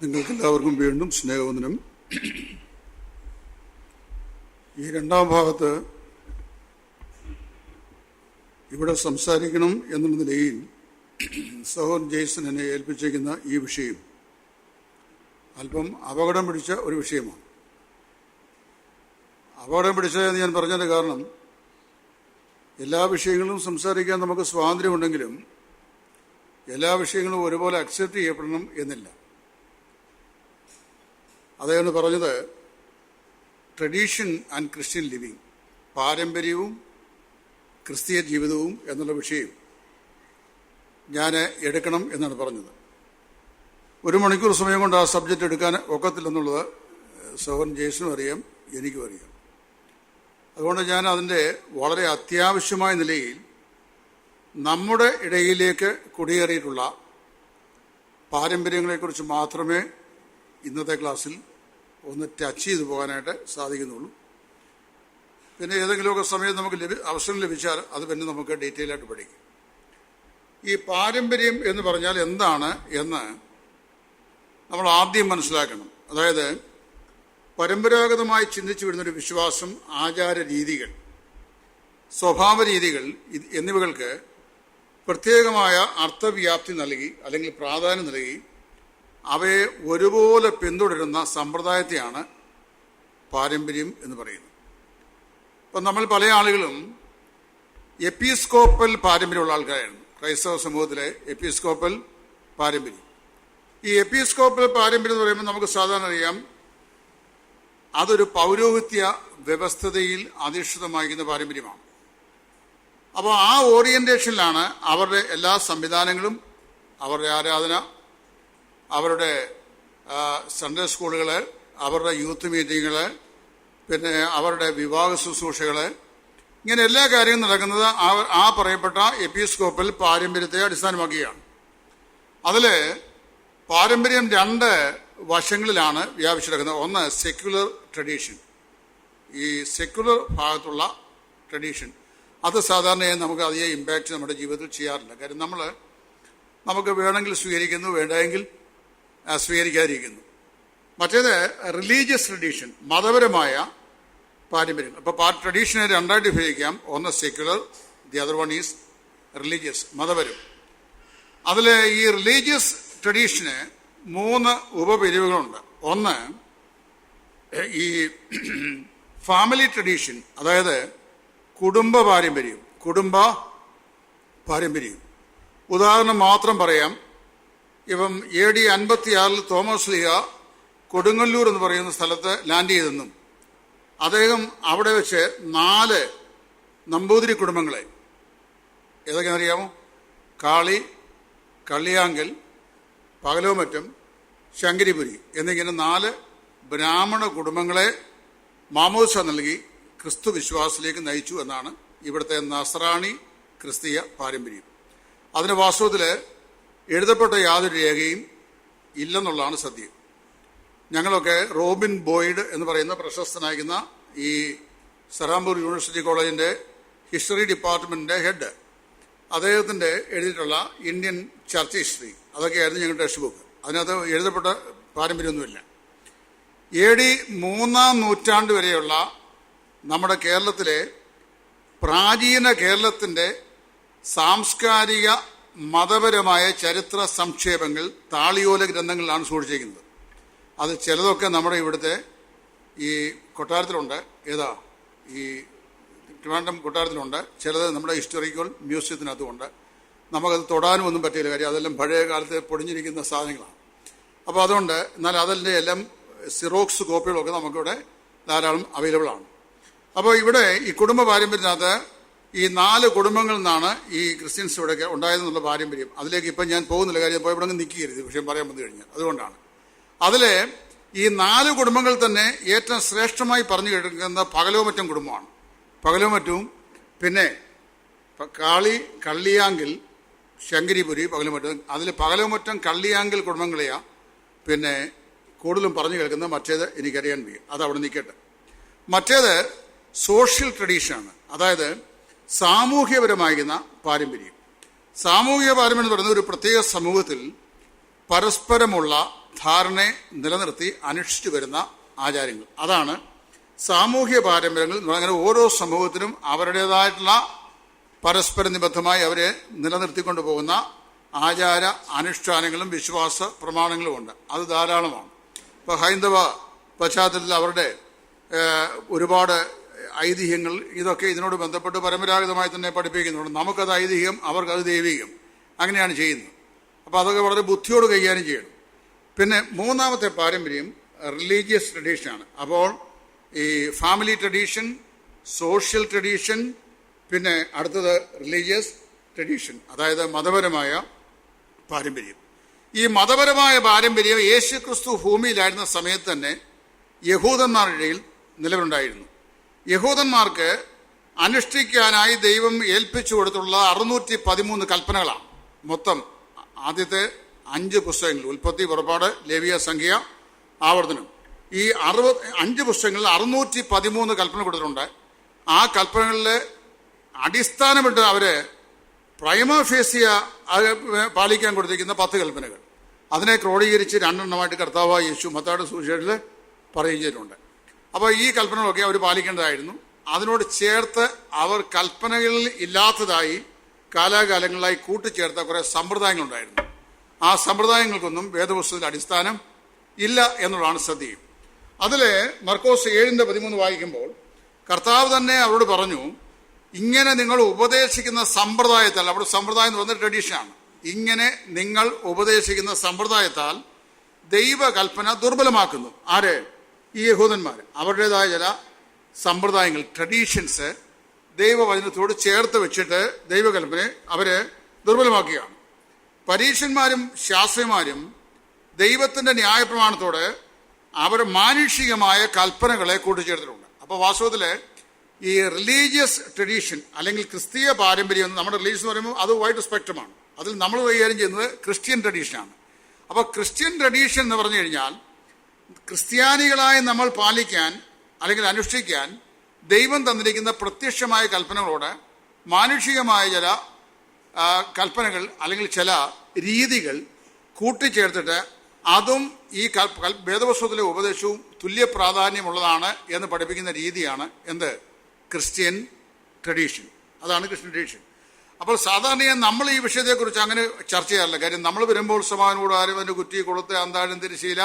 നിങ്ങൾക്കെല്ലാവർക്കും വീണ്ടും സ്നേഹവന്ദനം. ഈ രണ്ടാം ഭാഗത്ത് ഇവിടെ സംസാരിക്കണം എന്നുള്ള നിലയിൽ സഹോദരൻ ജെയ്സൺ എന്നെ ഏൽപ്പിച്ചിരിക്കുന്ന ഈ വിഷയം അല്പം അപകടം പിടിച്ച ഒരു വിഷയമാണ്. അപകടം പിടിച്ചതെന്ന് ഞാൻ പറഞ്ഞതിൻ്റെ കാരണം, എല്ലാ വിഷയങ്ങളും സംസാരിക്കാൻ നമുക്ക് സ്വാതന്ത്ര്യമുണ്ടെങ്കിലും എല്ലാ വിഷയങ്ങളും ഒരുപോലെ അക്സെപ്റ്റ് ചെയ്യപ്പെടണം എന്നില്ല. അദ്ദേഹം പറഞ്ഞത് ട്രഡീഷൻ ആൻഡ് ക്രിസ്ത്യൻ ലിവിങ്, പാരമ്പര്യവും ക്രിസ്തീയ ജീവിതവും എന്നുള്ള വിഷയം ഞാൻ എടുക്കണം എന്നാണ് പറഞ്ഞത്. 1 മണിക്കൂർ സമയം കൊണ്ട് ആ സബ്ജക്റ്റ് എടുക്കാൻ ഒക്കത്തില്ലെന്നുള്ളത് സഹോദരൻ ജെയ്സനും അറിയാം, എനിക്കും അറിയാം. അതുകൊണ്ട് ഞാൻ അതിൻ്റെ വളരെ അത്യാവശ്യമായ നിലയിൽ നമ്മുടെ ഇടയിലേക്ക് കുടിയേറിയിട്ടുള്ള പാരമ്പര്യങ്ങളെക്കുറിച്ച് മാത്രമേ ഇന്നത്തെ ക്ലാസ്സിൽ ഒന്ന് ടച്ച് ചെയ്തു പോകാനായിട്ട് സാധിക്കുന്നുള്ളൂ. പിന്നെ ഏതെങ്കിലുമൊക്കെ സമയം നമുക്ക് അവസരം ലഭിച്ചാൽ അത് പിന്നെ നമുക്ക് ഡീറ്റെയിൽ ആയിട്ട് പഠിക്കും. ഈ പാരമ്പര്യം എന്ന് പറഞ്ഞാൽ എന്താണ് എന്ന് നമ്മൾ ആദ്യം മനസ്സിലാക്കണം. അതായത് പരമ്പരാഗതമായി ചിന്തിച്ചു വരുന്നൊരു വിശ്വാസം, ആചാര രീതികൾ, സ്വഭാവ രീതികൾ എന്നിവകൾക്ക് പ്രത്യേകമായ അർത്ഥവ്യാപ്തി നൽകി അല്ലെങ്കിൽ പ്രാധാന്യം നൽകി അവയെ ഒരുപോലെ പിന്തുടരുന്ന സമ്പ്രദായത്തെയാണ് പാരമ്പര്യം എന്ന് പറയുന്നത്. ഇപ്പം നമ്മൾ പല ആളുകളും എപ്പിസ്കോപ്പൽ പാരമ്പര്യമുള്ള ആൾക്കാരാണ്. ക്രൈസ്തവ സമൂഹത്തിലെ എപ്പിസ്കോപ്പൽ പാരമ്പര്യം. ഈ എപ്പിസ്കോപ്പൽ പാരമ്പര്യം എന്ന് പറയുമ്പോൾ നമുക്ക് സാധാരണ അറിയാം, അതൊരു പൗരോഹിത്യ വ്യവസ്ഥതയിൽ അധിഷ്ഠിതമായിരിക്കുന്ന പാരമ്പര്യമാണ്. അപ്പോൾ ആ ഓറിയന്റേഷനിലാണ് അവരുടെ എല്ലാ സംവിധാനങ്ങളും, അവരുടെ ആരാധന, അവരുടെ സൺഡേ സ്കൂളുകൾ, അവരുടെ യൂത്ത് മീറ്റിങ്ങുകൾ, പിന്നെ അവരുടെ വിവാഹ ശുശ്രൂഷകൾ, ഇങ്ങനെ എല്ലാ കാര്യങ്ങളും നടക്കുന്നത് ആ പറയപ്പെട്ട എപ്പിസ്കോപ്പൽ പാരമ്പര്യത്തെ അടിസ്ഥാനമാക്കിയാണ്. അതിൽ പാരമ്പര്യം 2 വശങ്ങളിലാണ് വ്യാപിച്ചിരിക്കുന്നത്. ഒന്ന് സെക്യുലർ ട്രഡീഷൻ. ഈ സെക്യുലർ ഭാഗത്തുള്ള ട്രഡീഷൻ അത് സാധാരണയായി നമുക്ക് അധികം ഇമ്പാക്റ്റ് നമ്മുടെ ജീവിതത്തിൽ ചെയ്യാറില്ല. കാര്യം നമുക്ക് വേണമെങ്കിൽ സ്വീകരിക്കുന്നു, വേണ്ടെങ്കിൽ സ്വീകരിക്കാതിരിക്കുന്നു. മറ്റേത് റിലീജിയസ് ട്രഡീഷൻ, മതപരമായ പാരമ്പര്യം. അപ്പോൾ ട്രഡീഷനെ 2ആയിട്ട് വിഭജിക്കാം. ഒന്ന് secular, the other one is religious, മതപരം. അതിൽ ഈ റിലീജിയസ് ട്രഡീഷന് 3 ഉപപിരിവുകളുണ്ട്. ഒന്ന് ഈ ഫാമിലി ട്രഡീഷൻ, അതായത് കുടുംബ പാരമ്പര്യം. ഉദാഹരണം മാത്രം പറയാം. ഇപ്പം AD 56 തോമസ് ലീഹ കൊടുങ്ങല്ലൂർ എന്ന് പറയുന്ന സ്ഥലത്ത് ലാൻഡ് ചെയ്തെന്നും അദ്ദേഹം അവിടെ വെച്ച് 4 നമ്പൂതിരി കുടുംബങ്ങളെ, ഏതൊക്കെയാണെന്നറിയാമോ? കാളി, കള്ളിയാങ്കൽ, പകലോമറ്റം, ശങ്കരിപുരി എന്നിങ്ങനെ 4 ബ്രാഹ്മണ കുടുംബങ്ങളെ മാമോദിസ നൽകി ക്രിസ്തു വിശ്വാസത്തിലേക്ക് നയിച്ചു എന്നാണ് ഇവിടുത്തെ നസ്രാണി ക്രിസ്തീയ പാരമ്പര്യം. അതിന് വാസ്തവത്തിൽ എഴുതപ്പെട്ട യാതൊരു രേഖയും ഇല്ലെന്നുള്ളതാണ് സത്യം. ഞങ്ങളൊക്കെ റോബിൻ ബോയ്ഡ് എന്ന് പറയുന്ന പ്രശസ്തനായിരിക്കുന്ന ഈ സറാംപൂർ യൂണിവേഴ്സിറ്റി കോളേജിൻ്റെ ഹിസ്റ്ററി ഡിപ്പാർട്ട്മെൻറ്റിൻ്റെ ഹെഡ്, അദ്ദേഹത്തിൻ്റെ എഴുതിയിട്ടുള്ള ഇന്ത്യൻ ചർച്ച് ഹിസ്റ്ററി, അതൊക്കെയായിരുന്നു ഞങ്ങളുടെ ടെക്സ്റ്റ് ബുക്ക്. അതിനകത്ത് എഴുതപ്പെട്ട പാരമ്പര്യമൊന്നുമില്ല. AD 3-ാം നൂറ്റാണ്ട് വരെയുള്ള നമ്മുടെ കേരളത്തിലെ പ്രാചീന കേരളത്തിൻ്റെ സാംസ്കാരിക മതപരമായ ചരിത്ര സംക്ഷേപങ്ങൾ താളിയോല ഗ്രന്ഥങ്ങളിലാണ് സൂക്ഷിച്ചിരിക്കുന്നത്. അത് ചിലതൊക്കെ നമ്മുടെ ഇവിടുത്തെ ഈ കൊട്ടാരത്തിലുണ്ട്. ഈ ട്രിവാൻഡ്രം കൊട്ടാരത്തിലുണ്ട്. ചിലത് നമ്മുടെ ഹിസ്റ്റോറിക്കൽ മ്യൂസിയത്തിനകത്തുമുണ്ട്. നമുക്കത് തൊടാനും ഒന്നും പറ്റിയില്ല. കാര്യം അതെല്ലാം പഴയ കാലത്ത് പൊടിഞ്ഞിരിക്കുന്ന സാധനങ്ങളാണ്. അപ്പോൾ അതുകൊണ്ട്, എന്നാൽ അതിൻ്റെ എല്ലാം സിറോക്സ് കോപ്പികളൊക്കെ നമുക്കിവിടെ ധാരാളം അവൈലബിൾ ആണ്. അപ്പോൾ ഇവിടെ ഈ കുടുംബ പാരമ്പര്യത്തിനകത്ത് ഈ 4 കുടുംബങ്ങളിൽ നിന്നാണ് ഈ ക്രിസ്ത്യൻസ് ഇവിടെയൊക്കെ ഉണ്ടായതെന്നുള്ള പാരമ്പര്യം. അതിലേക്ക് ഇപ്പം ഞാൻ പോകുന്നില്ല, കാര്യം ഇപ്പോൾ ഇവിടെ നിൽക്കരുത്, വിഷയം പറയാൻ വന്നു കഴിഞ്ഞാൽ. അതുകൊണ്ടാണ് അതിൽ ഈ 4 കുടുംബങ്ങൾ തന്നെ ഏറ്റവും ശ്രേഷ്ഠമായി പറഞ്ഞു കേൾക്കുന്ന പകലോമറ്റം കുടുംബമാണ്. പകലോമറ്റവും പിന്നെ കാളി, കള്ളിയാങ്കിൽ, ശങ്കരിപുരി, പകലോമറ്റം. അതിൽ പകലോമറ്റം, കള്ളിയാങ്കിൽ കുടുംബങ്ങളെയാണ് പിന്നെ കൂടുതലും പറഞ്ഞു കേൾക്കുന്നത്. മറ്റേത് എനിക്കറിയാൻ വയ്യ, അതവിടെ നിൽക്കട്ടെ. മറ്റേത് സോഷ്യൽ ട്രഡീഷനാണ്, അതായത് സാമൂഹ്യപരമായിരുന്ന പാരമ്പര്യം. സാമൂഹിക പാരമ്പര്യം എന്ന് പറയുന്നത് ഒരു പ്രത്യേക സമൂഹത്തിൽ പരസ്പരമുള്ള ധാരണയെ നിലനിർത്തി അനുഷ്ഠിച്ചു വരുന്ന ആചാരങ്ങൾ. അതാണ് സാമൂഹ്യ പാരമ്പര്യങ്ങൾ. അങ്ങനെ ഓരോ സമൂഹത്തിനും അവരുടേതായിട്ടുള്ള പരസ്പര നിബദ്ധമായി അവരെ നിലനിർത്തിക്കൊണ്ടു പോകുന്ന ആചാര അനുഷ്ഠാനങ്ങളും വിശ്വാസ പ്രമാണങ്ങളും ഉണ്ട്. അത് ധാരാളമാണ്. ഇപ്പോൾ ഹൈന്ദവ പശ്ചാത്തലത്തിൽ അവരുടെ ഒരുപാട് ഐതിഹ്യങ്ങൾ ഇതൊക്കെ ഇതിനോട് ബന്ധപ്പെട്ട് പരമ്പരാഗതമായി തന്നെ പഠിപ്പിക്കുന്നുണ്ട്. നമുക്കത് ഐതിഹ്യം, അവർക്കത് ദൈവികം, അങ്ങനെയാണ് ചെയ്യുന്നത്. അപ്പോൾ അതൊക്കെ വളരെ ബുദ്ധിയോട് കൈകാര്യം ചെയ്യണം. പിന്നെ മൂന്നാമത്തെ പാരമ്പര്യം റിലീജിയസ് ട്രഡീഷനാണ്. അപ്പോൾ ഈ ഫാമിലി ട്രഡീഷൻ, സോഷ്യൽ ട്രഡീഷൻ, പിന്നെ അടുത്തത് റിലീജിയസ് ട്രഡീഷൻ, അതായത് മതപരമായ പാരമ്പര്യം. ഈ മതപരമായ പാരമ്പര്യം യേശുക്രിസ്തു ഭൂമിയിലായിരുന്ന സമയത്ത് തന്നെ യഹൂദന്മാരുടെ ഇടയിൽ നിലവിലുണ്ടായിരുന്നു. യഹൂദന്മാർക്ക് അനുഷ്ഠിക്കാനായി ദൈവം ഏൽപ്പിച്ചു കൊടുത്തുള്ള 613 കൽപ്പനകളാണ്. മൊത്തം ആദ്യത്തെ 5 പുസ്തകങ്ങൾ, ഉൽപ്പത്തി, പുറപ്പാട്, ലേവ്യ, സംഖ്യ, ആവർത്തനം, ഈ 5 പുസ്തകങ്ങളിൽ 613 കൽപ്പന കൊടുത്തിട്ടുണ്ട്. ആ കൽപ്പനകളിൽ അടിസ്ഥാനമിട്ട് അവര് പ്രൈമഫേസിയ പാലിക്കാൻ കൊടുത്തിരിക്കുന്ന 10 കൽപ്പനകൾ, അതിനെ ക്രോഡീകരിച്ച് 2 എണ്ണമായിട്ട് കർത്താവായ യേശു മത്തായിയുടെ സുവിശേഷത്തിൽ പറയുകയും ചെയ്തിട്ടുണ്ട്. അപ്പോൾ ഈ കൽപ്പനകളൊക്കെ അവർ പാലിക്കേണ്ടതായിരുന്നു. അതിനോട് ചേർത്ത് അവർ കൽപ്പനകളിൽ ഇല്ലാത്തതായി കാലാകാലങ്ങളായി കൂട്ടിച്ചേർത്ത കുറേ സമ്പ്രദായങ്ങളുണ്ടായിരുന്നു. ആ സമ്പ്രദായങ്ങൾക്കൊന്നും വേദപുസ്തകത്തിൽ അടിസ്ഥാനം ഇല്ല എന്നുള്ളതാണ് ശ്രദ്ധേയം. അതിൽ മർക്കോസ് 7:13 വായിക്കുമ്പോൾ കർത്താവ് തന്നെ അവരോട് പറഞ്ഞു, ഇങ്ങനെ നിങ്ങൾ ഉപദേശിക്കുന്ന സമ്പ്രദായത്താൽ, അവിടെ സമ്പ്രദായം എന്ന് പറഞ്ഞ ട്രഡീഷനാണ്, ഇങ്ങനെ നിങ്ങൾ ഉപദേശിക്കുന്ന സമ്പ്രദായത്താൽ ദൈവകൽപ്പന ദുർബലമാക്കുന്നു. ആര്? ഈ യഹൂദന്മാർ. അവരുടേതായ ചില സമ്പ്രദായങ്ങൾ, ട്രഡീഷൻസ് ദൈവവചനത്തോട് ചേർത്ത് വെച്ചിട്ട് ദൈവകൽപ്പനയെ അവര് ദുർബലമാക്കുകയാണ്. പരീക്ഷന്മാരും ശാസ്ത്രിമാരും ദൈവത്തിന്റെ ന്യായപ്രമാണത്തോട് അവർ മാനുഷികമായ കൽപ്പനകളെ കൂട്ടിച്ചേർത്തിട്ടുണ്ട്. അപ്പോൾ വാസ്തവത്തില് ഈ റിലീജിയസ് ട്രഡീഷൻ അല്ലെങ്കിൽ ക്രിസ്തീയ പാരമ്പര്യം, നമ്മുടെ റിലീജിയസ് എന്ന് പറയുമ്പോൾ അത് വൈഡ് സ്പെക്ട്രമാണ്. അതിൽ നമ്മൾ കൈകാര്യം ചെയ്യുന്നത് ക്രിസ്ത്യൻ ട്രഡീഷനാണ്. അപ്പോൾ ക്രിസ്ത്യൻ ട്രഡീഷൻ എന്ന് പറഞ്ഞു കഴിഞ്ഞാൽ ക്രിസ്ത്യാനികളായി നമ്മൾ പാലിക്കാൻ അല്ലെങ്കിൽ അനുഷ്ഠിക്കാൻ ദൈവം തന്നിരിക്കുന്ന പ്രത്യക്ഷമായ കൽപ്പനകളോട് മാനുഷികമായ ചില കൽപ്പനകൾ അല്ലെങ്കിൽ ചില രീതികൾ കൂട്ടിച്ചേർത്തിട്ട് അതും ഈ വേദപുസ്തകത്തിലെ ഉപദേശവും തുല്യ പ്രാധാന്യമുള്ളതാണ് എന്ന് പഠിപ്പിക്കുന്ന രീതിയാണ് എന്ത്? Christian tradition. അതാണ് ക്രിസ്ത്യൻ ട്രഡീഷൻ. അപ്പോൾ സാധാരണയായി നമ്മൾ ഈ വിഷയത്തെക്കുറിച്ച് അങ്ങനെ ചർച്ച ചെയ്യാറില്ല. കാര്യം നമ്മൾ വരുമ്പോൾ സമാനോട് ആരും അതിൻ്റെ കുറ്റി, കൊളുത്ത്, അന്താഴം, തിരശീല,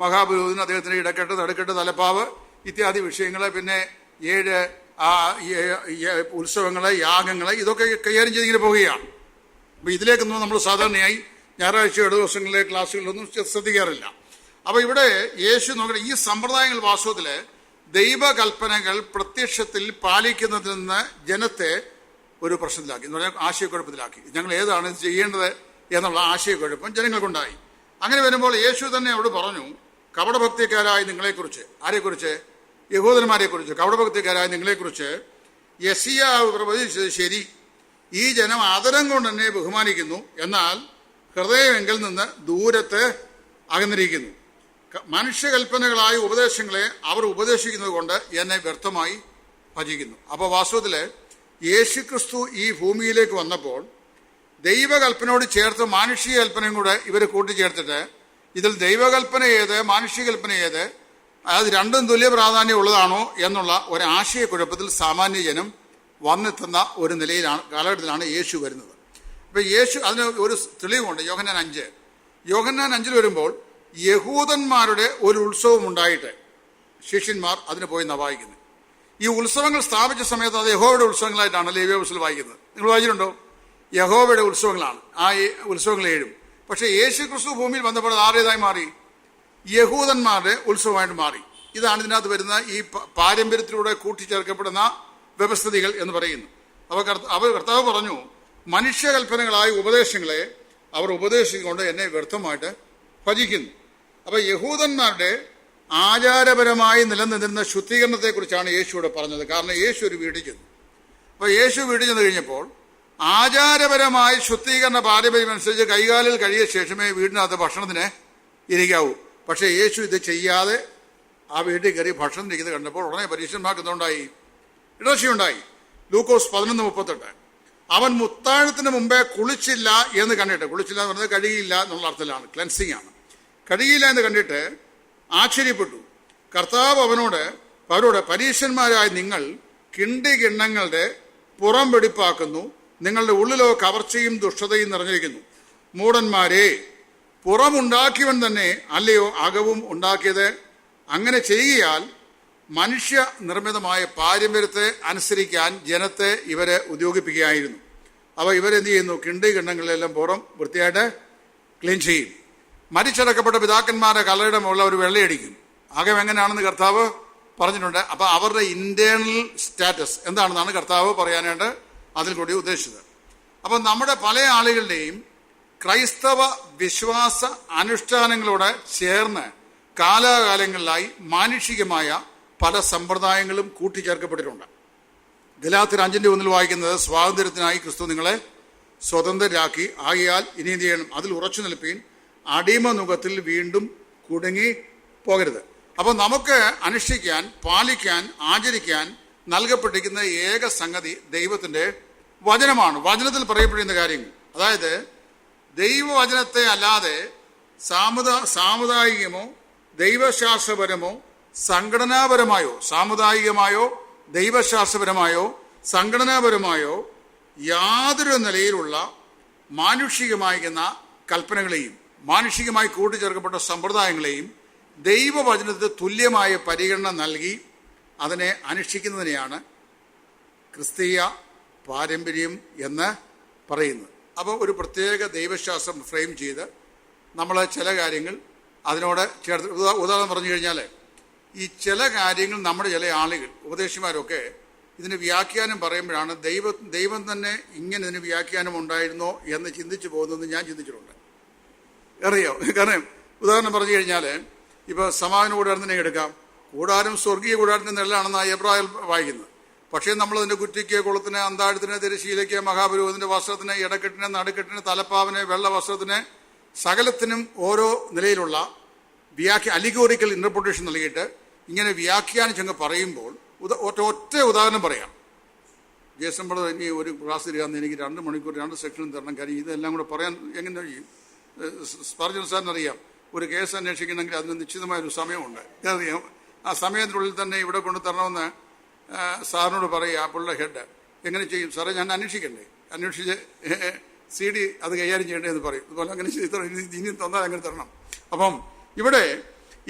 മഹാപുരോഹിതൻ, അദ്ദേഹത്തിന് ഇടക്കെട്ട്, തടുക്കെട്ട്, തലപ്പാവ് ഇത്യാദി വിഷയങ്ങൾ, പിന്നെ 7 ഉത്സവങ്ങൾ, യാഗങ്ങൾ, ഇതൊക്കെ കൈകാര്യം ചെയ്തിങ്ങനെ പോവുകയാണ്. അപ്പോൾ ഇതിലേക്കൊന്നും നമ്മൾ സാധാരണയായി ഞായറാഴ്ചയുടെ ദിവസങ്ങളിലെ ക്ലാസ്സുകളിലൊന്നും ശ്രദ്ധിക്കാറില്ല. അപ്പോൾ ഇവിടെ യേശു നോക്കട്ടെ, ഈ സമ്പ്രദായങ്ങൾ വാസ്തവത്തിൽ ദൈവകൽപ്പനകൾ പ്രത്യക്ഷത്തിൽ പാലിക്കുന്നതിൽ നിന്ന് ജനത്തെ ഒരു പ്രശ്നത്തിലാക്കി, എന്ന് പറഞ്ഞാൽ ആശയക്കുഴപ്പത്തിലാക്കി. ഞങ്ങൾ ഏതാണ് ഇത് ചെയ്യേണ്ടത് എന്നുള്ള ആശയക്കുഴപ്പം ജനങ്ങൾക്കുണ്ടായി. അങ്ങനെ വരുമ്പോൾ യേശു തന്നെ അവിടെ പറഞ്ഞു, കപടഭക്തിക്കാരായ നിങ്ങളെക്കുറിച്ച്, ആരെക്കുറിച്ച്? യഹൂദന്മാരെക്കുറിച്ച്. കപടഭക്തിക്കാരായ നിങ്ങളെക്കുറിച്ച് യെശയ്യാവ് പ്രവചിച്ചത് ശരി, ഈ ജനം ആദരം കൊണ്ട് എന്നെ ബഹുമാനിക്കുന്നു, എന്നാൽ ഹൃദയമെങ്കിൽ നിന്ന് ദൂരത്ത് അകന്നിരിക്കുന്നു. മനുഷ്യകൽപ്പനകളായ ഉപദേശങ്ങളെ അവർ ഉപദേശിക്കുന്നത് കൊണ്ട് എന്നെ വ്യർത്ഥമായി ഭജിക്കുന്നു. അപ്പോൾ വാസ്തവത്തില് യേശുക്രിസ്തു ഈ ഭൂമിയിലേക്ക് വന്നപ്പോൾ ദൈവകൽപ്പനയോട് ചേർത്ത് മാനുഷിക കൽപ്പനയും കൂടെ ഇവർ കൂട്ടിച്ചേർത്തിട്ട് ഇതിൽ ദൈവകൽപ്പന ഏത്, മാനുഷിക കൽപ്പന ഏത്, അത് രണ്ടും തുല്യ പ്രാധാന്യം ഉള്ളതാണോ എന്നുള്ള ഒരാശയക്കുഴപ്പത്തിൽ സാമാന്യ ജനം വന്നെത്തുന്ന ഒരു നിലയിലാണ്, കാലഘട്ടത്തിലാണ് യേശു വരുന്നത്. അപ്പം യേശു അതിന് ഒരു തെളിവുണ്ട്. യോഹന്നാൻ 5 വരുമ്പോൾ യഹൂദന്മാരുടെ ഒരു ഉത്സവം ഉണ്ടായിട്ട് ശിഷ്യന്മാർ അതിന് പോയി എന്നാണ് വായിക്കുന്നത്. ഈ ഉത്സവങ്ങൾ സ്ഥാപിച്ച സമയത്ത് അത് യഹോവയുടെ ഉത്സവങ്ങളായിട്ടാണ് ലേവ്യ പുസ്തകത്തിൽ വായിക്കുന്നത്. നിങ്ങൾ വായിച്ചിട്ടുണ്ടോ? യഹോവയുടെ ഉത്സവങ്ങളാണ് ആ ഉത്സവങ്ങൾ 7. പക്ഷേ യേശു ക്രിസ്തു ഭൂമിയിൽ ബന്ധപ്പെട്ട ആരുടേതായി മാറി? യഹൂദന്മാരുടെ ഉത്സവമായിട്ട് മാറി. ഇതാണ് ഇതിനകത്ത് വരുന്ന ഈ പാരമ്പര്യത്തിലൂടെ കൂട്ടിച്ചേർക്കപ്പെടുന്ന വ്യവസ്ഥിതികൾ എന്ന് പറയുന്നു. അവർ കർത്താവ് പറഞ്ഞു, മനുഷ്യകൽപ്പനകളായ ഉപദേശങ്ങളെ അവർ ഉപദേശിച്ചുകൊണ്ട് എന്നെ വ്യർത്ഥമായിട്ട് ഭജിക്കുന്നു. അപ്പൊ യഹൂദന്മാരുടെ ആചാരപരമായി നിലനിന്നിരുന്ന ശുദ്ധീകരണത്തെക്കുറിച്ചാണ് യേശു ഇവിടെ പറഞ്ഞത്. കാരണം യേശു ഒരു വീട്ടിൽ ചെന്നു. അപ്പൊ യേശു വീട്ടിൽ ചെന്ന് കഴിഞ്ഞപ്പോൾ ആചാരപരമായ ശുദ്ധീകരണ പാരമ്പര്യം അനുസരിച്ച് കൈകാലിൽ കഴിയ ശേഷമേ വീടിനകത്ത് ഭക്ഷണത്തിന് ഇരിക്കാവൂ. പക്ഷേ യേശു ഇത് ചെയ്യാതെ ആ വീട്ടിൽ കയറി ഭക്ഷണം ഇരിക്കുന്നത് കണ്ടപ്പോൾ ഉടനെ പരീക്ഷന്മാർക്ക് എന്തുണ്ടായി? ഇടർച്ചയുണ്ടായി. ലൂക്കോസ് 11:38 അവൻ മുത്താഴത്തിന് മുമ്പേ കുളിച്ചില്ല എന്ന് കണ്ടിട്ട്, കുളിച്ചില്ല എന്ന് പറഞ്ഞത് കഴുകിയില്ല എന്നുള്ള അർത്ഥത്തിലാണ്, ക്ലെൻസിങ് ആണ്. കഴിയില്ല എന്ന് കണ്ടിട്ട് ആശ്ചര്യപ്പെട്ടു. കർത്താവ് അവരോട് പരീശന്മാരായ നിങ്ങൾ കിണ്ടി കിണ്ണങ്ങളുടെ പുറം വെടിപ്പാക്കുന്നു, നിങ്ങളുടെ ഉള്ളിലോ കവർച്ചയും ദുഷ്ടതയും നിറഞ്ഞിരിക്കുന്നു. മൂഢന്മാരെ, പുറമുണ്ടാക്കിയവൻ തന്നെ അല്ലയോ അകവും ഉണ്ടാക്കിയത്? അങ്ങനെ ചെയ്യുകയാൽ മനുഷ്യ നിർമ്മിതമായ പാരമ്പര്യത്തെ അനുസരിക്കാൻ ജനത്തെ ഇവരെ ഉദ്യോഗിപ്പിക്കുകയായിരുന്നു. അപ്പോൾ ഇവരെന്ത് ചെയ്യുന്നു? കിണ്ടി കിണ്ണങ്ങളിലെല്ലാം പുറം വൃത്തിയായിട്ട് ക്ലീൻ ചെയ്യും. മരിച്ചടക്കപ്പെട്ട പിതാക്കന്മാരുടെ കല്ലയുടെ മുകളിൽ അവർ വെള്ളയടിക്കും. അകം എങ്ങനെയാണെന്ന് കർത്താവ് പറഞ്ഞിട്ടുണ്ട്. അപ്പോൾ അവരുടെ ഇന്റേണൽ സ്റ്റാറ്റസ് എന്താണെന്നാണ് കർത്താവ് പറയാനായിട്ട് അതിൽ കൂടി ഉദ്ദേശിച്ചത്. അപ്പം നമ്മുടെ പല ആളുകളുടെയും ക്രൈസ്തവ വിശ്വാസ അനുഷ്ഠാനങ്ങളോട് ചേർന്ന് കാലാകാലങ്ങളിലായി മാനുഷികമായ പല സമ്പ്രദായങ്ങളും കൂട്ടിച്ചേർക്കപ്പെട്ടിട്ടുണ്ട്. ഗലാത്യർ 5:1 വായിക്കുന്നത്, സ്വാതന്ത്ര്യത്തിനായി ക്രിസ്തു നിങ്ങളെ സ്വതന്ത്രരാക്കി, ആകയാൽ ഇനി എന്ത് ചെയ്യണം? അതിൽ ഉറച്ചു നിൽപ്പീൻ, അടിമനുഖത്തിൽ വീണ്ടും കുടുങ്ങി പോകരുത്. അപ്പോൾ നമുക്ക് അനുഷ്ഠിക്കാൻ, പാലിക്കാൻ, ആചരിക്കാൻ നൽകപ്പെട്ടിരിക്കുന്ന ഏക സംഗതി ദൈവത്തിൻ്റെ വചനമാണ്. വചനത്തിൽ പറയപ്പെടുന്ന കാര്യങ്ങൾ, അതായത് ദൈവവചനത്തെ അല്ലാതെ സാമുദായികമോ ദൈവശാസ്ത്രപരമോ സംഘടനാപരമായോ, സാമുദായികമായോ ദൈവശാസ്ത്രപരമായോ സംഘടനാപരമായോ യാതൊരു നിലയിലുള്ള മാനുഷികമായിരിക്കുന്ന കൽപ്പനകളെയും മാനുഷികമായി കൂട്ടിച്ചേർക്കപ്പെട്ട സമ്പ്രദായങ്ങളെയും ദൈവവചനത്തിന് തുല്യമായ പരിഗണന നൽകി അതിനെ അനുഷ്ഠിക്കുന്നതിനെയാണ് ക്രിസ്തീയ പാരമ്പര്യം എന്ന് പറയുന്നത്. അപ്പോൾ ഒരു പ്രത്യേക ദൈവശാസ്ത്രം ഫ്രെയിം ചെയ്ത് നമ്മൾ ചില കാര്യങ്ങൾ അതിനോട് ചേർത്ത്, ഉദാഹരണം പറഞ്ഞു കഴിഞ്ഞാൽ, ഈ ചില കാര്യങ്ങൾ നമ്മുടെ ചില ആളുകൾ, ഉപദേശിമാരൊക്കെ ഇതിന് വ്യാഖ്യാനം പറയുമ്പോഴാണ് ദൈവം തന്നെ ഇങ്ങനെ ഇതിന് വ്യാഖ്യാനം ഉണ്ടായിരുന്നോ എന്ന് ചിന്തിച്ചു പോകുന്നതെന്ന് ഞാൻ ചിന്തിച്ചിട്ടുണ്ട്. അറിയോ? കാരണം ഉദാഹരണം പറഞ്ഞു കഴിഞ്ഞാൽ, ഇപ്പോൾ സമാധാന കൂടാരത്തിനെ എടുക്കാം. കൂടാരം സ്വർഗീയ കൂടാരത്തിൻ്റെ നെല്ലാണെന്നാണ് എബ്രായർ വായിക്കുന്നത്. പക്ഷേ നമ്മളതിൻ്റെ കുറ്റിക്ക്, കുളത്തിന്, അന്താഴത്തിന്, തിരശ്ശീലയ്ക്ക്, മഹാപുരോഹിതൻ്റെ വസ്ത്രത്തിന്, ഇടക്കെട്ടിന്, നടുക്കെട്ടിന്, തലപ്പാവിന്, വെള്ള വസ്ത്രത്തിന്, സകലത്തിനും ഓരോ നിലയിലുള്ള അലിഗോറിക്കൽ ഇൻ്റർപ്രിട്ടേഷൻ നൽകിയിട്ട് ഇങ്ങനെ വ്യാഖ്യാനിച്ചങ്ങ് പറയുമ്പോൾ ഒറ്റ ഉദാഹരണം പറയാം. ജേസൺ ഇനി ഒരു ക്ലാസ് തരികയെന്ന് എനിക്ക് 2 മണിക്കൂർ 2 സെക്ഷനും തരണം. കാര്യം ഇതെല്ലാം കൂടെ പറയാൻ എങ്ങനെ കഴിയും? സ്പർജൻ സാറിനറിയാം, ഒരു കേസ് അന്വേഷിക്കണമെങ്കിൽ അതിന് നിശ്ചിതമായൊരു സമയമുണ്ട്. അറിയാം, ആ സമയത്തിനുള്ളിൽ തന്നെ ഇവിടെ കൊണ്ട് തരണമെന്ന് സാറിനോട് പറയുക. പുള്ള ഹെഡ് എങ്ങനെ ചെയ്യും? സാറേ, ഞാൻ അന്വേഷിക്കണ്ടേ? അന്വേഷിച്ച് CD അത് കൈകാര്യം ചെയ്യണ്ടേ എന്ന് പറയും. അതുപോലെ അങ്ങനെ ഇനി തന്നാൽ അങ്ങനെ തരണം. അപ്പം ഇവിടെ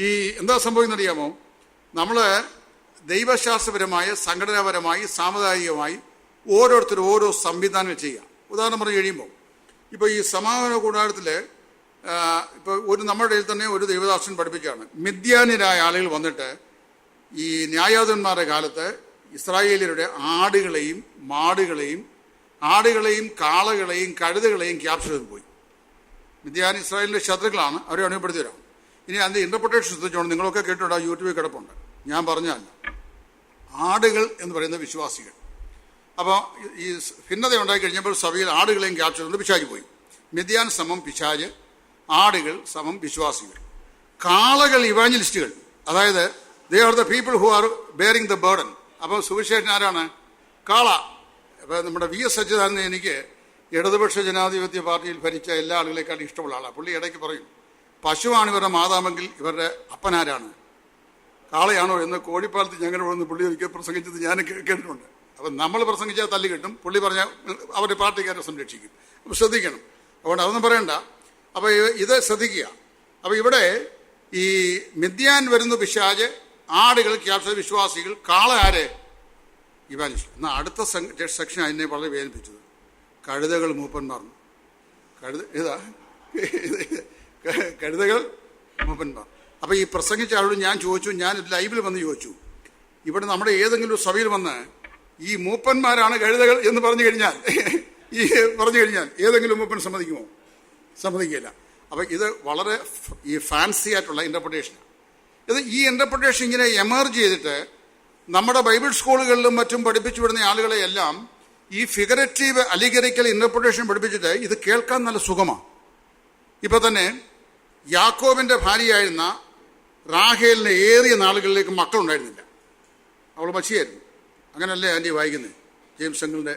ഈ എന്താ സംഭവിക്കുന്നറിയാമോ? നമ്മൾ ദൈവശാസ്ത്രപരമായ, സംഘടനാപരമായി, സാമുദായികമായി ഓരോരുത്തരും ഓരോ സംവിധാനങ്ങൾ ചെയ്യുക. ഉദാഹരണം പറഞ്ഞു കഴിയുമ്പോൾ, ഇപ്പോൾ ഈ സമാഗമന കൂടാരത്തിൽ ഇപ്പോൾ നമ്മുടെ ഇടയിൽ തന്നെ ഒരു ദൈവദാസൻ പഠിപ്പിക്കുകയാണ്. മിദ്യാന്യരായ ആളുകൾ വന്നിട്ട് ഈ ന്യായാധിപന്മാരുടെ കാലത്ത് ഇസ്രായേലിയരുടെ ആടുകളെയും മാടുകളെയും കാളകളെയും കഴുതകളെയും ക്യാപ്ചർ ചെയ്ത് പോയി. മിദ്യാൻ ഇസ്രായേലിൻ്റെ ശത്രുക്കളാണ്, അവരെ അണിപ്പെടുത്തി വരാം. ഇനി അതിൻ്റെ ഇൻ്റർപ്രിട്ടേഷൻ ശ്രദ്ധിച്ചോണം. നിങ്ങളൊക്കെ കേട്ടിട്ടുണ്ടോ? യൂട്യൂബിൽ കിടപ്പുണ്ട്. ഞാൻ പറഞ്ഞല്ല, ആടുകൾ എന്ന് പറയുന്ന വിശ്വാസികൾ. അപ്പോൾ ഈ ഭിന്നത ഉണ്ടായി കഴിഞ്ഞപ്പോൾ സഭയിൽ ആടുകളെയും ക്യാപ്ചർ ചെയ്തുകൊണ്ട് പിശാച് പോയി. മിദ്യാൻ സമം പിശാച്, ആടുകൾ സമം വിശ്വാസികൾ. കാളകൾ ഇവാഞ്ചലിസ്റ്റുകൾ, അതായത് they are the people who are bearing the burden. അപ്പോൾ സുവിശേഷൻ ആരാണ്? കാള. അപ്പോൾ നമ്മുടെ VS അച്യുതാനന്ദൻ എനിക്ക് ഇടതുപക്ഷ ജനാധിപത്യ പാർട്ടിയിൽ ഭരിച്ച എല്ലാ ആളുകളെക്കാളും ഇഷ്ടമുള്ള ആളാണ്. പുള്ളി ഇടയ്ക്ക് പറയും, പശുവാണ് ഇവരുടെ മാതാമെങ്കിൽ ഇവരുടെ അപ്പനാരാണ്? കാളയാണോ എന്ന് കോഴിപ്പാലത്ത് ഞങ്ങളുടെ വന്ന് പുള്ളി ഒരിക്കൽ പ്രസംഗിച്ചത് ഞാൻ കേട്ടിട്ടുണ്ട്. അപ്പം നമ്മൾ പ്രസംഗിച്ചാൽ തല്ലി കിട്ടും, പുള്ളി പറഞ്ഞാൽ അവരുടെ പാർട്ടിക്കാരെ സംരക്ഷിക്കും. അപ്പം ശ്രദ്ധിക്കണം. അതുകൊണ്ട് അതൊന്നും പറയണ്ട. അപ്പോൾ ഇത് ശ്രദ്ധിക്കുക. അപ്പോൾ ഇവിടെ ഈ മിദ്യാൻ വരുന്ന പിശാച്, ആടുകൾ ക്യാപ്ചർ വിശ്വാസികൾ, കാള ആര്? ഇവാഞ്ചലിസ്റ്റ്. എന്നാൽ അടുത്ത സെക്ഷൻ അതിനെ വളരെ വേദനിപ്പിച്ചത് കഴുതകൾ മൂപ്പന്മാർ. കഴുതകൾ മൂപ്പന്മാർ. അപ്പോൾ ഈ പ്രസംഗിച്ച ആളോട് ഞാൻ ചോദിച്ചു, ഞാൻ ലൈവിൽ വന്ന് ചോദിച്ചു, ഇവിടെ നമ്മുടെ ഏതെങ്കിലും സഭയിൽ വന്ന് ഈ മൂപ്പന്മാരാണ് കഴുതകൾ എന്ന് പറഞ്ഞു കഴിഞ്ഞാൽ ഏതെങ്കിലും മൂപ്പൻ സമ്മതിക്കുമോ? സമ്മതിക്കില്ല. അപ്പം ഇത് വളരെ ഈ ഫാൻസി ആയിട്ടുള്ള ഇൻ്റർപ്രിട്ടേഷനാണ്. ഈ ഇൻ്റർപ്രിട്ടേഷൻ ഇങ്ങനെ എമർജ് ചെയ്തിട്ട് നമ്മുടെ ബൈബിൾ സ്കൂളുകളിലും മറ്റും പഠിപ്പിച്ചു വിടുന്ന ആളുകളെയെല്ലാം ഈ ഫിഗറേറ്റീവ് അലിഗറിക്കൽ ഇൻ്റർപ്രിട്ടേഷൻ പഠിപ്പിച്ചിട്ട് ഇത് കേൾക്കാൻ നല്ല സുഖമാണ്. ഇപ്പോൾ തന്നെ യാക്കോബിൻ്റെ ഭാര്യയായിരുന്ന റാഹേലിന് ഏറിയ നാളുകളിലേക്ക് മക്കളുണ്ടായിരുന്നില്ല. അവൾ മച്ചിയായിരുന്നു. അങ്ങനല്ലേ ആൻറ്റി വായിക്കുന്നത്? ജെയിംസ് അങ്കിളിൻ്റെ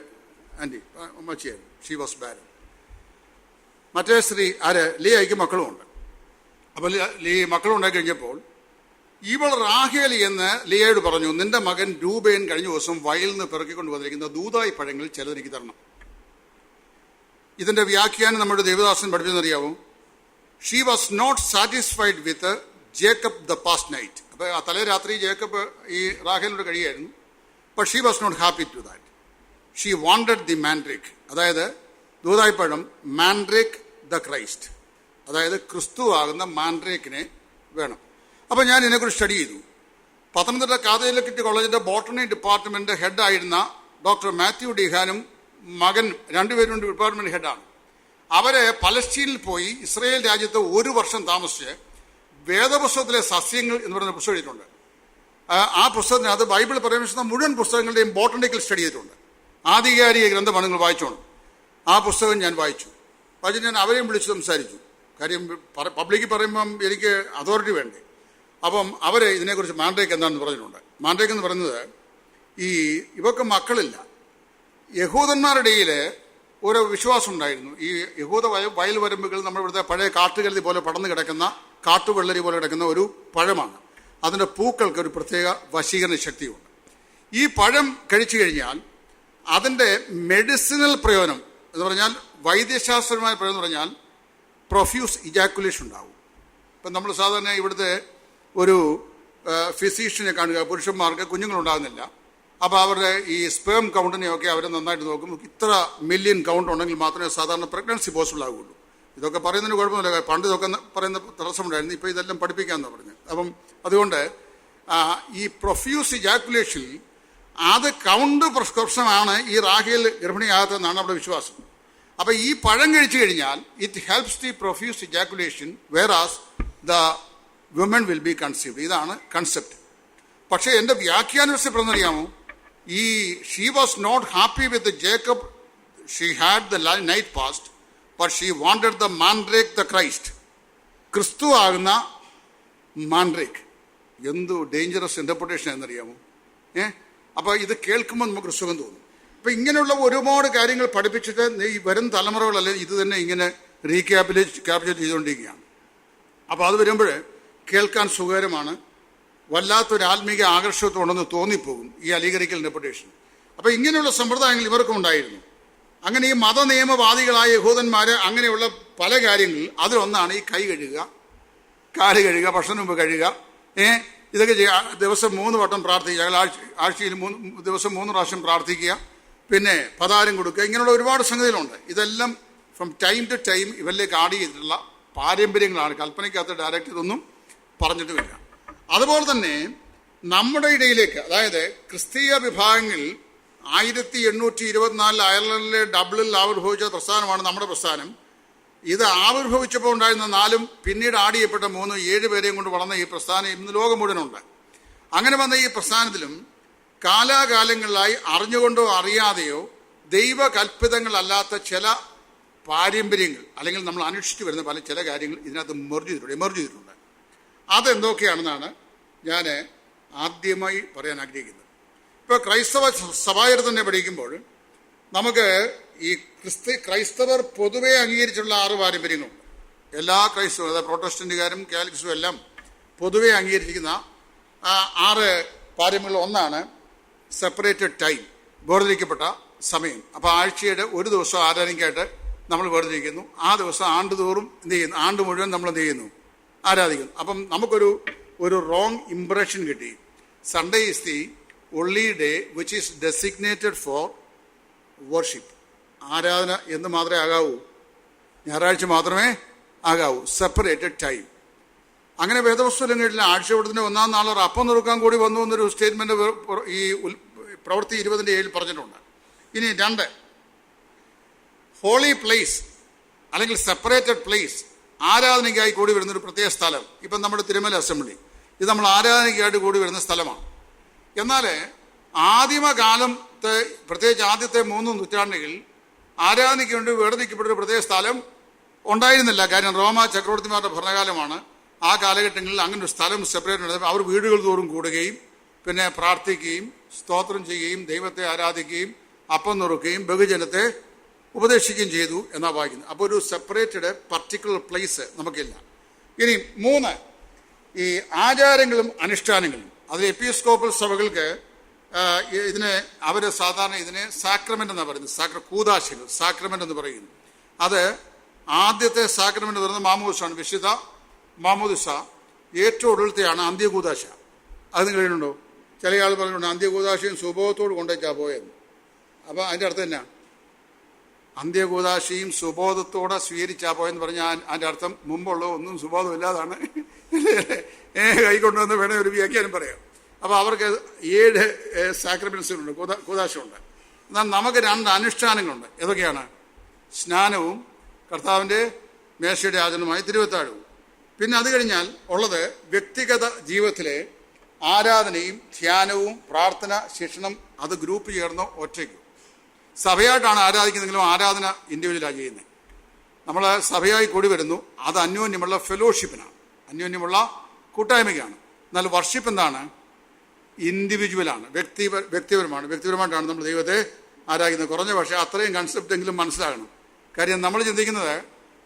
ആൻറ്റി മച്ചിയായിരുന്നു. She was barren. മറ്റേ സ്ത്രീ ആര്? ലിയയ്ക്ക് മക്കളുമുണ്ട്. അപ്പോൾ ഈ മക്കളുണ്ടായി കഴിഞ്ഞപ്പോൾ ഇവൾ റാഹേൽ എന്ന് ലിയയോട് പറഞ്ഞു, നിന്റെ മകൻ രൂബേൻ കഴിഞ്ഞ ദിവസം വയലിൽ നിന്ന് പിറക്കിക്കൊണ്ട് വന്നിരിക്കുന്ന ദൂതായി പഴങ്ങളിൽ ചിലത് എനിക്ക് തരണം. ഇതിന്റെ വ്യാഖ്യാനം നമ്മുടെ ദേവദാസൻ പഠിപ്പിച്ചെന്നറിയാവോ? She was not satisfied with Jacob the past night. അപ്പൊ ആ തലേ രാത്രി ജേക്കബ് ഈ റാഹേലിനോട് കഴിയായിരുന്നു. But she was not happy to that. She wanted the mandrake, അതായത് ദൂതായിപ്പഴം, മാൻഡ്രേക്ക് ദ ക്രൈസ്റ്റ്, അതായത് ക്രിസ്തു ആകുന്ന മാൻഡ്രേക്കിനെ വേണം. അപ്പം ഞാൻ ഇതിനെക്കുറിച്ച് സ്റ്റഡി ചെയ്തു. പത്തനംതിട്ട കാതോലിക് കോളേജിന്റെ ബോട്ടണി ഡിപ്പാർട്ട്മെന്റ് ഹെഡായിരുന്ന ഡോക്ടർ മാത്യു ഡിഹാനും മകൻ രണ്ടുപേരും ഡിപ്പാർട്ട്മെന്റ് ഹെഡാണ്. അവരെ പലസ്തീനിൽ പോയി ഇസ്രയേൽ രാജ്യത്ത് 1 വർഷം താമസിച്ച് വേദപുസ്തകത്തിലെ സസ്യങ്ങൾ എന്ന് പറയുന്ന പുസ്തകം എഴുതിയിട്ടുണ്ട്. ആ പുസ്തകത്തിനകത്ത് ബൈബിൾ പരാമർശിക്കുന്ന മുഴുവൻ പുസ്തകങ്ങളുടെയും ബോട്ടണിക്കൽ സ്റ്റഡി ചെയ്തിട്ടുണ്ട്. ആധികാരിക ഗ്രന്ഥമാണ്, നിങ്ങൾ വായിച്ചോണം. ആ പുസ്തകം ഞാൻ വായിച്ചു. ഞാൻ അവരെയും വിളിച്ച് സംസാരിച്ചു. കാര്യം പബ്ലിക്കിൽ പറയുമ്പം എനിക്ക് അതോറിറ്റി വേണ്ടേ. അപ്പം അവർ ഇതിനെക്കുറിച്ച് മാൻഡ്രേക്ക് എന്താണെന്ന് പറഞ്ഞിട്ടുണ്ട്. മാൻഡ്രേക്ക് എന്ന് പറയുന്നത്, ഇവർക്ക് മക്കളില്ല. യഹൂദന്മാരുടെ ഇടയിൽ ഒരു വിശ്വാസം ഉണ്ടായിരുന്നു. ഈ യഹൂദ വയൽ വരമ്പുകൾ നമ്മുടെ ഇവിടുത്തെ പഴയ കാട്ടുകരുതി പോലെ പടർന്നു കിടക്കുന്ന, കാട്ടുവെള്ളരി പോലെ കിടക്കുന്ന ഒരു പഴമാണ്. അതിൻ്റെ പൂക്കൾക്ക് ഒരു പ്രത്യേക വശീകരണ ശക്തിയുണ്ട്. ഈ പഴം കഴിച്ചു കഴിഞ്ഞാൽ അതിൻ്റെ മെഡിസിനൽ പ്രയോജനം എന്ന് പറഞ്ഞാൽ, വൈദ്യശാസ്ത്രപരമായ പ്രയോജനം എന്ന് പറഞ്ഞാൽ പ്രൊഫ്യൂസ് ഇജാക്കുലേഷൻ ഉണ്ടാവും. ഇപ്പം നമ്മൾ സാധാരണ ഇവിടുത്തെ ഒരു ഫിസീഷ്യനെ കാണുക, പുരുഷന്മാർക്ക് കുഞ്ഞുങ്ങളുണ്ടാകുന്നില്ല. അപ്പോൾ അവരുടെ ഈ സ്പേം കൗണ്ടിനെയൊക്കെ അവർ നന്നായിട്ട് നോക്കും. ഇത്ര മില്യൺ കൗണ്ട് ഉണ്ടെങ്കിൽ മാത്രമേ സാധാരണ പ്രഗ്നൻസി പോസിബിൾ ആകുള്ളൂ. ഇതൊക്കെ പറയുന്നതിന് കുഴപ്പമില്ല. പണ്ട് ഇതൊക്കെ പറയുന്ന തടസ്സമുണ്ടായിരുന്നു. ഇപ്പോൾ ഇതെല്ലാം പഠിപ്പിക്കാമെന്നാണ് പറഞ്ഞത്. അപ്പം അതുകൊണ്ട് ഈ പ്രൊഫ്യൂസ് ഇജാക്കുലേഷൻ അത് കൗണ്ട് പ്രിസ്ക്രിപ്ഷനാണ് ഈ റാഹേൽ ഗർഭിണിയാകത്തെന്നാണ് നമ്മുടെ വിശ്വാസം. അപ്പം ഈ പഴം കഴിച്ചു കഴിഞ്ഞാൽ it helps the profuse ejaculation whereas the women will be conceived. ഇതാണ് കൺസെപ്റ്റ്. പക്ഷേ എൻ്റെ വ്യാഖ്യാനറിയാമോ, ഈ she was not happy with Jacob, she had the night past, but she wanted the mandrake the Christ. ക്രിസ്തു ആകുന്ന മാൻഡ്രേക്ക്. എന്തു dangerous interpretation എന്നറിയാമോ? അപ്പോൾ ഇത് കേൾക്കുമ്പോൾ നമുക്ക് സുഖം തോന്നും. അപ്പം ഇങ്ങനെയുള്ള ഒരുപാട് കാര്യങ്ങൾ പഠിപ്പിച്ചിട്ട് ഈ വരും തലമുറകളല്ലേ ഇത് തന്നെ ഇങ്ങനെ ക്യാപിറ്റൽ ചെയ്തുകൊണ്ടിരിക്കുകയാണ്. അപ്പോൾ അത് വരുമ്പോൾ കേൾക്കാൻ സുഖകരമാണ്. വല്ലാത്തൊരു ആത്മീക ആകർഷത്വമുണ്ടെന്ന് തോന്നിപ്പോകും ഈ അലീകരിക്കൽ ഇന്റർപ്രിട്ടേഷൻ. അപ്പോൾ ഇങ്ങനെയുള്ള സമ്പ്രദായങ്ങൾ ഇവർക്കും ഉണ്ടായിരുന്നു. അങ്ങനെ ഈ മതനിയമവാദികളായ യഹൂദന്മാർ അങ്ങനെയുള്ള പല കാര്യങ്ങളിൽ അതിലൊന്നാണ് ഈ കൈ കഴുകുക, കാല് കഴുകുക, ഭക്ഷണം മുമ്പ് കഴുകുക. ഇതൊക്കെ ദിവസം 3 വട്ടം പ്രാർത്ഥിക്കുക, ആഴ്ചയിൽ ദിവസം 3 പ്രാവശ്യം പ്രാർത്ഥിക്കുക, പിന്നെ പതാരം കൊടുക്കുക. ഇങ്ങനെയുള്ള ഒരുപാട് സംഗതികളുണ്ട്. ഇതെല്ലാം ഫ്രം ടൈം ടു ടൈം ഇവരിലേക്ക് ആഡ് ചെയ്തിട്ടുള്ള പാരമ്പര്യങ്ങളാണ്. കൽപ്പനയ്ക്കകത്ത് ഡയറക്റ്റ് ഇതൊന്നും പറഞ്ഞിട്ടുമില്ല. അതുപോലെ തന്നെ നമ്മുടെ ഇടയിലേക്ക്, അതായത് ക്രിസ്തീയ വിഭാഗങ്ങളിൽ 1824 അയർലൻഡിലെ ഡബ്ലിൽ ആവിർഭവിച്ച പ്രസ്ഥാനമാണ് നമ്മുടെ പ്രസ്ഥാനം. ഇത് ആവിർഭവിച്ചപ്പോൾ ഉണ്ടായിരുന്ന 4 പിന്നീട് ആഡ് ചെയ്യപ്പെട്ട 3 7 പേരെയും കൊണ്ട് വളർന്ന ഈ പ്രസ്ഥാനം ഇന്ന് ലോകം മുഴുവനുണ്ട്. അങ്ങനെ വന്ന ഈ പ്രസ്ഥാനത്തിലും കാലാകാലങ്ങളിലായി അറിഞ്ഞുകൊണ്ടോ അറിയാതെയോ ദൈവകൽപ്പിതങ്ങളല്ലാത്ത ചില പാരമ്പര്യങ്ങൾ അല്ലെങ്കിൽ നമ്മൾ അനുഷ്ഠിച്ചു വരുന്ന ചില കാര്യങ്ങൾ ഇതിനകത്ത് എമർജ് ചെയ്തിട്ടുണ്ട്. അതെന്തൊക്കെയാണെന്നാണ് ഞാൻ ആദ്യമായി പറയാൻ ആഗ്രഹിക്കുന്നത്. ഇപ്പോൾ ക്രൈസ്തവ സഭായർ തന്നെ പഠിക്കുമ്പോൾ നമുക്ക് ഈ ക്രൈസ്തവർ പൊതുവെ അംഗീകരിച്ചുള്ള 6 പാരമ്പര്യങ്ങളുണ്ട്. എല്ലാ ക്രൈസ്തവരും, അതായത് പ്രൊട്ടസ്റ്റന്റുകാരും കാത്തലിക്സും എല്ലാം പൊതുവെ അംഗീകരിച്ചിരിക്കുന്ന 6 പാരമ്പര്യങ്ങളിൽ ഒന്നാണ് സെപ്പറേറ്റഡ് ടൈം, വേർതിരിക്കപ്പെട്ട സമയം. അപ്പോൾ ആഴ്ചയുടെ ഒരു ദിവസം ആരാധനയ്ക്കായിട്ട് നമ്മൾ വേർതിരിക്കുന്നു. ആ ദിവസം ആണ്ടുതോറും എന്ത് ചെയ്യുന്നു? ആണ്ട് മുഴുവൻ നമ്മൾ എന്ത് ചെയ്യുന്നു? ആരാധിക്കുന്നു. അപ്പം നമുക്കൊരു റോങ് ഇംപ്രഷൻ കിട്ടി. Sunday is the only day which is designated for worship. ആരാധന എന്ന് മാത്രമേ ആകാവൂ, ഞായറാഴ്ച മാത്രമേ ആകാവൂ. Separated time. അങ്ങനെ വേദപുസ്തകം കേട്ടില്ല. ആഴ്ചവട്ടത്തിൻ്റെ 1-ാം നാൾ ഒരു അപ്പം നുറുക്കാൻ കൂടി വന്നു എന്നൊരു സ്റ്റേറ്റ്മെന്റ് ഈ പ്രവൃത്തി 20-7 പറഞ്ഞിട്ടുണ്ട്. ഇനി 2, ഹോളി പ്ലേസ് അല്ലെങ്കിൽ സെപ്പറേറ്റഡ് പ്ലേസ്, ആരാധനയ്ക്കായി കൂടി വരുന്നൊരു പ്രത്യേക സ്ഥലം. ഇപ്പം നമ്മുടെ തിരുമല അസംബ്ലി, ഇത് നമ്മൾ ആരാധനയ്ക്കായിട്ട് കൂടി വരുന്ന സ്ഥലമാണ്. എന്നാൽ ആദിമകാലത്തെ, പ്രത്യേകിച്ച് ആദ്യത്തെ 3 നൂറ്റാണ്ടുകളിൽ ആരാധനയ്ക്ക് വേണ്ടി വേർതിരിക്കപ്പെട്ടൊരു പ്രത്യേക സ്ഥലം ഉണ്ടായിരുന്നില്ല. കാര്യം റോമ ചക്രവർത്തിമാരുടെ ഭരണകാലമാണ്. ആ കാലഘട്ടങ്ങളിൽ അങ്ങനെ ഒരു സ്ഥലം സെപ്പറേറ്റ് ഉണ്ടായിരുന്നു. അവർ വീടുകൾ തോറും കൂടുകയും പിന്നെ പ്രാർത്ഥിക്കുകയും സ്തോത്രം ചെയ്യുകയും ദൈവത്തെ ആരാധിക്കുകയും അപ്പം നുറുക്കുകയും ബഹുജനത്തെ ഉപദേശിക്കുകയും ചെയ്തു എന്നാണ് വായിക്കുന്നത്. അപ്പോൾ ഒരു സെപ്പറേറ്റഡ് പർട്ടിക്കുലർ പ്ലേസ് നമുക്കില്ല. ഇനി 3, ഈ ആചാരങ്ങളും അനുഷ്ഠാനങ്ങളും. അതിൽ എപ്പിസ്കോപ്പൽ സഭകൾക്ക് ഇതിനെ അവർ സാധാരണ ഇതിനെ സാക്രമെന്റ് എന്നാണ് പറയുന്നത്. കൂദാശകൾ സാക്രമെന്റ് എന്ന് പറയുന്നു. അത് ആദ്യത്തെ സാക്രമെന്റ് എന്ന് പറയുന്നത് മാമോദിസയാണ്. വിശുദ്ധ മാമോദിസ. ഏറ്റവും ഒടുവിലത്തെയാണ് അന്ത്യകൂദാശ. അത് നിങ്ങൾ കേട്ടിട്ടുണ്ടോ? ചില ആൾ പറഞ്ഞിട്ടുണ്ട് അന്ത്യകൂദാശയും സുബോധത്തോട് കൊണ്ടുവച്ചാ പോയെന്ന്. അപ്പോൾ അതിൻ്റെ അർത്ഥം എന്നാ? അന്ത്യകൂദാശയും സുബോധത്തോടെ സ്വീകരിച്ചാ പോയെന്ന് പറഞ്ഞാൽ അതിൻ്റെ അർത്ഥം മുമ്പുള്ള ഒന്നും സുബോധമില്ലാതാണ് കൈക്കൊണ്ടുവന്ന് വേണേൽ ഒരു വ്യാഖ്യാനം പറയാം. അപ്പോൾ അവർക്ക് 7 സാക്രമെന്റ്സുകളുണ്ട്, കൂദാശയുണ്ട്. എന്നാൽ നമുക്ക് 2 അനുഷ്ഠാനങ്ങളുണ്ട്. ഏതൊക്കെയാണ്? സ്നാനവും കർത്താവിൻ്റെ മേശയുടെ ആചരണമായി തിരുവത്താഴവും. പിന്നെ അത് കഴിഞ്ഞാൽ ഉള്ളത് വ്യക്തിഗത ജീവിതത്തിലെ ആരാധനയും ധ്യാനവും പ്രാർത്ഥന ശിക്ഷണം. അത് ഗ്രൂപ്പ് ചേർന്നോ ഒറ്റയ്ക്കോ. സഭയായിട്ടാണ് ആരാധിക്കുന്നെങ്കിലും ആരാധന ഇൻഡിവിജ്വലാണ് ചെയ്യുന്നത്. നമ്മൾ സഭയായി കൂടി വരുന്നു. അത് അന്യോന്യമുള്ള ഫെലോഷിപ്പിനാണ്, അന്യോന്യമുള്ള കൂട്ടായ്മയ്ക്കാണ്. എന്നാൽ വർഷിപ്പ് എന്താണ്? ഇൻഡിവിജ്വലാണ്, വ്യക്തിപരമായിട്ടാണ് നമ്മൾ ദൈവത്തെ ആരാധിക്കുന്നത്. കുറഞ്ഞ പക്ഷേ അത്രയും കൺസെപ്റ്റ് എങ്കിലും മനസ്സിലാകണം. കാര്യം നമ്മൾ ചിന്തിക്കുന്നത്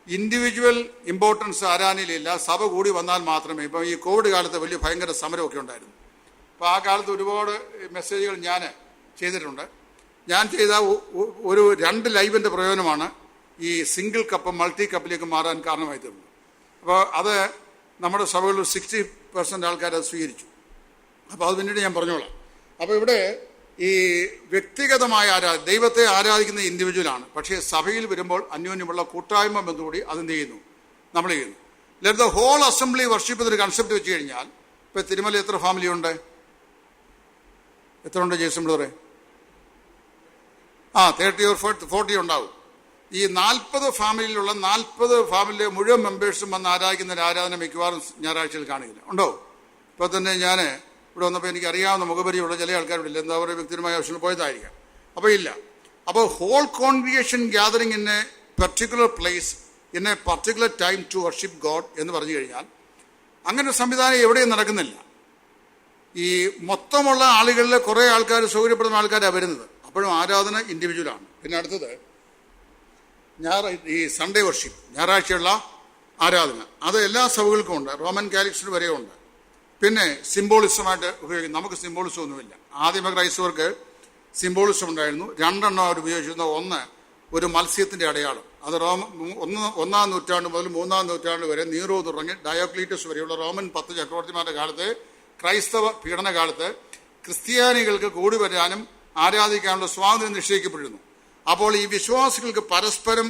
ഇൻഡിവിജ്വൽ ഇമ്പോർട്ടൻസ് ആരാധനയിലില്ല, സഭ കൂടി വന്നാൽ മാത്രമേ. ഇപ്പം ഈ കോവിഡ് കാലത്ത് വലിയ ഭയങ്കര സമരമൊക്കെ ഉണ്ടായിരുന്നു. അപ്പോൾ ആ കാലത്ത് ഒരുപാട് മെസ്സേജുകൾ ഞാൻ ചെയ്തിട്ടുണ്ട്. ഞാൻ ചെയ്ത ഒരു 2 ലൈവിൻ്റെ പ്രയോജനമാണ് ഈ സിംഗിൾ കപ്പ് മൾട്ടി കപ്പിലേക്ക് മാറാൻ കാരണമായി തീർന്നത്. അപ്പോൾ അത് നമ്മുടെ സഭകളിൽ 60% ആൾക്കാർ അത് സ്വീകരിച്ചു. അപ്പോൾ അത് പിന്നീട് ഞാൻ പറഞ്ഞോളാം. അപ്പോൾ ഇവിടെ ഈ വ്യക്തിഗതമായ ദൈവത്തെ ആരാധിക്കുന്ന ഇൻഡിവിജ്വലാണ്. പക്ഷേ സഭയിൽ വരുമ്പോൾ അന്യോന്യമുള്ള കൂട്ടായ്മ ബന്ധുകൂടി അതെന്ത് ചെയ്യുന്നു? നമ്മൾ ചെയ്യുന്നു. Let the whole assembly worship എന്നൊരു കൺസെപ്റ്റ് വെച്ച് കഴിഞ്ഞാൽ ഇപ്പം തിരുമല എത്ര ഫാമിലി ഉണ്ട്? എത്ര ഉണ്ട് ജേസൺ ബ്രദറെ? 30 or 40 ഉണ്ടാവും. ഈ 40 ഫാമിലിയിലുള്ള 40 ഫാമിലിയിലെ മുഴുവൻ മെമ്പേഴ്സും വന്ന് ആരാധിക്കുന്ന ഒരു ആരാധന മിക്കവാറും ഞായറാഴ്ചയിൽ കാണുകയില്ല. ഉണ്ടോ? ഇപ്പോൾ തന്നെ ഞാൻ ഇവിടെ വന്നപ്പോൾ എനിക്ക് അറിയാവുന്ന മുഖപരിയുള്ള ചില ആൾക്കാരില്ല, എന്താ പറയുക, വ്യക്തിപരമായ ആവശ്യങ്ങൾ പോയതായിരിക്കാം. അപ്പോൾ ഇല്ല. അപ്പോൾ whole congregation gathering in a particular place in a particular time to worship God എന്ന് പറഞ്ഞു കഴിഞ്ഞാൽ അങ്ങനെ സംവിധാനം എവിടെയും നടക്കുന്നില്ല. ഈ മൊത്തമുള്ള ആളുകളിൽ കുറേ ആൾക്കാർ സൗകര്യപ്പെടുന്ന ആൾക്കാരാണ് വരുന്നത്. അപ്പോഴും ആരാധന ഇൻഡിവിജ്വലാണ്. പിന്നെ അടുത്തത് ഈ സൺഡേ വർഷിപ്പ്, ഞായറാഴ്ചയുള്ള ആരാധന. അത് എല്ലാ സഭകൾക്കും ഉണ്ട്, റോമൻ കാത്തലിക്സിന് വരെ ഉണ്ട്. പിന്നെ സിംബോളിസമായിട്ട് ഉപയോഗിക്കും. നമുക്ക് സിംബോളിസം ഒന്നുമില്ല. ആദിമ ക്രൈസ്തവർക്ക് സിംബോളിസം ഉണ്ടായിരുന്നു. 2 എണ്ണം അവർ ഉപയോഗിച്ചിരുന്ന. ഒന്ന് ഒരു മത്സ്യത്തിൻ്റെ അടയാളം. അത് 1-ാം നൂറ്റാണ്ട് മുതൽ 3-ാം നൂറ്റാണ്ട് വരെ നീറോ തുടങ്ങി ഡയോക്ലീറ്റസ് വരെയുള്ള റോമൻ 10 ചക്രവർത്തിമാരുടെ കാലത്ത്, ക്രൈസ്തവ പീഡനകാലത്ത് ക്രിസ്ത്യാനികൾക്ക് കൂടി വരാനും ആരാധിക്കാനുള്ള സ്വാതന്ത്ര്യം നിശ്ചയിക്കപ്പെട്ടിരുന്നു. അപ്പോൾ ഈ വിശ്വാസികൾക്ക് പരസ്പരം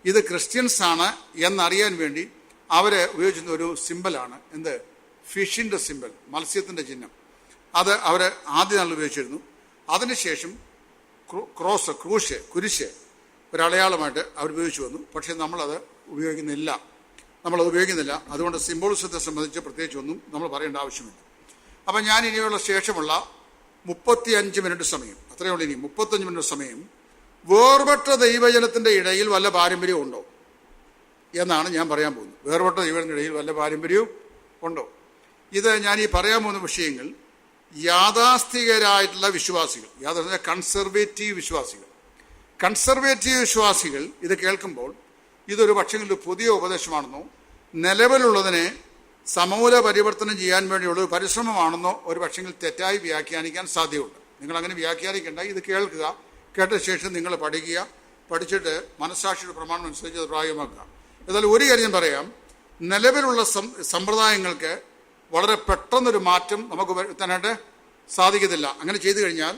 ഇത് ക്രിസ്ത്യൻസ് ആണ് എന്നറിയാൻ വേണ്ടി അവർ ഉപയോഗിച്ചിരുന്ന ഒരു സിമ്പലാണ് എന്ത്? ഫിഷിൻ്റെ സിമ്പൽ, മത്സ്യത്തിൻ്റെ ചിഹ്നം. അത് അവർ ആദ്യ നാളിൽ ഉപയോഗിച്ചിരുന്നു. അതിനുശേഷം കുരിശ് ഒരടയാളമായിട്ട് അവർ ഉപയോഗിച്ചു വന്നു. പക്ഷേ നമ്മളത് ഉപയോഗിക്കുന്നില്ല. അതുകൊണ്ട് സിംബോളിസത്തെ സംബന്ധിച്ച് പ്രത്യേകിച്ച് ഒന്നും നമ്മൾ പറയേണ്ട ആവശ്യമില്ല. അപ്പം ഞാൻ ഇനിയുള്ള ശേഷമുള്ള 35 മിനിറ്റ് സമയം, അത്രയേ ഉള്ളൂ. ഇനി 35 മിനിറ്റ് സമയം വേർപെട്ട ദൈവജനത്തിൻ്റെ ഇടയിൽ വല്ല പാരമ്പര്യവും ഉണ്ടോ എന്നാണ് ഞാൻ പറയാൻ പോകുന്നത്. വേർപെട്ട ദൈവജനത്തിൻ്റെ ഇടയിൽ വല്ല പാരമ്പര്യവും ഉണ്ടോ? ഇത് ഞാൻ ഈ പറയാൻ പോകുന്ന വിഷയങ്ങൾ യാഥാസ്ഥികരായിട്ടുള്ള വിശ്വാസികൾ, കൺസർവേറ്റീവ് വിശ്വാസികൾ ഇത് കേൾക്കുമ്പോൾ ഇതൊരു പക്ഷെങ്കിൽ പുതിയ ഉപദേശമാണെന്നോ നിലവിലുള്ളതിനെ സമൂല പരിവർത്തനം ചെയ്യാൻ വേണ്ടിയുള്ള ഒരു പരിശ്രമമാണെന്നോ ഒരു പക്ഷെങ്കിൽ തെറ്റായി വ്യാഖ്യാനിക്കാൻ സാധ്യതയുണ്ട്. നിങ്ങളങ്ങനെ വ്യാഖ്യാനിക്കേണ്ട. ഇത് കേൾക്കുക, കേട്ട ശേഷം നിങ്ങൾ പഠിച്ചിട്ട് മനസ്സാക്ഷിയുടെ പ്രമാണം അനുസരിച്ച് അത് പ്രായമാക്കുക. എന്നാൽ ഒരു കാര്യം പറയാം, നിലവിലുള്ള സമ്പ്രദായങ്ങൾക്ക് വളരെ പെട്ടെന്നൊരു മാറ്റം നമുക്ക് വരുത്താനായിട്ട് സാധിക്കത്തില്ല. അങ്ങനെ ചെയ്തു കഴിഞ്ഞാൽ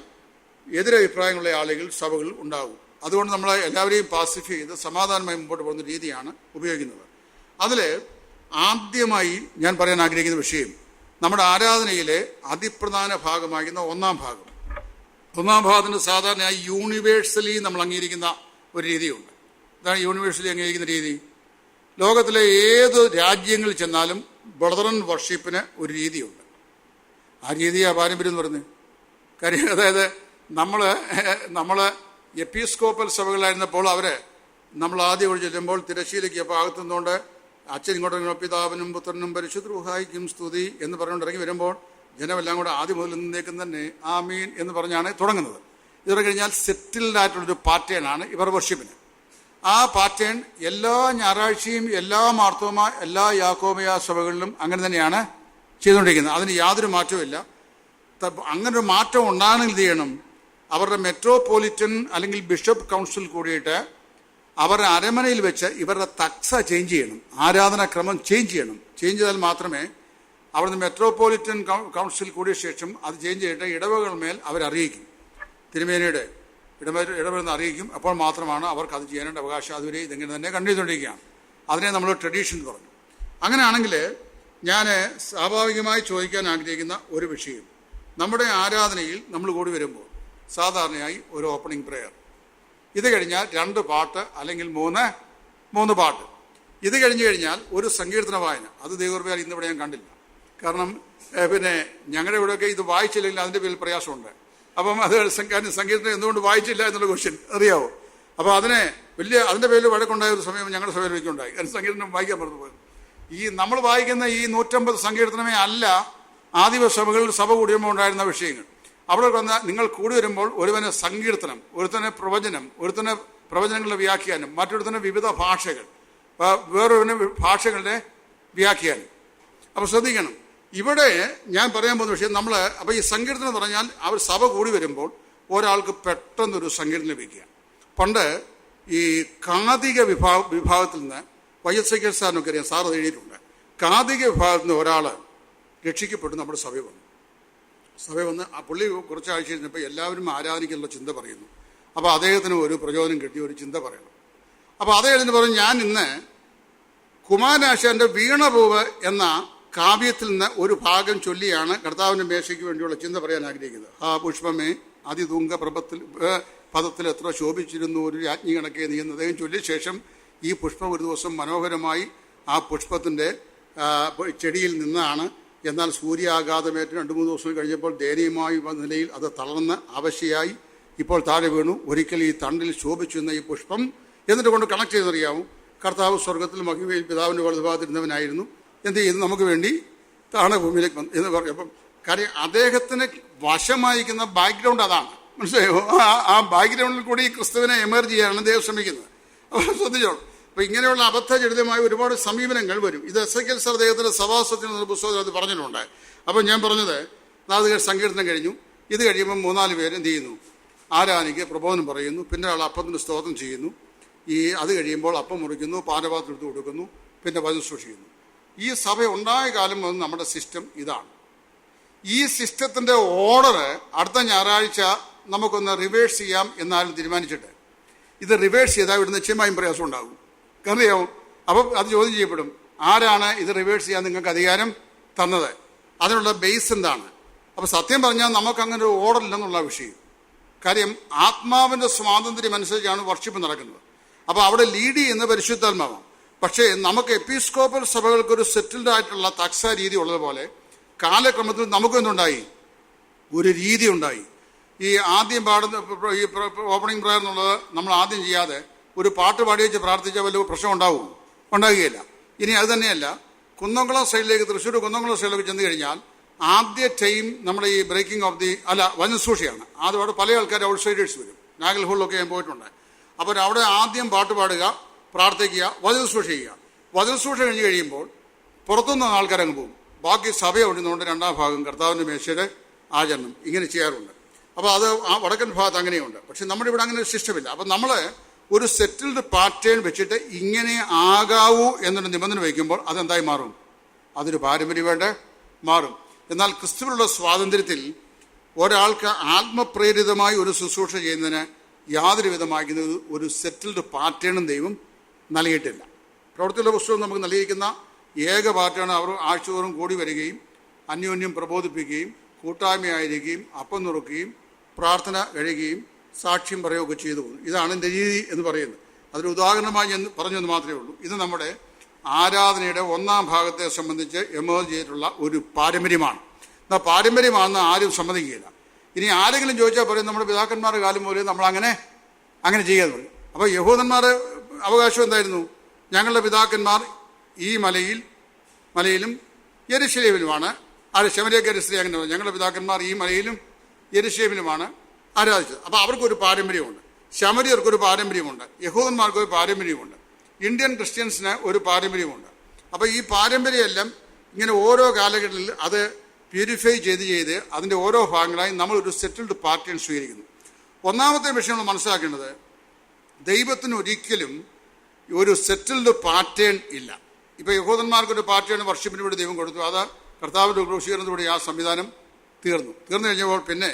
എതിരഭിപ്രായങ്ങളുള്ള ആളുകൾ സഭകൾ ഉണ്ടാകും. അതുകൊണ്ട് നമ്മൾ എല്ലാവരെയും പാസിഫൈ ചെയ്ത് സമാധാനമായി മുമ്പോട്ട് പോകുന്ന രീതിയാണ് ഉപയോഗിക്കുന്നത്. അതിൽ ആദ്യമായി ഞാൻ പറയാൻ ആഗ്രഹിക്കുന്ന വിഷയം നമ്മുടെ ആരാധനയിലെ അതിപ്രധാന ഭാഗമാകുന്ന ഒന്നാം ഭാഗത്തിന് സാധാരണയായി യൂണിവേഴ്സലി നമ്മൾ അംഗീകരിക്കുന്ന ഒരു രീതിയുണ്ട്. ഇതാണ് യൂണിവേഴ്സലി അംഗീകരിക്കുന്ന രീതി. ലോകത്തിലെ ഏത് രാജ്യങ്ങളിൽ ചെന്നാലും ബ്രദറൻ വർഷിപ്പിന് ഒരു രീതിയുണ്ട്. ആ രീതിയാ പാരമ്പര്യം എന്ന് പറയുന്നത്. കാര്യം അതായത് നമ്മൾ എപ്പിസ്കോപ്പൽ സഭകളായിരുന്നപ്പോൾ നമ്മൾ ആദ്യം ഇവിടെ ചെല്ലുമ്പോൾ തിരശ്ശീലയ്ക്ക് ഭാഗത്തുനിന്നുകൊണ്ട് അച്ഛൻ ഇങ്ങോട്ട് പിതാവിനും പുത്രനും പരിശുദ്ധ റൂഹായിക്കും സ്തുതി എന്ന് പറഞ്ഞുകൊണ്ട് ഇറങ്ങി വരുമ്പോൾ ജനമെല്ലാം കൂടെ ആദ്യം മുതൽ നിന്നേക്കും തന്നെ ആമീൻ എന്ന് പറഞ്ഞാണ് തുടങ്ങുന്നത്. ഇത് കഴിഞ്ഞാൽ സെറ്റിൽഡ് ആയിട്ടുള്ളൊരു പാറ്റേൺ ആണ് ഇവർ വർഷിപ്പിന്. ആ പാറ്റേൺ എല്ലാ ഞായറാഴ്ചയും എല്ലാ മാർത്തോമ എല്ലാ യാക്കോബയ സഭകളിലും അങ്ങനെ തന്നെയാണ് ചെയ്തുകൊണ്ടിരിക്കുന്നത്. അതിന് യാതൊരു മാറ്റവുമില്ല. അങ്ങനൊരു മാറ്റം ഉണ്ടാകണമെങ്കിൽ എന്ത് ചെയ്യണം? അവരുടെ മെട്രോപൊളിറ്റൻ അല്ലെങ്കിൽ ബിഷപ്പ് കൗൺസിൽ കൂടിയിട്ട് അവരുടെ അരമനയിൽ വെച്ച് ഇവരുടെ തക്സ ചേഞ്ച് ചെയ്യണം, ആരാധനാക്രമം ചേഞ്ച് ചെയ്യണം. ചേഞ്ച് ചെയ്താൽ മാത്രമേ അവിടുന്ന് മെട്രോപൊളിറ്റൻ കൗൺസിൽ കൂടിയ ശേഷം അത് ചേഞ്ച് ചെയ്തിട്ട് ഇടവകളുടെ മേൽ അവരറിയിക്കും, തിരുമേനിയുടെ ഇടപെടുന്ന അറിയിക്കും. അപ്പോൾ മാത്രമാണ് അവർക്ക് അത് ചെയ്യാനുള്ള അവകാശം. അതുവരെ ഇതിങ്ങനെ തന്നെ കണ്ടുകൊണ്ടിരിക്കുകയാണ്. അതിനെ നമ്മൾ ട്രഡീഷൻ എന്ന് പറഞ്ഞു. അങ്ങനെയാണെങ്കിൽ ഞാൻ സ്വാഭാവികമായി ചോദിക്കാൻ ആഗ്രഹിക്കുന്ന ഒരു വിഷയം, നമ്മുടെ ആരാധനയിൽ നമ്മൾ കൂടി വരുമ്പോൾ സാധാരണയായി ഒരു ഓപ്പണിംഗ് പ്രെയർ, ഇത് കഴിഞ്ഞാൽ 2 പാട്ട് അല്ലെങ്കിൽ 3 പാട്ട്, ഇത് കഴിഞ്ഞ് കഴിഞ്ഞാൽ ഒരു സങ്കീർത്തന വായന. അത് ദൈവകൃപയാൽ ഇന്നിവിടെ ഞാൻ കണ്ടില്ല. കാരണം പിന്നെ ഞങ്ങളുടെ ഇവിടെയൊക്കെ ഇത് വായിച്ചില്ലെങ്കിൽ അതിൻ്റെ പേരിൽ പ്രയാസമുണ്ട്. അപ്പം അത് സങ്കീർത്തനം എന്തുകൊണ്ട് വായിച്ചില്ല എന്നുള്ള ക്വസ്റ്റ്യൻ അറിയാവോ? അപ്പോൾ അതിൻ്റെ പേരിൽ വഴക്കുണ്ടായ ഒരു സമയം ഞങ്ങളുടെ സഭയിലേക്ക് ഉണ്ടായി. കാരണം സങ്കീർത്തനം വായിക്കാൻ പറഞ്ഞു പോയത്. ഈ നമ്മൾ വായിക്കുന്ന ഈ 150 സങ്കീർത്തനമേ അല്ല ആദിവ സഭകളിൽ സഭ കൂടിയുമ്പോൾ ഉണ്ടായിരുന്ന വിഷയങ്ങൾ. അവിടെ വന്ന നിങ്ങൾ കൂടി വരുമ്പോൾ ഒരുവന് സങ്കീർത്തനം, ഒരുത്തനെ പ്രവചനം, ഒരുത്തനെ പ്രവചനങ്ങളുടെ വ്യാഖ്യാനം, മറ്റൊരുത്തനെ വിവിധ ഭാഷകൾ, വേറൊരുവന് ഭാഷകളുടെ വ്യാഖ്യാനം. അപ്പോൾ ശ്രദ്ധിക്കണം, ഇവിടെ ഞാൻ പറയാൻ പോകുന്ന വിഷയം അപ്പോൾ ഈ സങ്കീർത്തനം എന്ന് പറഞ്ഞാൽ അവർ സഭ കൂടി വരുമ്പോൾ ഒരാൾക്ക് പെട്ടെന്നൊരു സങ്കീർത്തനം ലഭിക്കുക. പണ്ട് ഈ കാതിക വിഭാഗത്തിൽ നിന്ന് YSK സാറിനൊക്കെ അറിയാം, സാർ എഴുതിയിട്ടുണ്ട്. കാതിക വിഭാഗത്തിൽ നിന്ന് ഒരാൾ രക്ഷിക്കപ്പെട്ടു നമ്മുടെ സഭ വന്ന് ആ പുള്ളി കുറച്ചാഴ്ച കഴിഞ്ഞപ്പോൾ എല്ലാവരും ആരാധനയ്ക്കുള്ള ചിന്ത പറയുന്നു. അപ്പോൾ അദ്ദേഹത്തിന് ഒരു പ്രചോദനം കിട്ടിയ ഒരു ചിന്ത പറയണം. അപ്പോൾ അദ്ദേഹത്തിന് പറഞ്ഞു, ഞാൻ ഇന്ന് കുമാരനാശാന്റെ വീണപൂവ് എന്ന കാവ്യത്തിൽ നിന്ന് ഒരു ഭാഗം ചൊല്ലിയാണ് കർത്താവിൻ്റെ മേശയ്ക്ക് വേണ്ടിയുള്ള ചിന്ത പറയാൻ ആഗ്രഹിക്കുന്നത്. ആ പുഷ്പമേ അതിതുങ്ക പദത്തിൽ എത്ര ശോഭിച്ചിരുന്നു ഒരു രാജ്ഞി കണക്കെ നീ എന്ന് അദ്ദേഹം ചൊല്ലിയ ശേഷം ഈ പുഷ്പം ഒരു ദിവസം മനോഹരമായി ആ പുഷ്പത്തിൻ്റെ ചെടിയിൽ നിന്നാണ്. എന്നാൽ സൂര്യാഘാതമേറ്റ് 2-3 ദിവസം കഴിഞ്ഞപ്പോൾ ദയനീയമായ നിലയിൽ അത് തളർന്ന് അവശയായി ഇപ്പോൾ താഴെ വീണു. ഒരിക്കൽ ഈ തണ്ടിൽ ശോഭിച്ചു എന്ന ഈ പുഷ്പം എന്നിട്ട് കൊണ്ട് കണക്ട് ചെയ്തറിയാമോ? കർത്താവ് സ്വർഗത്തിൽ മഹിമയിൽ പിതാവിൻ്റെ വലതുഭാഗത്തിരുന്നവനായിരുന്നു. എന്ത് ചെയ്യുന്നു? നമുക്ക് വേണ്ടി താഴെ ഭൂമിയിലേക്ക് വന്നു എന്ന് പറയും. അപ്പം കാര്യം അദ്ദേഹത്തിന് വശമായിരിക്കുന്ന ബാക്ക്ഗ്രൗണ്ട് അതാണ്. മനസ്സിലായോ? ആ ബാക്ക്ഗ്രൗണ്ടിൽ കൂടി ഈ ക്രിസ്തുവിനെ എമർജ് ചെയ്യാനാണ് ദൈവം ശ്രമിക്കുന്നത്. അപ്പോൾ ശ്രദ്ധിച്ചോളൂ. അപ്പോൾ ഇങ്ങനെയുള്ള അബദ്ധജടിതമായ ഒരുപാട് സമീപനങ്ങൾ വരും. ഇത് SKL സാർ അദ്ദേഹത്തിൻ്റെ സഭാസത്തിൽ എന്ന പുസ്തകത്തിൽ അത് പറഞ്ഞിട്ടുണ്ട്. അപ്പോൾ ഞാൻ പറഞ്ഞത്, അത് സങ്കീർത്തനം കഴിഞ്ഞു. ഇത് കഴിയുമ്പോൾ 3-4 പേര് എന്ത് ചെയ്യുന്നു? ആരാധനയ്ക്ക് പ്രബോധനം പറയുന്നു. പിന്നെ ആൾ അപ്പത്തിന് സ്തോത്രം ചെയ്യുന്നു. അത് കഴിയുമ്പോൾ അപ്പം മുറിക്കുന്നു, പാനപാത്രം എടുത്ത് കൊടുക്കുന്നു, പിന്നെ വചനം സൂക്ഷിക്കുന്നു. ഈ സഭ ഉണ്ടായ കാലം മുതൽ നമ്മുടെ സിസ്റ്റം ഇതാണ്. ഈ സിസ്റ്റത്തിൻ്റെ ഓർഡർ അടുത്ത ഞായറാഴ്ച നമുക്കൊന്ന് റിവേഴ്സ് ചെയ്യാം എന്നാലും തീരുമാനിച്ചിട്ട് ഇത് റിവേഴ്സ് ചെയ്താൽ ഇവിടെ നിശ്ചയമായും പ്രയാസം ഉണ്ടാകും. കാരണം അപ്പം അത് ചോദ്യം ചെയ്യപ്പെടും, ആരാണ് ഇത് റിവേഴ്സ് ചെയ്യാൻ നിങ്ങൾക്ക് അധികാരം തന്നത്? അതിനുള്ള ബേസ് എന്താണ്? അപ്പോൾ സത്യം പറഞ്ഞാൽ നമുക്കങ്ങനെ ഒരു ഓർഡർ ഇല്ലെന്നുള്ള വിഷയം. കാര്യം ആത്മാവിൻ്റെ സ്വാതന്ത്ര്യം അനുസരിച്ചാണ് വർഷിപ്പ് നടക്കുന്നത്. അപ്പോൾ അവിടെ ലീഡ് ചെയ്യുന്ന പരിശുദ്ധാത്മാവാണ്. പക്ഷേ നമുക്ക് എപ്പിസ്കോപ്പൽ സഭകൾക്കൊരു സെറ്റിൽഡ് ആയിട്ടുള്ള തക്സ രീതി ഉള്ളതുപോലെ കാലക്രമത്തിൽ നമുക്കും എന്തുണ്ടായി? ഒരു രീതി ഉണ്ടായി. ഈ ആദ്യം പാടുന്ന ഈ ഓപ്പണിംഗ് പ്രയർ എന്നുള്ളത് നമ്മൾ ആദ്യം ചെയ്യാതെ ഒരു പാട്ട് പാടി വെച്ച് പ്രാർത്ഥിച്ചാൽ വലിയ പ്രശ്നം ഉണ്ടാകുകയില്ല. ഇനി അത് തന്നെയല്ല, കുന്നംകുളം സൈഡിലേക്ക്, തൃശ്ശൂർ കുന്നംകുളം സൈഡിലേക്ക് ചെന്ന് കഴിഞ്ഞാൽ ആദ്യ ടൈം നമ്മുടെ ഈ ബ്രേക്കിംഗ് ഓഫ് ദി വചനസൂക്ഷിയാണ്. അതോടെ പല ആൾക്കാർ ഔട്ട്സൈഡേഴ്സ് വരും. നാഗൽഹോളിലൊക്കെ ഞാൻ പോയിട്ടുണ്ട്. അപ്പോൾ അവിടെ ആദ്യം പാട്ട് പാടുക, പ്രാർത്ഥിക്കുക, വചനസൂക്ഷ ചെയ്യുക. വചനസൂക്ഷ കഴിഞ്ഞ് കഴിയുമ്പോൾ പുറത്തുനിന്ന് ആൾക്കാരങ്ങ് പോകും. ബാക്കി സഭ ഒഴിഞ്ഞുകൊണ്ട് 2ാം ഭാഗം കർത്താവിൻ്റെ മേശയുടെ ആചരണം ഇങ്ങനെ ചെയ്യാറുണ്ട്. അപ്പോൾ അത് ആ വടക്കൻ ഭാഗത്ത് അങ്ങനെയുണ്ട്. പക്ഷെ നമ്മുടെ ഇവിടെ അങ്ങനെ ഒരു സിസ്റ്റമില്ല. അപ്പം നമ്മൾ ഒരു സെറ്റിൽഡ് പാറ്റേൺ വെച്ചിട്ട് ഇങ്ങനെ ആകാവൂ എന്നൊരു നിബന്ധന വയ്ക്കുമ്പോൾ അതെന്തായി മാറും? അതൊരു പാരമ്പര്യമായിട്ട് മാറും. എന്നാൽ ക്രിസ്തുവിലുള്ള സ്വാതന്ത്ര്യത്തിൽ ഒരാൾക്ക് ആത്മപ്രേരിതമായി ഒരു ശുശ്രൂഷ ചെയ്യുന്നതിന് യാതൊരു വിധമായിരിക്കുന്ന ഒരു സെറ്റിൽഡ് പാറ്റേണും ദൈവം നൽകിയിട്ടില്ല. പ്രവൃത്തിയുള്ള പുസ്തകം നമുക്ക് നൽകിയിരിക്കുന്ന ഏക പാറ്റേൺ അവർ ആഴ്ചതോറും കൂടി വരികയും അന്യോന്യം പ്രബോധിപ്പിക്കുകയും കൂട്ടായ്മയായിരിക്കുകയും അപ്പം നുറുക്കുകയും പ്രാർത്ഥന കഴിയുകയും സാക്ഷ്യം പറയുകയൊക്കെ ചെയ്തു പോകുന്നു. ഇതാണ് എൻ്റെ രീതി എന്ന് പറയുന്നത്. അതൊരു ഉദാഹരണമായി ഞാൻ പറഞ്ഞെന്ന് മാത്രമേ ഉള്ളൂ. ഇത് നമ്മുടെ ആരാധനയുടെ 1ാം ഭാഗത്തെ സംബന്ധിച്ച് എമേർജ് ചെയ്തിട്ടുള്ള ഒരു പാരമ്പര്യമാണ്. എന്നാൽ പാരമ്പര്യമാണെന്ന് ആരും സമ്മതിക്കുകയില്ല. ഇനി ആരെങ്കിലും ചോദിച്ചാൽ പറയും നമ്മുടെ പിതാക്കന്മാരുടെ കാലം പോലെ നമ്മൾ അങ്ങനെ ചെയ്യാതെ പറയും. അപ്പോൾ യഹൂദന്മാരുടെ അവകാശം എന്തായിരുന്നു? ഞങ്ങളുടെ പിതാക്കന്മാർ ഈ മലയിലും യെരുശലേമിലുമാണ് ശമരിയൊക്കെ യെരുശലേം അങ്ങനെ ഞങ്ങളുടെ പിതാക്കന്മാർ ഈ മലയിലും യെരുശലേമിലുമാണ് ആരാധിച്ചത്. അപ്പോൾ അവർക്കൊരു പാരമ്പര്യമുണ്ട്. ശമരിയർക്ക് ഒരു പാരമ്പര്യമുണ്ട്, യഹൂദന്മാർക്ക് ഒരു പാരമ്പര്യമുണ്ട്, ഇന്ത്യൻ ക്രിസ്ത്യൻസിന് ഒരു പാരമ്പര്യമുണ്ട്. അപ്പോൾ ഈ പാരമ്പര്യമെല്ലാം ഇങ്ങനെ ഓരോ കാലഘട്ടത്തിൽ അത് പ്യൂരിഫൈ ചെയ്ത് അതിൻ്റെ ഓരോ ഭാഗങ്ങളായി നമ്മളൊരു സെറ്റിൽഡ് പാറ്റേൺ സ്വീകരിക്കുന്നു. ഒന്നാമത്തെ വിഷയം നമ്മൾ മനസ്സിലാക്കേണ്ടത്, ദൈവത്തിന് ഒരിക്കലും ഒരു സെറ്റിൽഡ് പാറ്റേൺ ഇല്ല. ഇപ്പോൾ യഹൂദന്മാർക്കൊരു പാറ്റേൺ വർഷിപ്പിന് വേണ്ടി ദൈവം കൊടുത്തു, അത് കർത്താവിൻ്റെ ക്രൂശീകരണത്തോടെ ആ സംവിധാനം തീർന്നു കഴിഞ്ഞപ്പോൾ പിന്നെ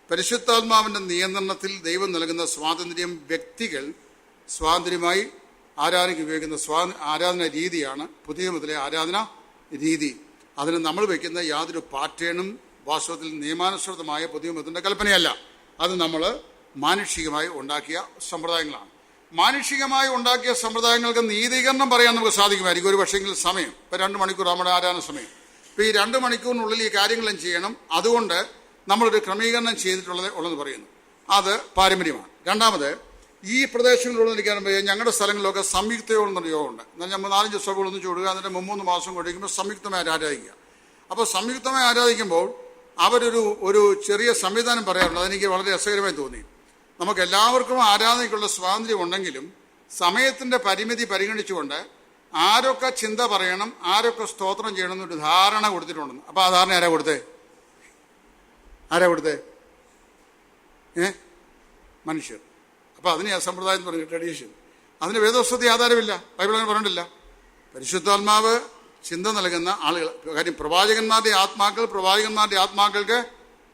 പരിശുദ്ധാത്മാവിൻ്റെ നിയന്ത്രണത്തിൽ ദൈവം നൽകുന്ന സ്വാതന്ത്ര്യം വ്യക്തികൾ സ്വാതന്ത്ര്യമായി ആരാധനയ്ക്ക് ഉപയോഗിക്കുന്ന ആരാധന രീതിയാണ് പുതിയ നിയമത്തിലെ ആരാധന രീതി. അതിന് നമ്മൾ വയ്ക്കുന്ന യാതൊരു പാറ്റേണും വാസ്തവത്തിൽ നിയമാനുസൃതമായ പുതിയ നിയമത്തിൻ്റെ കൽപ്പനയല്ല. അത് നമ്മൾ മാനുഷികമായി ഉണ്ടാക്കിയ സമ്പ്രദായങ്ങളാണ്. മാനുഷികമായി ഉണ്ടാക്കിയ സമ്പ്രദായങ്ങൾക്ക് നീതീകരണം പറയാൻ നമുക്ക് സാധിക്കുമായിരിക്കും ഒരു പക്ഷേങ്കിൽ സമയം. ഇപ്പം 2 മണിക്കൂർ നമ്മുടെ ആരാധന സമയം. ഇപ്പം ഈ 2 മണിക്കൂറിനുള്ളിൽ ഈ കാര്യങ്ങളും ചെയ്യണം, അതുകൊണ്ട് നമ്മളൊരു ക്രമീകരണം ചെയ്തിട്ടുള്ളത് പറയുന്നു. അത് പാരമ്പര്യമാണ്. രണ്ടാമത്, ഈ പ്രദേശങ്ങളിലൂടെ നിൽക്കാറുമ്പോൾ ഞങ്ങളുടെ സ്ഥലങ്ങളിലൊക്കെ സംയുക്ത യോഗം എന്നൊരു യോഗമുണ്ട്. എന്നാൽ നമ്മൾ 4-5 സഭകളൊന്നും ചൂടുക, എന്നിട്ട് 3 മാസം കഴിക്കുമ്പോൾ സംയുക്തമായി ആരാധിക്കുക. അപ്പോൾ സംയുക്തമായി ആരാധിക്കുമ്പോൾ ഒരു ചെറിയ സംവിധാനം പറയാറുണ്ട്. അതെനിക്ക് വളരെ രസകരമായി തോന്നി. നമുക്ക് എല്ലാവർക്കും ആരാധനയ്ക്കുള്ള സ്വാതന്ത്ര്യം ഉണ്ടെങ്കിലും സമയത്തിൻ്റെ പരിമിതി പരിഗണിച്ചുകൊണ്ട് ആരൊക്കെ ചിന്ത പറയണം, ആരൊക്കെ സ്തോത്രം ചെയ്യണം എന്നൊരു ധാരണ കൊടുത്തിട്ടുണ്ടെന്ന്. അപ്പോൾ ആ ധാരണ ആരാ കൊടുത്തേ? മനുഷ്യർ. അപ്പോൾ അതിന് ആ സമ്പ്രദായം എന്ന് പറയുന്നത് ട്രഡീഷൻ. അതിന് വേദോസ്വതി ആധാരമില്ല, ബൈബിൾ അങ്ങനെ പറഞ്ഞിട്ടില്ല. പരിശുദ്ധാത്മാവ് ചിന്ത നൽകുന്ന ആളുകൾ, കാര്യം പ്രവാചകന്മാരുടെ ആത്മാക്കൾക്ക്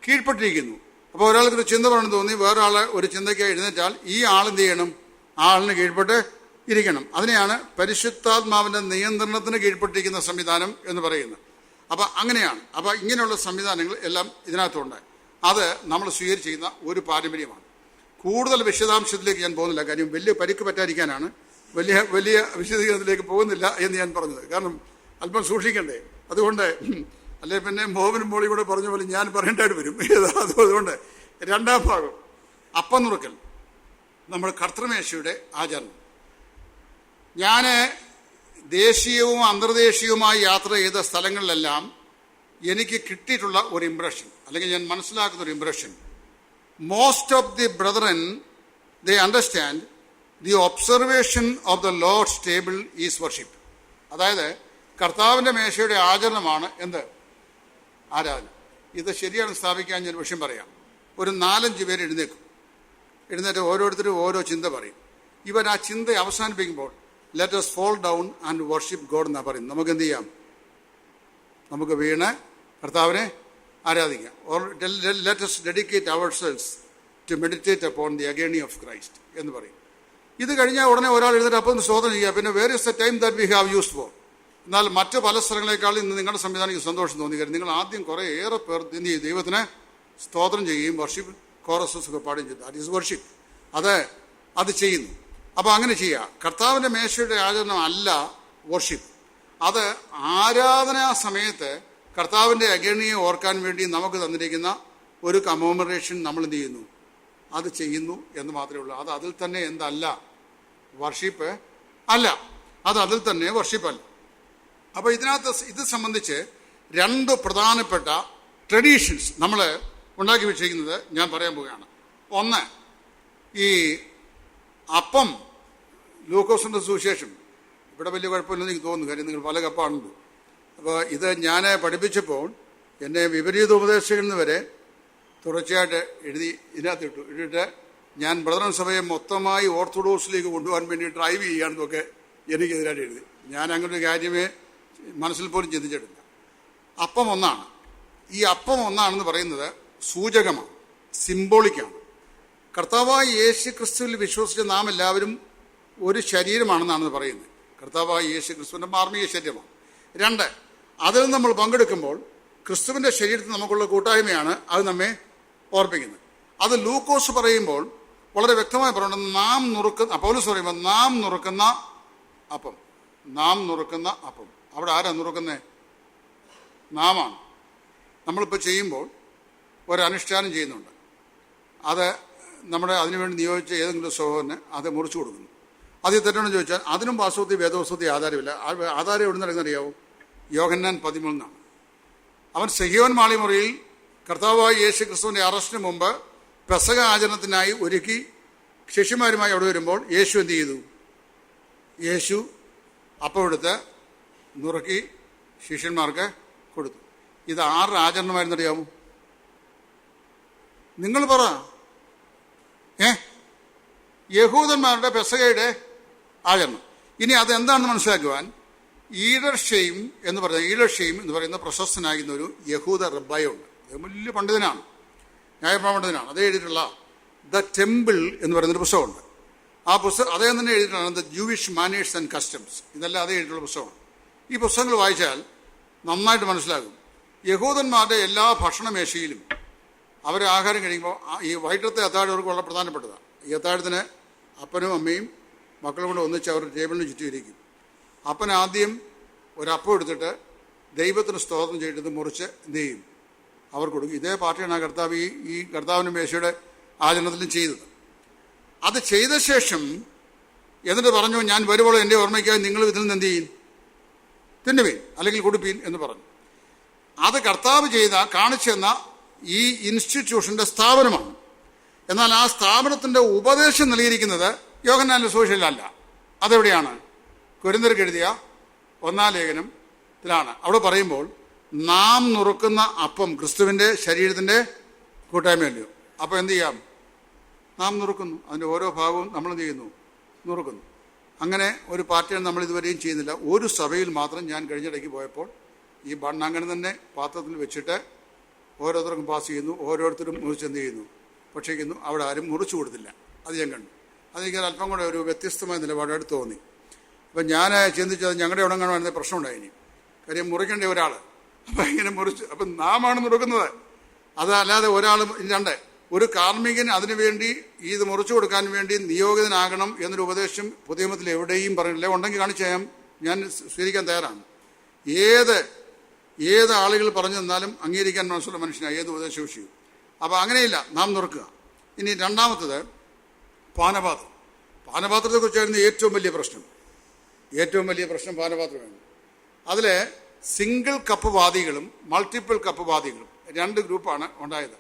കീഴ്പ്പെട്ടിരിക്കുന്നു. അപ്പോൾ ഒരാൾക്കൊരു ചിന്ത പറഞ്ഞു തോന്നി, വേറൊരാളെ ഒരു ചിന്തയ്ക്ക് എഴുന്നേറ്റാൽ ഈ ആളെന്ത് ചെയ്യണം? ആ ആളിന് കീഴ്പ്പെട്ട് ഇരിക്കണം. അതിനെയാണ് പരിശുദ്ധാത്മാവിൻ്റെ നിയന്ത്രണത്തിന് കീഴ്പ്പെട്ടിരിക്കുന്ന സംവിധാനം എന്ന് പറയുന്നത്. അപ്പോൾ അങ്ങനെയാണ്. അപ്പോൾ ഇങ്ങനെയുള്ള സംവിധാനങ്ങൾ എല്ലാം ഇതിനകത്തുണ്ട്. അത് നമ്മൾ സ്വീകരിച്ചിരിക്കുന്ന ഒരു പാരമ്പര്യമാണ്. കൂടുതൽ വിശദാംശത്തിലേക്ക് ഞാൻ പോകുന്നില്ല, കാര്യം വലിയ പരിക്ക് പറ്റാതിരിക്കാനാണ് വലിയ വിശദീകരണത്തിലേക്ക് പോകുന്നില്ല എന്ന് ഞാൻ പറഞ്ഞത്. കാരണം അല്പം സൂക്ഷിക്കണ്ടേ, അതുകൊണ്ട് അല്ലെ പിന്നെ മോഹനും മോളി കൂടെ പറഞ്ഞ പോലെ ഞാൻ പറയേണ്ടതായിട്ട് വരും. അതുകൊണ്ട് രണ്ടാം ഭാഗം, അപ്പം നുറുക്കൽ, നമ്മുടെ കർത്തൃമേശയുടെ ആചരണം. ഞാൻ ദേശീയവും അന്തർദേശീയവുമായി യാത്ര ചെയ്ത സ്ഥലങ്ങളിലെല്ലാം എനിക്ക് കിട്ടിയിട്ടുള്ള ഒരു ഇംപ്രഷൻ, അല്ലെങ്കിൽ ഞാൻ മനസ്സിലാക്കുന്ന ഒരു impression, most of the brethren, they understand the observation of the Lord's table is worship. അതായത് കർത്താവിൻ്റെ മേശയുടെ ആചരണമാണ് എന്ത്? ആരാധന. ഇത് ശരിയാണ് സ്ഥാപിക്കാൻ ഞാൻ വിഷയം പറയാം. ഒരു 4-5 പേര് എഴുന്നേറ്റ് ഓരോരുത്തരും ഓരോ ചിന്ത പറയും. ഇവർ ആ ചിന്ത അവസാനിപ്പിക്കുമ്പോൾ let us fall down and worship God എന്നാണ് പറയുന്നത്. നമുക്ക് എന്ത് ചെയ്യാം? നമുക്ക് വീണ് കർത്താവിനെ ആരാധിക്കാം. or let us dedicate ourselves to meditate upon the agony of Christ എന്ന് പറയും. ഇത് കഴിഞ്ഞാൽ ഉടനെ ഒരാൾ എഴുന്നേറ്റ് അപ്പം സ്തോത്രം ചെയ്യുക. പിന്നെ where is the time that we have used for? എന്നാൽ മറ്റു പല സ്ഥലങ്ങളെക്കാളും ഇന്ന് നിങ്ങളുടെ സംവിധാനം സന്തോഷം തോന്നി. കാര്യം നിങ്ങൾ ആദ്യം ഏറെ പേർ എന്ത് ചെയ്യും? ദൈവത്തിന് സ്തോത്രം ചെയ്യുകയും വർഷിപ്പ് കോറസസ് ഒക്കെ പാടുകയും ചെയ്തു. That is worship. അത് ചെയ്യുന്നു. അപ്പോൾ അങ്ങനെ ചെയ്യുക. കർത്താവിൻ്റെ മേശയുടെ ആചരണം അല്ല വർഷിപ്പ്. അത് ആരാധനാ സമയത്ത് കർത്താവിൻ്റെ അഗണിയെ ഓർക്കാൻ വേണ്ടി നമുക്ക് തന്നിരിക്കുന്ന ഒരു കമോമറേഷൻ നമ്മൾ എന്ത് ചെയ്യുന്നു? അത് ചെയ്യുന്നു എന്ന് മാത്രമേ ഉള്ളൂ. അത് അതിൽ തന്നെ എന്തല്ല? വർഷിപ്പ് അല്ല. അത് അതിൽ തന്നെ വർഷിപ്പല്ല. അപ്പോൾ ഇതിനകത്ത് ഇത് സംബന്ധിച്ച് 2 പ്രധാനപ്പെട്ട ട്രഡീഷൻസ് നമ്മൾ ഉണ്ടാക്കി വെച്ചിരിക്കുന്നത് ഞാൻ പറയാൻ പോവുകയാണ്. ഒന്ന്, ഈ അപ്പം ലൂക്കോസിൻ്റെ സുവിശേഷം, ഇവിടെ വലിയ കുഴപ്പമില്ലെന്ന് എനിക്ക് തോന്നുന്നു, കാര്യം നിങ്ങൾ പല കപ്പാണല്ലോ. അപ്പോൾ ഇത് ഞാൻ പഠിപ്പിച്ചപ്പോൾ എന്നെ വിപരീത ഉപദേശകൻ വരെ തുടർച്ചയായിട്ട് ഇതിനകത്ത് ഇട്ടിട്ട് ഞാൻ ബ്രദറൻ സഭയെ മൊത്തമായി ഓർത്തഡോക്സിലേക്ക് കൊണ്ടുപോകാൻ വേണ്ടി ഡ്രൈവ് ചെയ്യുകയാണെന്നൊക്കെ എനിക്കെതിരായിട്ട് എഴുതി. ഞാൻ അങ്ങനെ ഒരു കാര്യമേ മനസ്സിൽ പോലും ചിന്തിച്ചിട്ടില്ല. അപ്പം ഒന്നാണ്. ഈ അപ്പം ഒന്നാണെന്ന് പറയുന്നത് സൂചകമാണ്, സിംബോളിക്കാണ്. കർത്താവായ യേശു ക്രിസ്തുവിൽ വിശ്വസിച്ച നാം എല്ലാവരും ഒരു ശരീരമാണെന്നാണ് പറയുന്നത്. കർത്താവായ യേശു ക്രിസ്തുവിൻ്റെ മാർമിക ശരീരമാണ്. 2, അതിൽ നമ്മൾ പങ്കെടുക്കുമ്പോൾ ക്രിസ്തുവിൻ്റെ ശരീരത്തിൽ നമുക്കുള്ള കൂട്ടായ്മയാണ് അത് നമ്മെ ഓർപ്പിക്കുന്നത്. അത് ലൂക്കോസ് പറയുമ്പോൾ വളരെ വ്യക്തമായി പറയുന്നത് പൗലോസ് പറയുമ്പോൾ നാം നുറുക്കുന്ന അപ്പം. അവിടെ ആരാ നുറുക്കുന്നത്? നാമാണ്. നമ്മളിപ്പോൾ ചെയ്യുമ്പോൾ ഒരനുഷ്ഠാനം ചെയ്യുന്നുണ്ട്. അത് അതിനുവേണ്ടി നിയോഗിച്ച ഏതെങ്കിലും സഹോദരന് അത് മുറിച്ചു കൊടുക്കുന്നു. അത് തെറ്റാണെന്ന് ചോദിച്ചാൽ അതിനും വാസ്തവത്തിൽ വേദവസ്തുതി ആധാരമില്ല. ആധാരം എവിടെ നിന്ന് അറിയാവും? യോഹന്നാൻ 13 അവൻ സെഹിയോൻ മാളിമുറിയിൽ കർത്താവായ യേശു ക്രിസ്തുവിൻ്റെ അറസ്റ്റിന് മുമ്പ് പെസഹ ആചരണത്തിനായി ഒരുക്കി ശിഷ്യന്മാരുമായി അവിടെ വരുമ്പോൾ യേശു എന്ത് ചെയ്തു? യേശു അപ്പം എടുത്ത് നുറുക്കി ശിഷ്യന്മാർക്ക് കൊടുത്തു. ഇത് ആരുടെ ആചരണമായിരുന്നറിയാമോ? നിങ്ങൾ പറ. യഹൂദന്മാരുടെ പെസഹയുടെ ആചരണം. ഇനി അതെന്താണെന്ന് മനസ്സിലാക്കുവാൻ ഈഡർഷെയിം എന്ന് പറയുന്ന പ്രശസ്തനായിരുന്ന ഒരു യഹൂദ റബ്ബായുണ്ട്. വലിയ പണ്ഡിതനാണ്, ന്യായപ്രമാണപണ്ഡിതനാണ്. അതേ എഴുതിയിട്ടുള്ള ദ ടെമ്പിൾ എന്ന് പറയുന്നൊരു പുസ്തകമുണ്ട്. ആ പുസ്തകം അദ്ദേഹം തന്നെ എഴുതിയിട്ടാണ് the Jewish manners and customs. ഇതെല്ലാം അതേ എഴുതിയിട്ടുള്ള പുസ്തകമാണ്. ഈ പുസ്തകങ്ങൾ വായിച്ചാൽ നന്നായിട്ട് മനസ്സിലാകും. യഹൂദന്മാരുടെ എല്ലാ ഭക്ഷണമേശയിലും അവർ ആഹാരം കഴിക്കുമ്പോൾ ഈ വൈകിട്ടത്തെ അത്താഴം അവർക്ക് വളരെ പ്രധാനപ്പെട്ടതാണ്. ഈ അത്താഴത്തിന് അപ്പനും അമ്മയും മക്കളും കൂടെ ഒന്നിച്ച് അവർ ടേബിളിന് ചുറ്റും ഇരിക്കും. അപ്പൻ ആദ്യം ഒരപ്പം എടുത്തിട്ട് ദൈവത്തിന് സ്തോത്രം ചെയ്തിട്ട് മുറിച്ച് എന്ത് ചെയ്യും? അവർ കൊടുക്കും. ഇതേ പാർട്ടിയാണ് കർത്താവ് ഈ കർത്താവിൻ്റെ മേശയുടെ ആചരണത്തിലും ചെയ്തത്. അത് ചെയ്ത ശേഷം എന്നിട്ട് പറഞ്ഞു, ഞാൻ വരുമ്പോൾ എൻ്റെ ഓർമ്മയ്ക്കായി നിങ്ങൾ ഇതിൽ നിന്ന് എന്ത് ചെയ്യും? തിന്നുവീൻ അല്ലെങ്കിൽ കൊടുപ്പീൻ എന്ന് പറഞ്ഞു. അത് കർത്താവ് കാണിച്ചെന്ന ഈ ഇൻസ്റ്റിറ്റ്യൂഷൻ്റെ സ്ഥാപനമാണ്. എന്നാൽ ആ സ്ഥാപനത്തിൻ്റെ ഉപദേശം നൽകിയിരിക്കുന്നത് യോഹന്നാന്റെ സുവിശേഷത്തിലല്ല. അതെവിടെയാണ്? കൊരിന്ത്യർക്ക് എഴുതിയ 1-ാം ലേഖനത്തിലാണ്. അവിടെ പറയുമ്പോൾ നാം നുറുക്കുന്ന അപ്പം ക്രിസ്തുവിൻ്റെ ശരീരത്തിൻ്റെ കൂട്ടായ്മയല്ലയോ? അപ്പോൾ എന്ത് ചെയ്യാം? നാം നുറുക്കുന്നു. അതിൻ്റെ ഓരോ ഭാഗവും നമ്മൾ എന്ത് ചെയ്യുന്നു? നുറുക്കുന്നു. അങ്ങനെ ഒരു പാർട്ടിയാണ് നമ്മൾ ഇതുവരെയും ചെയ്യുന്നില്ല. ഒരു സഭയിൽ മാത്രം ഞാൻ കഴിഞ്ഞിടയ്ക്ക് പോയപ്പോൾ ഈ ബണ്ണ് അങ്ങനെ തന്നെ പാത്രത്തിൽ വെച്ചിട്ട് ഓരോരുത്തർക്കും പാസ് ചെയ്യുന്നു, ഓരോരുത്തരും മുറിച്ച് എന്ത് ചെയ്യുന്നു? ഭക്ഷിക്കുന്നു. അവിടെ ആരും മുറിച്ചു കൊടുത്തില്ല. അത് ഞാൻ കണ്ടു. അതെനിക്ക് അല്പം കൂടെ ഒരു വ്യത്യസ്തമായ നിലപാടായിട്ട് തോന്നി. അപ്പം ഞാൻ ചിന്തിച്ചത് ഞങ്ങളുടെ അവിടെ കാണുവാൻ പ്രശ്നം ഉണ്ടായിനി. കാര്യം മുറിക്കേണ്ട ഒരാൾ അപ്പം ഇങ്ങനെ മുറിച്ച്, അപ്പം നാമാണ് മുറുക്കുന്നത്. അതല്ലാതെ ഒരാളും ഇല്ലാണ്ട് ഒരു കാർമ്മികൻ അതിനുവേണ്ടി ഇത് മുറിച്ചു കൊടുക്കാൻ വേണ്ടി നിയോഗിതനാകണം എന്നൊരു ഉപദേശം പുതിയ നിയമത്തിൽ എവിടെയും പറഞ്ഞില്ല. ഉണ്ടെങ്കിൽ കാണിച്ചാൽ ഞാൻ സ്വീകരിക്കാൻ തയ്യാറാണ്. ഏത് ആളുകൾ പറഞ്ഞു തന്നാലും അംഗീകരിക്കാൻ മനസ്സുള്ള മനുഷ്യനാണ് ഏത് ഉപദേശവും ചെയ്യും. അപ്പോൾ അങ്ങനെയില്ല, നാം നുറുക്കുക. ഇനി രണ്ടാമത്തത് പാനപാത്രം. പാനപാത്രത്തെക്കുറിച്ചായിരുന്നു ഏറ്റവും വലിയ പ്രശ്നം പാനപാത്രമാണ്. അതിൽ സിംഗിൾ കപ്പ് വാദികളും മൾട്ടിപ്പിൾ കപ്പ് വാദികളും 2 ഗ്രൂപ്പാണ് ഉണ്ടായത്.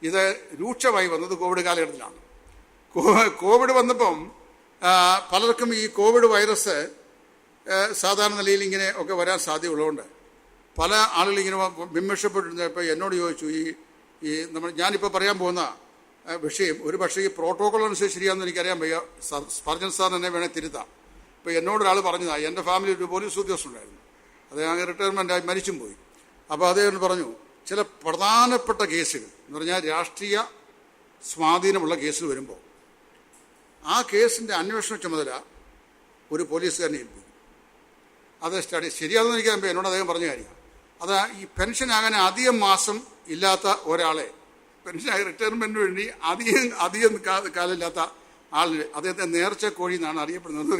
ഇത് രൂക്ഷമായി വന്നത് കോവിഡ് കാലഘട്ടത്തിലാണ്. കോവിഡ് വന്നപ്പം പലർക്കും ഈ കോവിഡ് വൈറസ് സാധാരണ നിലയിൽ ഇങ്ങനെ ഒക്കെ വരാൻ സാധ്യതയുള്ളതുകൊണ്ട് പല ആളുകൾ ഇങ്ങനെ വിമർശപ്പെട്ടിരുന്നപ്പോൾ എന്നോട് ചോദിച്ചു, ഞാനിപ്പോൾ പറയാൻ പോകുന്ന വിഷയം ഒരു പക്ഷേ ഈ പ്രോട്ടോകോൾ അനുസരിച്ച് ശരിയാണെന്ന് എനിക്കറിയാൻ വയ്യ, സ്പർജൻ സാർ എന്നെ വേണേൽ തിരുത്താം. ഇപ്പോൾ എന്നോടൊരാൾ പറഞ്ഞതാണ്, എൻ്റെ ഫാമിലി ഒരു പോലീസ് ഉദ്യോഗസ്ഥനുണ്ടായിരുന്നു, അത് അങ്ങ് റിട്ടയർമെൻ്റായി മരിച്ചും പോയി. അപ്പോൾ അദ്ദേഹം പറഞ്ഞു, ചില പ്രധാനപ്പെട്ട കേസുകൾ എന്ന് പറഞ്ഞാൽ രാഷ്ട്രീയ സ്വാധീനമുള്ള കേസുകൾ വരുമ്പോൾ ആ കേസിൻ്റെ അന്വേഷണ ചുമതല ഒരു പോലീസുകാരനെ ഏൽപ്പിക്കും. അത് ശരിയാണെന്ന് എനിക്കറിയാം. എന്നോട് അദ്ദേഹം പറഞ്ഞ കാര്യം അത് ഈ പെൻഷനാകാൻ അധികം മാസം ഇല്ലാത്ത ഒരാളെ പെൻഷനായി റിട്ടയർമെൻറ്റിന് വേണ്ടി അധികം കാലമില്ലാത്ത ആളിന് അദ്ദേഹത്തെ നേർച്ച കോഴി എന്നാണ് അറിയപ്പെടുന്നത്.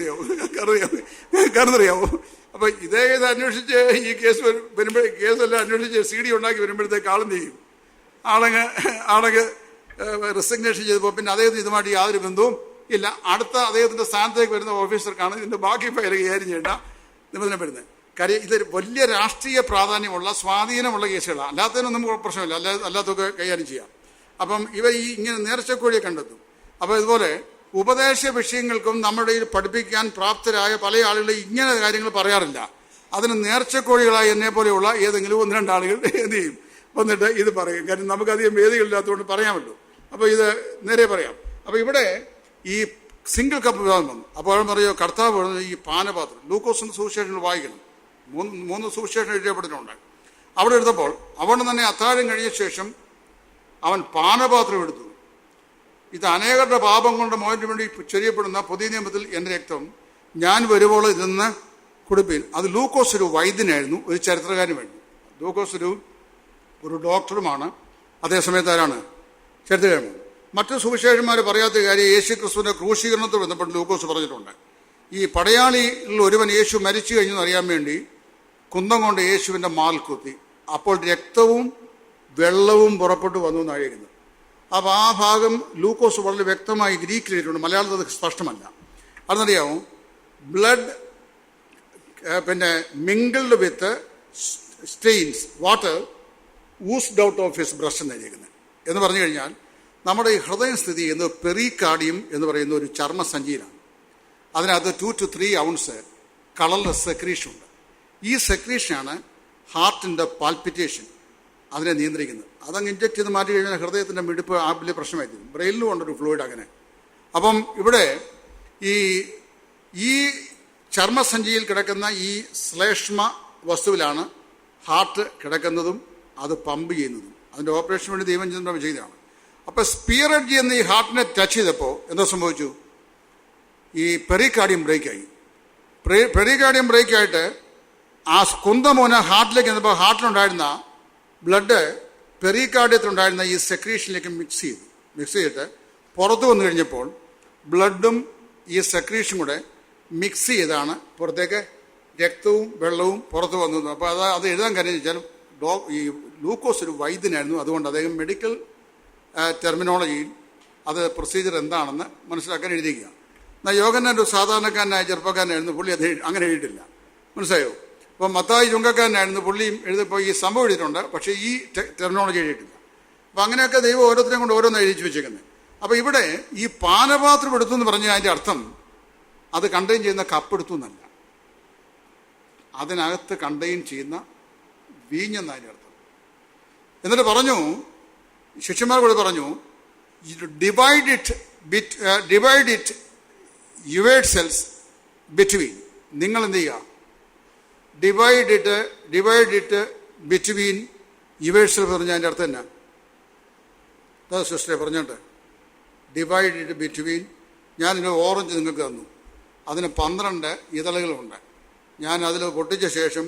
അറിയാമോ? അപ്പോൾ ഇത് അന്വേഷിച്ച് ഈ കേസ് കേസെല്ലാം അന്വേഷിച്ച് CD ഉണ്ടാക്കി വരുമ്പോഴത്തേക്ക് ആളും ചെയ്യും. ആളങ്ങ് റെസിഗ്നേഷൻ ചെയ്തപ്പോൾ പിന്നെ അദ്ദേഹത്തിന് ഇതുമായിട്ട് യാതൊരു ബന്ധവും ഇല്ല. അടുത്ത അദ്ദേഹത്തിൻ്റെ സ്ഥാനത്തേക്ക് വരുന്ന ഓഫീസർക്കാണ് ഇതിൻ്റെ ബാക്കി ഫയൽ കൈകാര്യം ചെയ്യേണ്ട നിബന്ധന വരുന്നത്. കാര്യം ഇതൊരു വലിയ രാഷ്ട്രീയ പ്രാധാന്യമുള്ള സ്വാധീനമുള്ള കേസുകളാണ്. അല്ലാത്തതിനൊന്നും പ്രശ്നമില്ല, അല്ലാത്തൊക്കെ കൈകാര്യം ചെയ്യാം. അപ്പം ഇവർ ഇങ്ങനെ നേർച്ചക്കോഴിയെ കണ്ടെത്തും. അപ്പോൾ ഇതുപോലെ ഉപദേശ വിഷയങ്ങൾക്കും നമ്മുടെ ഈ പഠിപ്പിക്കാൻ പ്രാപ്തരായ പല ആളുകളും ഇങ്ങനെ കാര്യങ്ങൾ പറയാറില്ല. അതിന് നേർച്ചക്കോഴികളായി എന്നെ പോലെയുള്ള ഏതെങ്കിലും 1-2 ആളുകൾ എന്ത് ചെയ്യും? വന്നിട്ട് ഇത് പറയും. കാര്യം നമുക്കധികം വേദികളില്ലാത്തതുകൊണ്ട് പറയാമല്ലോ. അപ്പോൾ ഇത് നേരെ പറയാം. അപ്പോൾ ഇവിടെ ഈ സിംഗിൾ കപ്പ് വിവാദം വന്നു. അപ്പോൾ പറയുക കർത്താവ് പറഞ്ഞു ഈ പാനപാത്രം ലൂക്കോസിന്റെ സുവിശേഷങ്ങൾ വായിക്കണം. 3 സുവിശേഷം എഴുതപ്പെട്ടിട്ടുണ്ട്. അവിടെ എടുത്തപ്പോൾ അവിടെ തന്നെ അത്താഴം കഴിഞ്ഞ ശേഷം അവൻ പാനപാത്രം എടുത്തു. ഇത് അനേകരുടെ പാപം കൊണ്ട് മോചനത്തിന് വേണ്ടി ചൊരിയപ്പെടുന്ന പുതിയ നിയമത്തിൽ എൻ്റെ രക്തം, ഞാൻ വരുമ്പോൾ ഇതെന്ന് കുടിപ്പീൻ. അത് ലൂക്കോസ് ഒരു വൈദ്യനായിരുന്നു, ഒരു ചരിത്രകാരനുമായിരുന്നു. ലൂക്കോസ് ഒരു ഡോക്ടറുമാണ്, അതേസമയത്ത് ആരാണ്? ചരിത്രകാരനാണ്. മറ്റു സുവിശേഷന്മാർ പറയാത്ത കാര്യം യേശു ക്രിസ്തുവിൻ്റെ ക്രൂശീകരണത്തിൽ ബന്ധപ്പെട്ട് ലൂക്കോസ് പറഞ്ഞിട്ടുണ്ട്. ഈ പടയാളിയിൽ ഒരുവൻ യേശു മരിച്ചു കഴിഞ്ഞെന്ന് അറിയാൻ വേണ്ടി കുന്തം കൊണ്ട് യേശുവിൻ്റെ മാൽ കുത്തി. അപ്പോൾ രക്തവും വെള്ളവും പുറപ്പെട്ടു വന്നു എന്നാണ് എഴുതുന്നത്. അപ്പോൾ ആ ഭാഗം ലൂക്കോസ് വളരെ വ്യക്തമായി ഗ്രീക്കിൽ എഴുതിയിട്ടുണ്ട്. മലയാളത്തിൽ അത് സ്പഷ്ടമല്ല. അതെന്നറിയാമോ? Blood mingled with stains water oozed out of his breast എന്ന് എഴുതിയിരിക്കുന്നത്. എന്ന് പറഞ്ഞു കഴിഞ്ഞാൽ നമ്മുടെ ഈ ഹൃദയം സ്ഥിതി ചെയ്യുന്നത് പെറികാർഡിയം എന്ന് പറയുന്ന ഒരു ചർമ്മസഞ്ചിയിലാണ്. അതിനകത്ത് 2 to 3 ounce കളർലെസ് സെക്രീഷൻ ഉണ്ട്. ഈ സെക്രീഷനാണ് ഹാർട്ടിൻ്റെ പാൽപിറ്റേഷൻ അതിനെ നിയന്ത്രിക്കുന്നത്. അതങ്ങ് ഇഞ്ചക്ട് ചെയ്ത് മാറ്റി കഴിഞ്ഞാൽ ഹൃദയത്തിൻ്റെ മിടിപ്പ് ആ വലിയ പ്രശ്നമായിരിക്കും. ബ്രെയിനിലും കൊണ്ടൊരു ഫ്ലൂയിഡ് അങ്ങനെ. അപ്പം ഇവിടെ ഈ ചർമ്മസഞ്ചിയിൽ കിടക്കുന്ന ഈ ശ്ലേഷ്മ വസ്തുവിലാണ് ഹാർട്ട് കിടക്കുന്നതും അത് പമ്പ് ചെയ്യുന്നതും. അതിൻ്റെ ഓപ്പറേഷന് വേണ്ടി ദൈവം ചെയ്തതാണ്. അപ്പോൾ സ്പിയർ എഡ്ജ് എന്ന് ഈ ഹാർട്ടിനെ ടച്ച് ചെയ്തപ്പോൾ എന്താ സംഭവിച്ചു? ഈ പെറികാർഡിയം ബ്രേക്കായി. പെറികാർഡിയം ബ്രേക്കായിട്ട് ആ കുന്തമോന ഹാർട്ടിലേക്ക് ചെന്നപ്പോൾ ഹാർട്ടിലുണ്ടായിരുന്ന ബ്ലഡ് പെറികാർഡിയത്തിലുണ്ടായിരുന്ന ഈ സെക്രീഷനിലേക്ക് മിക്സ് ചെയ്തിട്ട് പുറത്തു വന്നു കഴിഞ്ഞപ്പോൾ ബ്ലഡും ഈ സെക്രീഷനും കൂടെ മിക്സ് ചെയ്താണ് പുറത്തേക്ക് രക്തവും വെള്ളവും പുറത്തു വന്നത്. അപ്പോൾ അത് എഴുതാൻ കാര്യം വെച്ചാൽ ഈ ലൂക്കോസ് ഒരു വൈദ്യനായിരുന്നു. അതുകൊണ്ട് അദ്ദേഹം മെഡിക്കൽ ടെർമിനോളജിയിൽ അത് പ്രൊസീജിയർ എന്താണെന്ന് മനസ്സിലാക്കാൻ എഴുതിയിരിക്കുക. എന്നാൽ യോഹന്നാൻ ഒരു സാധാരണക്കാരനായ ചെറുപ്പക്കാരനായിരുന്നു. പുള്ളി അത് അങ്ങനെ എഴുതിയിട്ടില്ല. മനസ്സിലായോ? അപ്പോൾ മത്തായി ചുങ്കക്കാരനായിരുന്നു. പുള്ളിയും എഴുതിയപ്പോൾ ഈ സംഭവം എഴുതിയിട്ടുണ്ട്, പക്ഷേ ഈ ടെർമിനോളജി എഴുതിയിട്ടില്ല. അപ്പോൾ അങ്ങനെയൊക്കെ ദൈവം ഓരോരുത്തരെയും കൊണ്ട് ഓരോന്ന് എഴുതിച്ചു വെച്ചേക്കുന്നത്. അപ്പോൾ ഇവിടെ ഈ പാനപാത്രം എടുത്തു എന്ന് പറഞ്ഞാൽ അതിൻ്റെ അർത്ഥം അത് കണ്ടെയ്ൻ ചെയ്യുന്ന കപ്പെടുത്തു എന്നല്ല, അതിനകത്ത് കണ്ടെയ്ൻ ചെയ്യുന്ന വീഞ്ഞെന്നതിൻ്റെ അർത്ഥം. എന്നിട്ട് പറഞ്ഞു, ശിഷ്യന്മാരോട് പറഞ്ഞു, ഡിവൈഡ് ഇറ്റ് യുവേഡ് സെൽസ് ബിറ്റ്വീൻ. നിങ്ങൾ എന്ത് ചെയ്യുക? ഡിവൈഡ് ഇറ്റ് ബിറ്റ്വീൻ യുവേഡ് സെൽസ് പറഞ്ഞാൽ അതിൻ്റെ അർത്ഥം എന്നാ? സിസ്റ്ററെ പറഞ്ഞോട്ടെ. Divide it between. ഞാനൊരു ഓറഞ്ച് നിങ്ങൾക്ക് തന്നു, അതിന് 12 ഇതളുകളുണ്ട്. ഞാൻ അതിൽ പൊട്ടിച്ച ശേഷം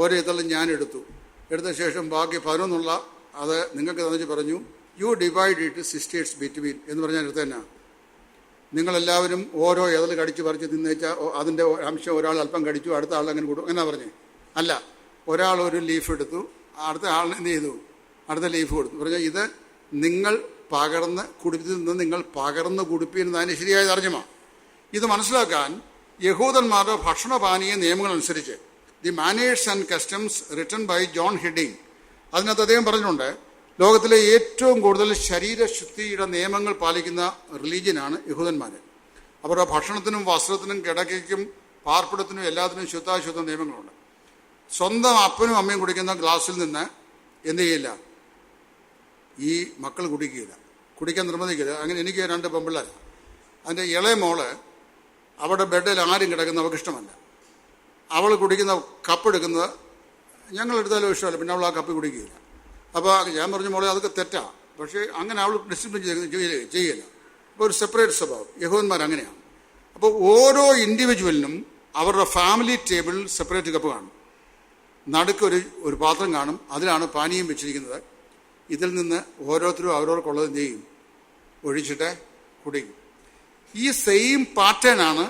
ഒരു ഇതളും ഞാൻ എടുത്ത ശേഷം ബാക്കി 11 അത് നിങ്ങൾക്ക് തന്നിച്ച് പറഞ്ഞു, you divide it sisters between എന്ന് പറഞ്ഞാൽ അടുത്ത് തന്നെ നിങ്ങളെല്ലാവരും ഓരോ ഇതൾ കടിച്ച് പറിച്ച് തിന്നേച്ചാൽ അതിൻ്റെ അംശം ഒരാൾ അല്പം കടിച്ചു, അടുത്ത ആൾ അങ്ങനെ കൊടുക്കും എന്നാ പറഞ്ഞേ? അല്ല, ഒരാൾ ഒരു ലീഫ് എടുത്തു, അടുത്ത ആളിന് എന്ത് ചെയ്തു? അടുത്ത ലീഫ് കൊടുത്തു. പറഞ്ഞാൽ ഇത് നിങ്ങൾ പകർന്ന് കുടിപ്പിൽ നിന്ന് നിങ്ങൾ പകർന്ന് കുടിപ്പിക്കുന്നതിന് ശരിയായ തർജ്ജമ. ഇത് മനസ്സിലാക്കാൻ യഹൂദന്മാരുടെ ഭക്ഷണപാനീയ നിയമങ്ങളനുസരിച്ച് the manners and customs written by John Hiding, അതിനകത്ത് അദ്ദേഹം പറഞ്ഞിട്ടുണ്ട്, ലോകത്തിലെ ഏറ്റവും കൂടുതൽ ശരീരശുദ്ധിയുടെ നിയമങ്ങൾ പാലിക്കുന്ന റിലീജിയനാണ് യഹൂദന്മാർ. അവരുടെ ഭക്ഷണത്തിനും വസ്ത്രത്തിനും കിടക്കയ്ക്കും പാർപ്പിടത്തിനും എല്ലാത്തിനും ശുദ്ധാശുദ്ധ നിയമങ്ങളുണ്ട്. സ്വന്തം അപ്പനും അമ്മയും കുടിക്കുന്ന ഗ്ലാസ്സിൽ നിന്ന് എന്ത് ചെയ്യില്ല? ഈ മക്കൾ കുടിക്കാൻ നിർബന്ധിക്കില്ല. അങ്ങനെ എനിക്ക് 2 പെമ്പിള്ളേരാണ്. അതിൻ്റെ ഇളയ മോള് അവിടെ ബെഡിൽ ആരും കിടക്കുന്ന അവൾക്ക് ഇഷ്ടമല്ല. അവൾ കുടിക്കുന്ന കപ്പ് എടുക്കുന്നത് ഞങ്ങളെടുത്താലും ഇഷ്ടമല്ല, പിന്നെ അവൾ ആ കപ്പ് കുടിക്കുകയില്ല. അപ്പോൾ ഞാൻ പറഞ്ഞു, മോളെ അതൊക്കെ തെറ്റാ, പക്ഷേ അങ്ങനെ അവൾ ഡിസിപ്ലിൻ ചെയ്യില്ല. അപ്പോൾ ഒരു സെപ്പറേറ്റ് സ്വഭാവം. യഹൂദന്മാർ അങ്ങനെയാണ്. അപ്പോൾ ഓരോ ഇൻഡിവിജ്വലിനും അവരുടെ ഫാമിലി ടേബിളിൽ സെപ്പറേറ്റ് കപ്പ് കാണും. നടുക്ക് ഒരു പാത്രം കാണും, അതിലാണ് പാനീയം വെച്ചിരിക്കുന്നത്. ഇതിൽ നിന്ന് ഓരോരുത്തരും അവരവർക്കുള്ളത് എന്ത് ചെയ്യും? ഒഴിച്ചിട്ട് കുടിക്കും. ഈ സെയിം പാറ്റേണാണ്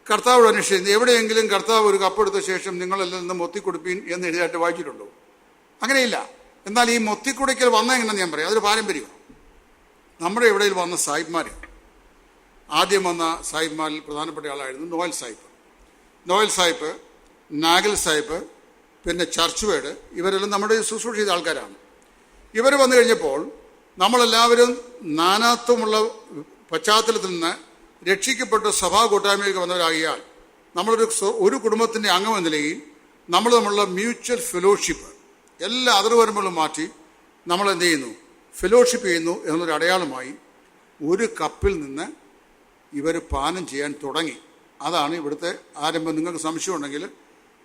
കർത്താവ് അന്വേഷിക്കുന്നത്. എവിടെയെങ്കിലും കർത്താവ് ഒരു കപ്പെടുത്ത ശേഷം നിങ്ങളെല്ലാം നിന്ന് മൊത്തിക്കൊടുപ്പീൻ എന്ന് എഴുതിയായിട്ട് വായിച്ചിട്ടുണ്ടോ? അങ്ങനെയില്ല. എന്നാൽ ഈ മൊത്തിക്കുടിക്കൽ വന്നെങ്ങനെന്ന് ഞാൻ പറയാം, അതൊരു പാരമ്പര്യമാണ്. നമ്മുടെ ഇവിടെയിൽ വന്ന സാഹിബ്മാരാണ്. ആദ്യം വന്ന സാഹിബ്മാരിൽ പ്രധാനപ്പെട്ട ആളായിരുന്നു നോയൽ സാഹിബ്, നാഗൽ സാഹിബ്, പിന്നെ ചർച്ച് വേഡ്. ഇവരെല്ലാം നമ്മുടെ ശുശ്രൂഷ ചെയ്ത ആൾക്കാരാണ്. ഇവർ വന്നു കഴിഞ്ഞപ്പോൾ നമ്മളെല്ലാവരും നാനാത്വമുള്ള പശ്ചാത്തലത്തിൽ നിന്ന് രക്ഷിക്കപ്പെട്ട് സഭാ കൂട്ടായ്മയിലേക്ക് വന്നവരാകിയാൽ നമ്മളൊരു കുടുംബത്തിൻ്റെ അംഗം എന്ന നിലയിൽ നമ്മൾ തമ്മിലുള്ള മ്യൂച്വൽ ഫെലോഷിപ്പ് എല്ലാ അതിർവരമ്പുകളും മാറ്റി നമ്മൾ എന്ത് ചെയ്യുന്നു? ഫെലോഷിപ്പ് ചെയ്യുന്നു എന്നൊരു അടയാളമായി ഒരു കപ്പിൽ നിന്ന് ഇവർ പാനം ചെയ്യാൻ തുടങ്ങി. അതാണ് ഇവിടുത്തെ ആരംഭം. നിങ്ങൾക്ക് സംശയമുണ്ടെങ്കിൽ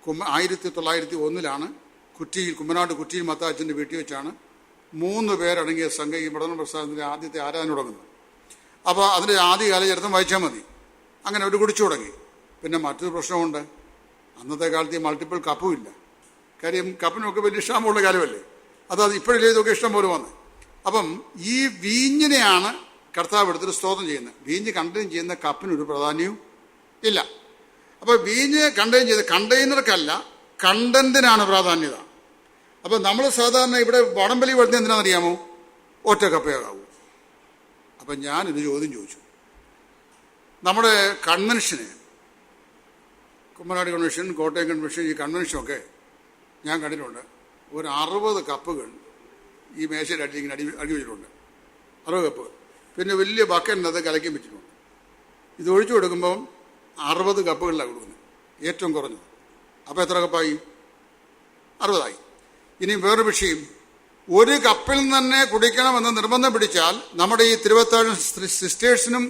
1901 കുമ്മനാട് കുറ്റിയിൽ മത്താച്ചൻ്റെ വീട്ടിൽ വെച്ചാണ് 3 പേരടങ്ങിയ സംഘം ഈ പഠന പ്രസ്ഥാനത്തിൻ്റെ ആദ്യത്തെ ആരാധന തുടങ്ങുന്നത്. അപ്പോൾ അതിൻ്റെ ആദ്യകാല ചരിത്രം വായിച്ചാൽ മതി. അങ്ങനെ അവർ കുടിച്ചു തുടങ്ങി. പിന്നെ മറ്റൊരു പ്രശ്നമുണ്ട്, അന്നത്തെ കാലത്ത് ഈ മൾട്ടിപ്പിൾ കപ്പും ഇല്ല. കാര്യം കപ്പിനൊക്കെ വലിയ ഇഷ്ടമുള്ള കാലമല്ലേ. അത് ഇപ്പോഴല്ലേ ഇതൊക്കെ ഇഷ്ടം പോലെ വന്നത്. അപ്പം ഈ വീഞ്ഞിനെയാണ് കർത്താവ് എടുത്തിട്ട് സ്തോത്രം ചെയ്യുന്നത്. വീഞ്ഞ് കണ്ടെയ്ൻ ചെയ്യുന്ന കപ്പിനൊരു പ്രാധാന്യവും ഇല്ല. അപ്പോൾ വീഞ്ഞ് കണ്ടെയ്ൻ ചെയ്ത കണ്ടെയ്നർക്കല്ല, കണ്ടന്റിനാണ് പ്രാധാന്യത. അപ്പം നമ്മൾ സാധാരണ ഇവിടെ വടംവലി വരുന്നത് എന്തിനാണെന്നറിയാമോ? ഒറ്റ കപ്പയാകാവൂ. അപ്പം ഞാനൊരു ചോദ്യം ചോദിച്ചു. നമ്മുടെ കൺവെൻഷന്, കുമ്മനാട് കൺവെൻഷൻ, കോട്ടയം കൺവെൻഷൻ, ഈ കൺവെൻഷനൊക്കെ ഞാൻ കണ്ടിട്ടുണ്ട്. ഒരു 60 കപ്പുകൾ ഈ മേശയുടെ അടിയിൽ ഇങ്ങനെ അടി വെച്ചിട്ടുണ്ട്. 60 കപ്പ്. പിന്നെ വലിയ ബക്കറ്റിനകത്ത് കലക്കി വെച്ചിട്ടുണ്ട്. ഇത് ഒഴിച്ചു കൊടുക്കുമ്പോൾ 60 കപ്പുകളിലാണ് കൊടുക്കുന്നത്, ഏറ്റവും കുറഞ്ഞത്. അപ്പോൾ എത്ര കപ്പായി? 60ആയി. ഇനി വേറൊരു വിഷയം, ഒരു കപ്പിൽ നിന്ന് തന്നെ കുടിക്കണമെന്ന് നിർബന്ധം പിടിച്ചാൽ നമ്മുടെ ഈ തിരുവത്താഴം സിസ്റ്റേഴ്സിനും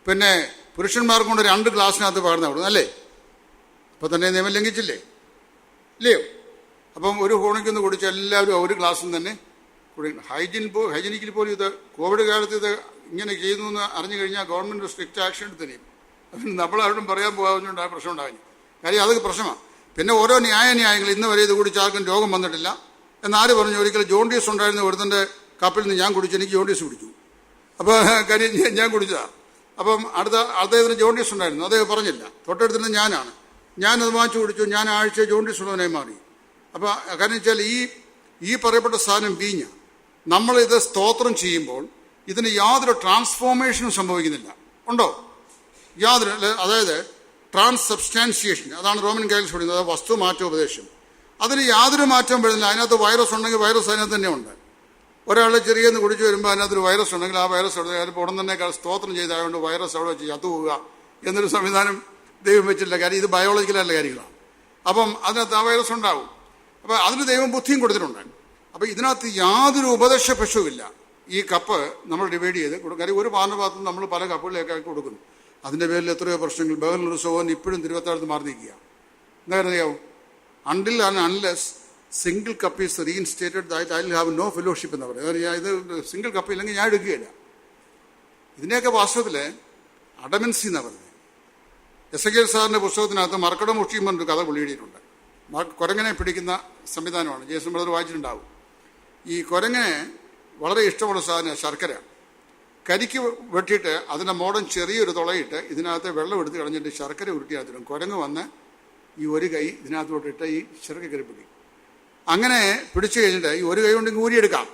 പിന്നെ പുരുഷന്മാർക്കും കൊണ്ട് 2 ഗ്ലാസ്സിനകത്ത് പകർന്നു കൊടുക്കും, അല്ലേ? അപ്പോൾ തന്നെ നിയമം ലംഘിച്ചില്ലേ? ഇല്ലയോ? അപ്പം ഒരു ഹോണിക്കൊന്ന് കുടിച്ച് എല്ലാവരും ഒരു ഗ്ലാസ്സിൽ തന്നെ കുടിക്കണം. ഹൈജീനിക്കിൽ പോലും ഇത് കോവിഡ് കാലത്ത് ഇത് ഇങ്ങനെ ചെയ്യുന്നു എന്ന് അറിഞ്ഞു കഴിഞ്ഞാൽ ഗവൺമെൻറ് സ്ട്രിക്റ്റ് ആക്ഷൻ എടുത്തിരിക്കും. അതിന് നമ്മളാരോടും പറയാൻ പോകാവുന്നതുകൊണ്ട് ആ പ്രശ്നം ഉണ്ടാകുന്നു. കാര്യം അതൊക്കെ പ്രശ്നമാണ്. പിന്നെ ഓരോ ന്യായങ്ങൾ ഇന്ന് വരെ ഇത് കുടിച്ച് ആർക്കും രോഗം വന്നിട്ടില്ല എന്നാര് പറഞ്ഞു? ഒരിക്കലും ജോണ്ടീസ് ഉണ്ടായിരുന്ന ഒരുത്തൻ്റെ കപ്പിൽ നിന്ന് ഞാൻ കുടിച്ചു, എനിക്ക് ജോണ്ടീസ് പിടിച്ചു. അപ്പോൾ കാര്യം ഞാൻ കുടിച്ചതാണ്. അപ്പം അദ്ദേഹത്തിന് ജോണ്ടീസ് ഉണ്ടായിരുന്നു, അദ്ദേഹം പറഞ്ഞില്ല. തൊട്ടടുത്തിരുന്ന് ഞാനത് വാങ്ങിച്ചു കുടിച്ചു, ഞാൻ ആഴ്ച ജോണ്ടീസ് ഉള്ളവനായി മാറി. അപ്പോൾ കാരണം വെച്ചാൽ ഈ പറയപ്പെട്ട സാധനം വീഞ്ഞ നമ്മളിത് സ്തോത്രം ചെയ്യുമ്പോൾ ഇതിന് യാതൊരു ട്രാൻസ്ഫോർമേഷനും സംഭവിക്കുന്നില്ല. ഉണ്ടോ? യാതൊരു, അതായത് ട്രാൻസ്സബ്സ്റ്റാൻസിയേഷൻ, അതാണ് റോമൻ കാത്തലിക്സ് പറയുന്നത്, അതായത് വസ്തു മാറ്റോപദേശം. അതിന് യാതൊരു മാറ്റവും വരുന്നില്ല. അതിനകത്ത് വൈറസ് ഉണ്ടെങ്കിൽ വൈറസ് അതിനകത്ത് തന്നെ ഉണ്ട്. ഒരാൾ ചെറിയെന്ന് കുടിച്ചു വരുമ്പോൾ അതിനകത്തൊരു വൈറസ് ഉണ്ടെങ്കിൽ ആ വൈറസ് അവിടെ ഉടൻ തന്നെ സ്തോത്രം ചെയ്തായതുകൊണ്ട് വൈറസ് അവിടെ വെച്ച് ചത്തുപോവുക എന്നൊരു സംവിധാനം ദൈവം വെച്ചിട്ടില്ല. കാര്യം ഇത് ബയോളജിക്കലായിട്ടുള്ള കാര്യങ്ങളാണ്. അപ്പം അതിനകത്ത് ആ വൈറസ് ഉണ്ടാവും. അപ്പോൾ അതിന് ദൈവം ബുദ്ധിയും കൊടുത്തിട്ടുണ്ട്. അപ്പോൾ ഇതിനകത്ത് യാതൊരു ഉപദേശ പശുവില്ല. ഈ കപ്പ് നമ്മൾ ഡിവൈഡ് ചെയ്ത് കൊടുക്കും. കാര്യം ഒരു പാനപാത്രത്തിൽ നമ്മൾ പല കപ്പുകളിലേക്കാക്കി കൊടുക്കുന്നു. അതിൻ്റെ പേരിൽ എത്രയോ പ്രശ്നങ്ങൾ. ബഹറിലൊരു സോഹൻ ഇപ്പോഴും തിരുവത്താഴത്ത് മാറി നിൽക്കുക. എന്താ അറിയാവും? Until and unless single cup is reinstated that I will have no fellowship എന്ന് പറയും. ഇത് സിംഗിൾ കപ്പ് ഇല്ലെങ്കിൽ ഞാൻ എടുക്കുകയില്ല. ഇതിനെയൊക്കെ വാസ്തവത്തിൽ അഡമൻസി എന്നാണ് പറയുന്നത്. എസെക്കിയേൽ സാറിൻ്റെ പുസ്തകത്തിനകത്ത് മർക്കട മുഷ്ടിയും പറഞ്ഞൊരു കഥ പുള്ളിയിട്ടുണ്ട്. കുരങ്ങനെ പിടിക്കുന്ന സംവിധാനമാണ്. ജേസൺ ബ്രദർ വായിച്ചിട്ടുണ്ടാവും. ഈ കുരങ്ങനെ വളരെ ഇഷ്ടമുള്ള സാധനം ശർക്കര. കരിക്ക് വെട്ടിയിട്ട് അതിൻ്റെ മോടൻ ചെറിയൊരു തുളയിട്ട് ഇതിനകത്ത് വെള്ളം എടുത്ത് കളഞ്ഞിട്ട് ശർക്കര ഉരുട്ടിനകത്തിടും. കുരങ്ങ് വന്ന് ഈ ഒരു കൈ ഇതിനകത്തോട്ടിട്ട് ഈ ശർക്കര കയറി പിടിക്കും. അങ്ങനെ പിടിച്ചു കഴിഞ്ഞിട്ട് ഈ ഒരു കൈ കൊണ്ട് ഊരിയെടുക്കാം.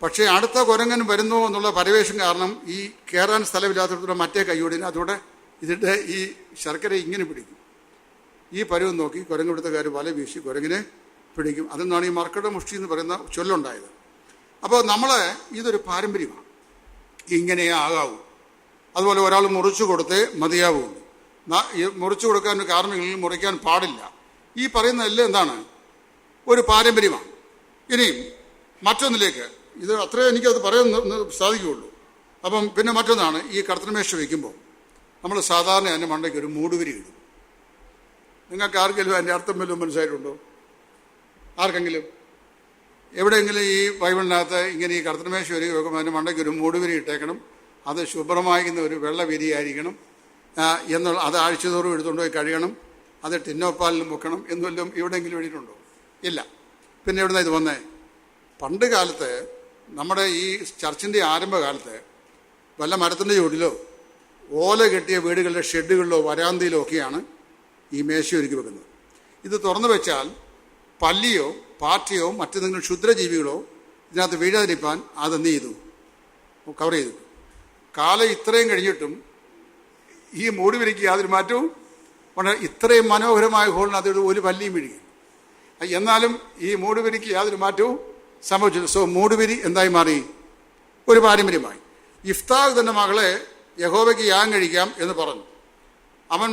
പക്ഷേ അടുത്ത കുരങ്ങൻ വരുന്നു എന്നുള്ള പരവേശം കാരണം ഈ കയറാൻ സ്ഥലമില്ലാത്തടത്തോടെ മറ്റേ കൈയോടെ ഇതിനകത്തൂടെ ഇതിട്ട് ഈ ശർക്കര ഇങ്ങനെ പിടിക്കും. ഈ പരുവം നോക്കി കുരങ്ങെടുത്തക്കാർ വല വീശി കുരങ്ങിനെ പിടിക്കും. അതെന്നാണ് ഈ മർക്കട മുഷ്ടി എന്ന് പറയുന്ന ചൊല്ലുണ്ടായത്. അപ്പോൾ ഇതൊരു പാരമ്പര്യമാണ്. ഇങ്ങനെയേ ആകാവൂ. അതുപോലെ ഒരാൾ മുറിച്ചു കൊടുത്തേ മതിയാവുള്ളൂ. മുറിച്ചു കൊടുക്കാൻ കാരണങ്ങളിൽ മുറിക്കാൻ പാടില്ല. ഈ പറയുന്നതെല്ലാം എന്താണ്? ഒരു പാരമ്പര്യമാണ്. ഇനിയും മറ്റൊന്നിലേക്ക്, ഇത് അത്രേ എനിക്കത് പറയാൻ സാധിക്കുകയുള്ളൂ. അപ്പം പിന്നെ മറ്റൊന്നാണ്, ഈ കർത്തൃമേശ വയ്ക്കുമ്പോൾ നമ്മൾ സാധാരണ അതിൻ്റെ മണ്ടയ്ക്ക് ഒരു മൂടുവിരി ഇടും. നിങ്ങൾക്ക് ആർക്കെങ്കിലും അതിൻ്റെ അർത്ഥം വല്ലതും മനസ്സിലായിട്ടുണ്ടോ? ആർക്കെങ്കിലും എവിടെയെങ്കിലും ഈ ബൈബിളിനകത്ത് ഇങ്ങനെ ഈ കർത്തൃമേശ വരി വെക്കുമ്പോൾ അതിൻ്റെ മണ്ടയ്ക്ക് ഒരു മൂടുവിരി ഇട്ടേക്കണം, അത് ശുഭ്രമായിരിക്കുന്ന ഒരു വെള്ള വിരിയായിരിക്കണം എന്നുള്ള, അത് ആഴ്ചതോറും എടുത്തുകൊണ്ട് പോയി കഴുകണം, അത് ടിന്നോപ്പാലിലും വെക്കണം എന്നെല്ലാം എവിടെയെങ്കിലും എഴുതിയിട്ടുണ്ടോ? ഇല്ല. പിന്നെ എവിടുന്ന ഇത് വന്നേ? പണ്ട് കാലത്ത് നമ്മുടെ ഈ ചർച്ചിൻ്റെ ആരംഭകാലത്ത് വല്ല മരത്തിൻ്റെ ചുവട്ടിലോ ഓല കെട്ടിയ വീടുകളുടെ ഷെഡുകളിലോ വരാന്തയിലോ ഒക്കെയാണ് ഈ മേശ ഒരുക്കി വെക്കുന്നത്. ഇത് തുറന്നു വെച്ചാൽ പല്ലിയോ പാറ്റയോ മറ്റെന്തെങ്കിലും ക്ഷുദ്രജീവികളോ ഇതിനകത്ത് വീഴാതിരിക്കാൻ അതെന്ത് ചെയ്തു? കവർ ചെയ്തു. കാലം ഇത്രയും കഴിഞ്ഞിട്ടും ഈ മൂടുവിരിക്ക് യാതൊരു മാറ്റവും ഇത്രയും മനോഹരമായ ഹോളിനകത്ത് ഒരു പല്ലിയും വീഴുകയും. എന്നാലും ഈ മൂടുവിരിക്ക് യാതൊരു മാറ്റവും സംഭവിച്ചില്ല. സോ മൂടുവിരി എന്തായി മാറി? ഒരു പാരമ്പര്യമായി. ഇഫ്താഹ് തൻ്റെ മകളെ യഹോവയ്ക്ക് യാഗം കഴിക്കാം എന്ന് പറഞ്ഞു. അവൻ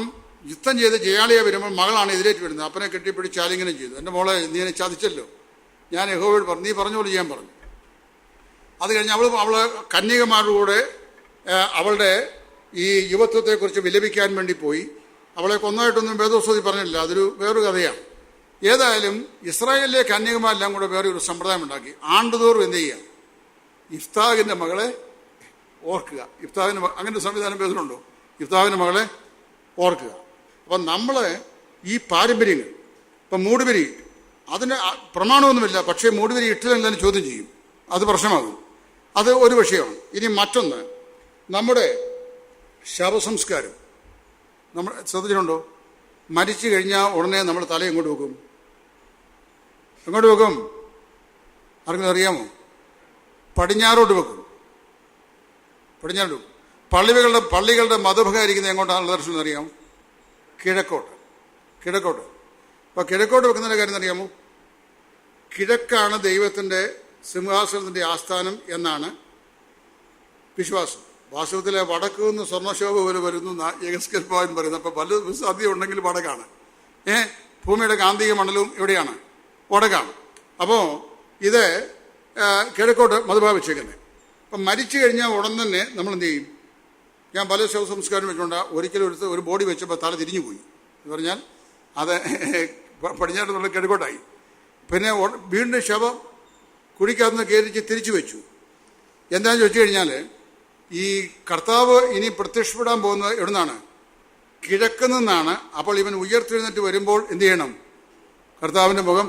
യുദ്ധം ചെയ്ത് ജയാളിയെ വരുമ്പോൾ മകളാണ് എതിരേറ്റ് വരുന്നത്. അപ്പനെ കെട്ടിപ്പിടിച്ച് ആലിംഗനം ചെയ്തു. എൻ്റെ മോളെ നീ എന്നെ ചതിച്ചല്ലോ, ഞാൻ യഹോവയോട് പറഞ്ഞു, നീ പറഞ്ഞ പോലെ ചെയ്യാൻ പറഞ്ഞു. അത് കഴിഞ്ഞ് അവൾ കന്യകമാരുടെ കൂടെ അവളുടെ ഈ യുവത്വത്തെക്കുറിച്ച് വിലപിക്കാൻ വേണ്ടി പോയി. അവളെ കൊന്നതായിട്ടൊന്നും വേദോസ്വതി പറഞ്ഞില്ല, അതൊരു വേറൊരു കഥയാണ്. ഏതായാലും ഇസ്രായേലിലെ കന്യകമാരെല്ലാം കൂടെ വേറെ ഒരു സമ്പ്രദായം ഉണ്ടാക്കി. ആണ്ടുതോറും എന്ത് ചെയ്യുക? ഇഫ്താഹിൻ്റെ മകളെ ഓർക്കുക. ഇഫ്താഹിന് അങ്ങനെ സംവിധാനം വേദനുണ്ടോ? ഇഫ്താഹിൻ്റെ മകളെ ഓർക്കുക. അപ്പം നമ്മൾ ഈ പാരമ്പര്യങ്ങൾ, ഇപ്പം മൂടുവിരി അതിന് പ്രമാണമൊന്നുമില്ല, പക്ഷേ മൂടുവിരി ഇട്ടില്ലെങ്കിലും ചോദ്യം ചെയ്യും, അത് പ്രശ്നമാകും. അത് ഒരു വിഷയമാണ്. ഇനി മറ്റൊന്ന്, നമ്മുടെ ശവസംസ്കാരം നമ്മൾ ശ്രദ്ധിച്ചിട്ടുണ്ടോ? മരിച്ചു കഴിഞ്ഞാൽ ഉടനെ നമ്മൾ തല എങ്ങോട്ട് വെക്കും? എങ്ങോട്ട് വെക്കും? ആർക്കും അറിയാമോ? പടിഞ്ഞാറോട്ട് വെക്കും. പടിഞ്ഞാറോട്ട് വെക്കും. പള്ളികളുടെ മതഭകാരിക്കുന്നത് എങ്ങോട്ടാണ് ദർശനം അറിയാമോ? കിഴക്കോട്ട്. അപ്പോൾ കിഴക്കോട്ട് വെക്കുന്നതിൻ്റെ കാര്യം അറിയാമോ? കിഴക്കാണ് ദൈവത്തിൻ്റെ സിംഹാസനത്തിൻ്റെ ആസ്ഥാനം എന്നാണ് വിശ്വാസം. വാസ്തവത്തിലെ വടക്ക് നിന്ന് സ്വർണ്ണശോഭ പോലെ വരുന്നു യഗസ്കൽ ഭവൻ പറയുന്നത്. അപ്പോൾ പല സാധ്യത ഉണ്ടെങ്കിൽ വടക്കാണ്. ഭൂമിയുടെ കാന്തിക മണ്ഡലവും എവിടെയാണ്? വടക്കാണ്. അപ്പോൾ ഇത് കിഴക്കോട്ട് മധുഭാവിച്ചേക്കുന്നത്. അപ്പം മരിച്ചു കഴിഞ്ഞാൽ ഉടൻ തന്നെ നമ്മൾ എന്ത് ചെയ്യും? ഞാൻ പല ശവസംസ്കാരം വെച്ചുകൊണ്ട് ഒരിക്കലും ഒരു ബോഡി വെച്ചപ്പോൾ തല തിരിഞ്ഞു പോയി എന്ന് പറഞ്ഞാൽ അത് പടിഞ്ഞാട്ടുള്ള കിഴക്കോട്ടായി. പിന്നെ വീണ്ടും ശവം കുഴിക്കകത്തുനിന്ന് കയറിച്ച് തിരിച്ചു വെച്ചു. എന്താണെന്ന് ചോദിച്ചു കഴിഞ്ഞാൽ ഈ കർത്താവ് ഇനി പ്രത്യക്ഷപ്പെടാൻ പോകുന്നത് എവിടെ നിന്നാണ്? കിഴക്ക് നിന്നാണ്. അപ്പോൾ ഇവൻ ഉയർത്തെഴുന്നേറ്റ് വരുമ്പോൾ എന്ത് ചെയ്യണം? കർത്താവിൻ്റെ മുഖം.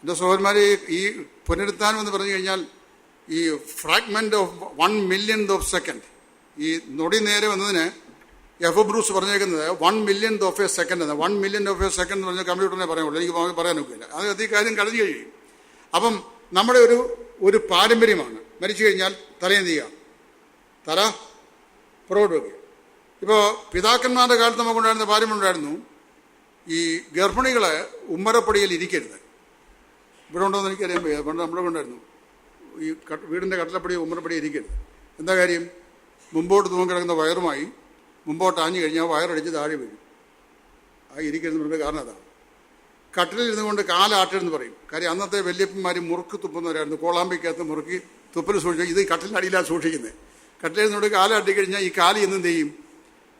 എൻ്റെ സഹോദരന്മാരെ, ഈ പുനരുത്ഥാനം എന്ന് പറഞ്ഞു കഴിഞ്ഞാൽ ഈ fragment of 1 millionth of a second, ഈ നൊടി നേരെ വന്നതിന് എഫ് ബ്രൂസ് പറഞ്ഞേക്കുന്നത് 1 millionth of a second എന്ന്. 1 millionth of a second എന്ന് പറഞ്ഞാൽ കമ്പ്യൂട്ടറിനെ പറയാനുള്ളൂ, എനിക്ക് പറയാൻ ഒക്കില്ല. അത് ഈ കാര്യം കഴിഞ്ഞു കഴിയും. അപ്പം നമ്മുടെ ഒരു പാരമ്പര്യമാണ് മരിച്ചു കഴിഞ്ഞാൽ തലയെന്ത് ചെയ്യുക? തല പുറകോട്ട് വയ്ക്കുക. ഇപ്പോൾ പിതാക്കന്മാരുടെ കാലത്ത് നമുക്കുണ്ടായിരുന്ന പാരമ്പര്യമുണ്ടായിരുന്നു, ഈ ഗർഭിണികളെ ഉമ്മരപ്പടിയിൽ ഇരിക്കരുത്. ഇവിടെ ഉണ്ടോ എന്ന് എനിക്കറിയാൻ വയ്യ. പണ്ട് നമ്മുടെ ഉണ്ടായിരുന്നു ഈ വീടിൻ്റെ കട്ടിലപ്പടി ഉമ്മരപ്പടി ഇരിക്കരുത്. എന്താ കാര്യം? മുമ്പോട്ട് തൂങ്ങിക്കിടക്കുന്ന വയറുമായി മുമ്പോട്ട് ആഞ്ഞു കഴിഞ്ഞാൽ വയറടിച്ച് താഴെ വീഴും. ആ ഇരിക്കരുതെന്നുള്ളത് കാരണം അതാണ്. കട്ടിലിരുന്നു കൊണ്ട് കാലാട്ടെന്ന് പറയും. കാര്യം അന്നത്തെ വല്യപ്പന്മാർ മുറുക്ക് തുപ്പുന്നവരായിരുന്നു. കോളാമ്പിക്കകത്ത് മുറുക്കി തുപ്പൽ സൂക്ഷിച്ചു. ഇത് കട്ടിലിൻ്റെ അടിയിലാണ് സൂക്ഷിക്കുന്നത്. കട്ടിലിരുന്നുകൊണ്ട് കാലാട്ടി കഴിഞ്ഞാൽ ഈ കാല് എന്ത് ചെയ്യും?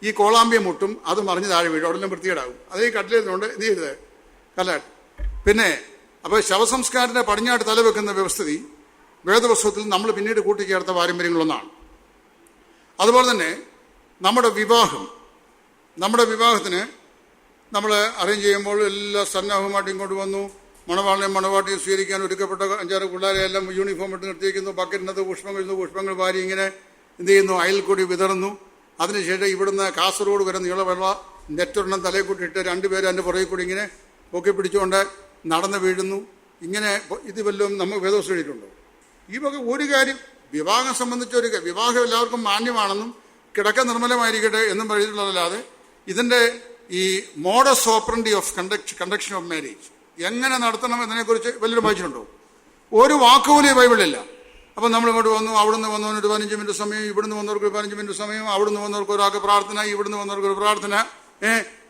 ഈ കോളാമ്പിയെ മുട്ടും, അത് മറിഞ്ഞ് താഴെ വീഴും, അവിടെല്ലാം വൃത്തികേടാകും. അതേ കട്ടിലിരുന്നുകൊണ്ട് എന്ത് ചെയ്തത്? കാലാട്ട്. പിന്നെ അപ്പോൾ ശവസംസ്കാരത്തിൻ്റെ പടിഞ്ഞാട്ട് തലവെക്കുന്ന വ്യവസ്ഥിതി വേദപുസ്തകത്തിൽ നമ്മൾ പിന്നീട് കൂട്ടിച്ചേർത്ത പാരമ്പര്യങ്ങളൊന്നാണ്. അതുപോലെ തന്നെ നമ്മുടെ വിവാഹത്തിന് നമ്മൾ അറേഞ്ച് ചെയ്യുമ്പോൾ എല്ലാ സന്നാഹവുമായിട്ട് ഇങ്ങോട്ട് വന്നു. മണവാളിനെയും മണവാട്ടിയും സ്വീകരിക്കാൻ ഒരുക്കപ്പെട്ട 5-6 പിള്ളേരെ എല്ലാം യൂണിഫോം ഇട്ട് നിർത്തിയിരിക്കുന്നു. ബക്കറ്റിനകത്ത് പുഷ്പങ്ങൾ വാരി ഇങ്ങനെ എന്ത് ചെയ്യുന്നു? അയൽക്കൂടി വിതറുന്നു. അതിനുശേഷം ഇവിടുന്ന് കാസർഗോഡ് വരെ നീളവെള്ള നെറ്റൊരെണ്ണം തലയിൽ കൂട്ടിയിട്ട് 2 പേര് അതിൻ്റെ പുറകെ കൂടി ഇങ്ങനെ പൊക്കി പിടിച്ചുകൊണ്ട് നടന്ന് വീഴുന്നു. ഇങ്ങനെ ഇത് വല്ലതും നമുക്ക് വേദോസം എഴുതിയിട്ടുണ്ടോ? ഈ വക ഒരു കാര്യം വിവാഹം സംബന്ധിച്ചൊരു വിവാഹം എല്ലാവർക്കും മാന്യമാണെന്നും കിടക്ക നിർമ്മലമായിരിക്കട്ടെ എന്നും പറഞ്ഞിട്ടുള്ളതല്ലാതെ ഇതിൻ്റെ ഈ modus operandi of conduction of marriage എങ്ങനെ നടത്തണം എന്നതിനെക്കുറിച്ച് വലിയൊരു വായിച്ചിട്ടുണ്ടോ? ഒരു വാക്കുപോലും ഈ ബൈബിളിലില്ല. അപ്പം നമ്മളിങ്ങോട്ട് വന്നു, അവിടുന്ന് വന്നവന് ഒരു 15 മിനിറ്റ് സമയം, ഇവിടുന്ന് വന്നവർക്ക് 15 മിനിറ്റ് സമയം, അവിടുന്ന് വന്നവർക്ക് ഒരാൾക്ക് പ്രാർത്ഥന, ഇവിടുന്ന് വന്നവർക്ക് ഒരു പ്രാർത്ഥന,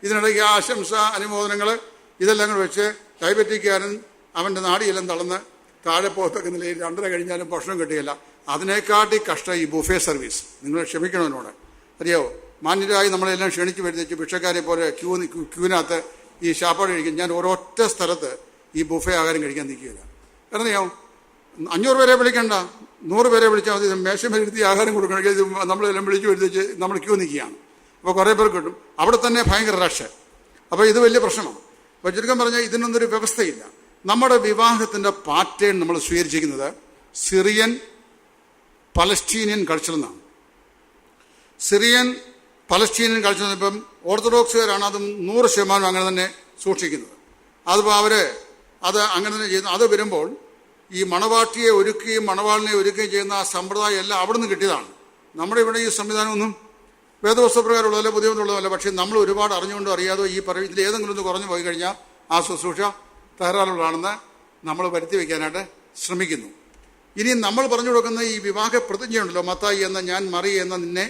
ഇതിനിടയ്ക്ക് ആശംസ, അനുമോദനങ്ങൾ, ഇതെല്ലാം കൂടെ വെച്ച് ഡയബറ്റിക്കാരൻ അവൻ്റെ നാടിയെല്ലാം തളർന്ന് താഴെ പോകത്തക്ക നിലയിൽ 2:30 കഴിഞ്ഞാലും ഭക്ഷണം കിട്ടുകയില്ല. അതിനെക്കാട്ടി കഷ്ടം ഈ ബുഫേ സർവീസ്. നിങ്ങൾ ക്ഷമിക്കണം എന്നോട്. അറിയാവോ, മാന്യരായി നമ്മളെല്ലാം ക്ഷണിച്ച് വരുത്തിച്ച് ഭിക്ഷക്കാരെ പോലെ ക്യൂവിനകത്ത് ഈ ശാപ്പാട് കഴിക്കും. ഞാൻ ഒരൊറ്റ സ്ഥലത്ത് ഈ ബുഫേ ആഹാരം കഴിക്കാൻ നിൽക്കുകയില്ല. കാരണം അറിയാമോ, 500 പേരെ വിളിക്കണ്ട, 100 പേരെ വിളിച്ചാൽ മതി. മേശമേലിരുത്തി ആഹാരം കൊടുക്കണമെങ്കിൽ നമ്മളെല്ലാം വിളിച്ച് വരുത്തിച്ച് നമ്മൾ ക്യൂ നിൽക്കുകയാണ്. അപ്പോൾ കുറേ പേർ കിട്ടും. അവിടെ തന്നെ ഭയങ്കര റഷ്. അപ്പോൾ ഇത് വലിയ പ്രശ്നമാണ്. അപ്പോൾ ചുരുക്കം പറഞ്ഞാൽ ഇതിനൊന്നൊരു വ്യവസ്ഥയില്ല. നമ്മുടെ വിവാഹത്തിൻ്റെ പാറ്റേൺ നമ്മൾ സ്വീകരിച്ചിരിക്കുന്നത് സിറിയൻ പലസ്തീനിയൻ കൾച്ചറിൽ നിന്നാണ്. സിറിയൻ പലസ്തീനിയൻ കൾച്ചറിൽ ഇപ്പം ഓർത്തഡോക്സുകാരാണ് അതും 100% അങ്ങനെ തന്നെ സൂക്ഷിക്കുന്നത്. അതിപ്പോൾ അത് അങ്ങനെ തന്നെ ചെയ്യുന്നു. അത് വരുമ്പോൾ ഈ മണവാട്ടിയെ ഒരുക്കുകയും മണവാളിനെ ഒരുക്കുകയും ചെയ്യുന്ന ആ സമ്പ്രദായം എല്ലാം അവിടെ നിന്ന് കിട്ടിയതാണ്. നമ്മുടെ ഇവിടെ ഈ സംവിധാനമൊന്നും വേദപുസ്തകപ്രകാരമുള്ളതല്ല, പുതിയതുള്ളതല്ല. പക്ഷേ നമ്മൾ ഒരുപാട് അറിഞ്ഞുകൊണ്ടോ അറിയാതോ ഈ ഇതിൽ ഏതെങ്കിലും ഒന്ന് കുറഞ്ഞു പോയി കഴിഞ്ഞാൽ ആ ശുശ്രൂഷ തകരാറുള്ളതാണെന്ന് നമ്മൾ വരുത്തി വയ്ക്കാനായിട്ട് ശ്രമിക്കുന്നു. ഇനി നമ്മൾ പറഞ്ഞു കൊടുക്കുന്ന ഈ വിവാഹ പ്രതിജ്ഞയുണ്ടല്ലോ, മത്തായി എന്ന ഞാൻ മറി എന്ന നിന്നെ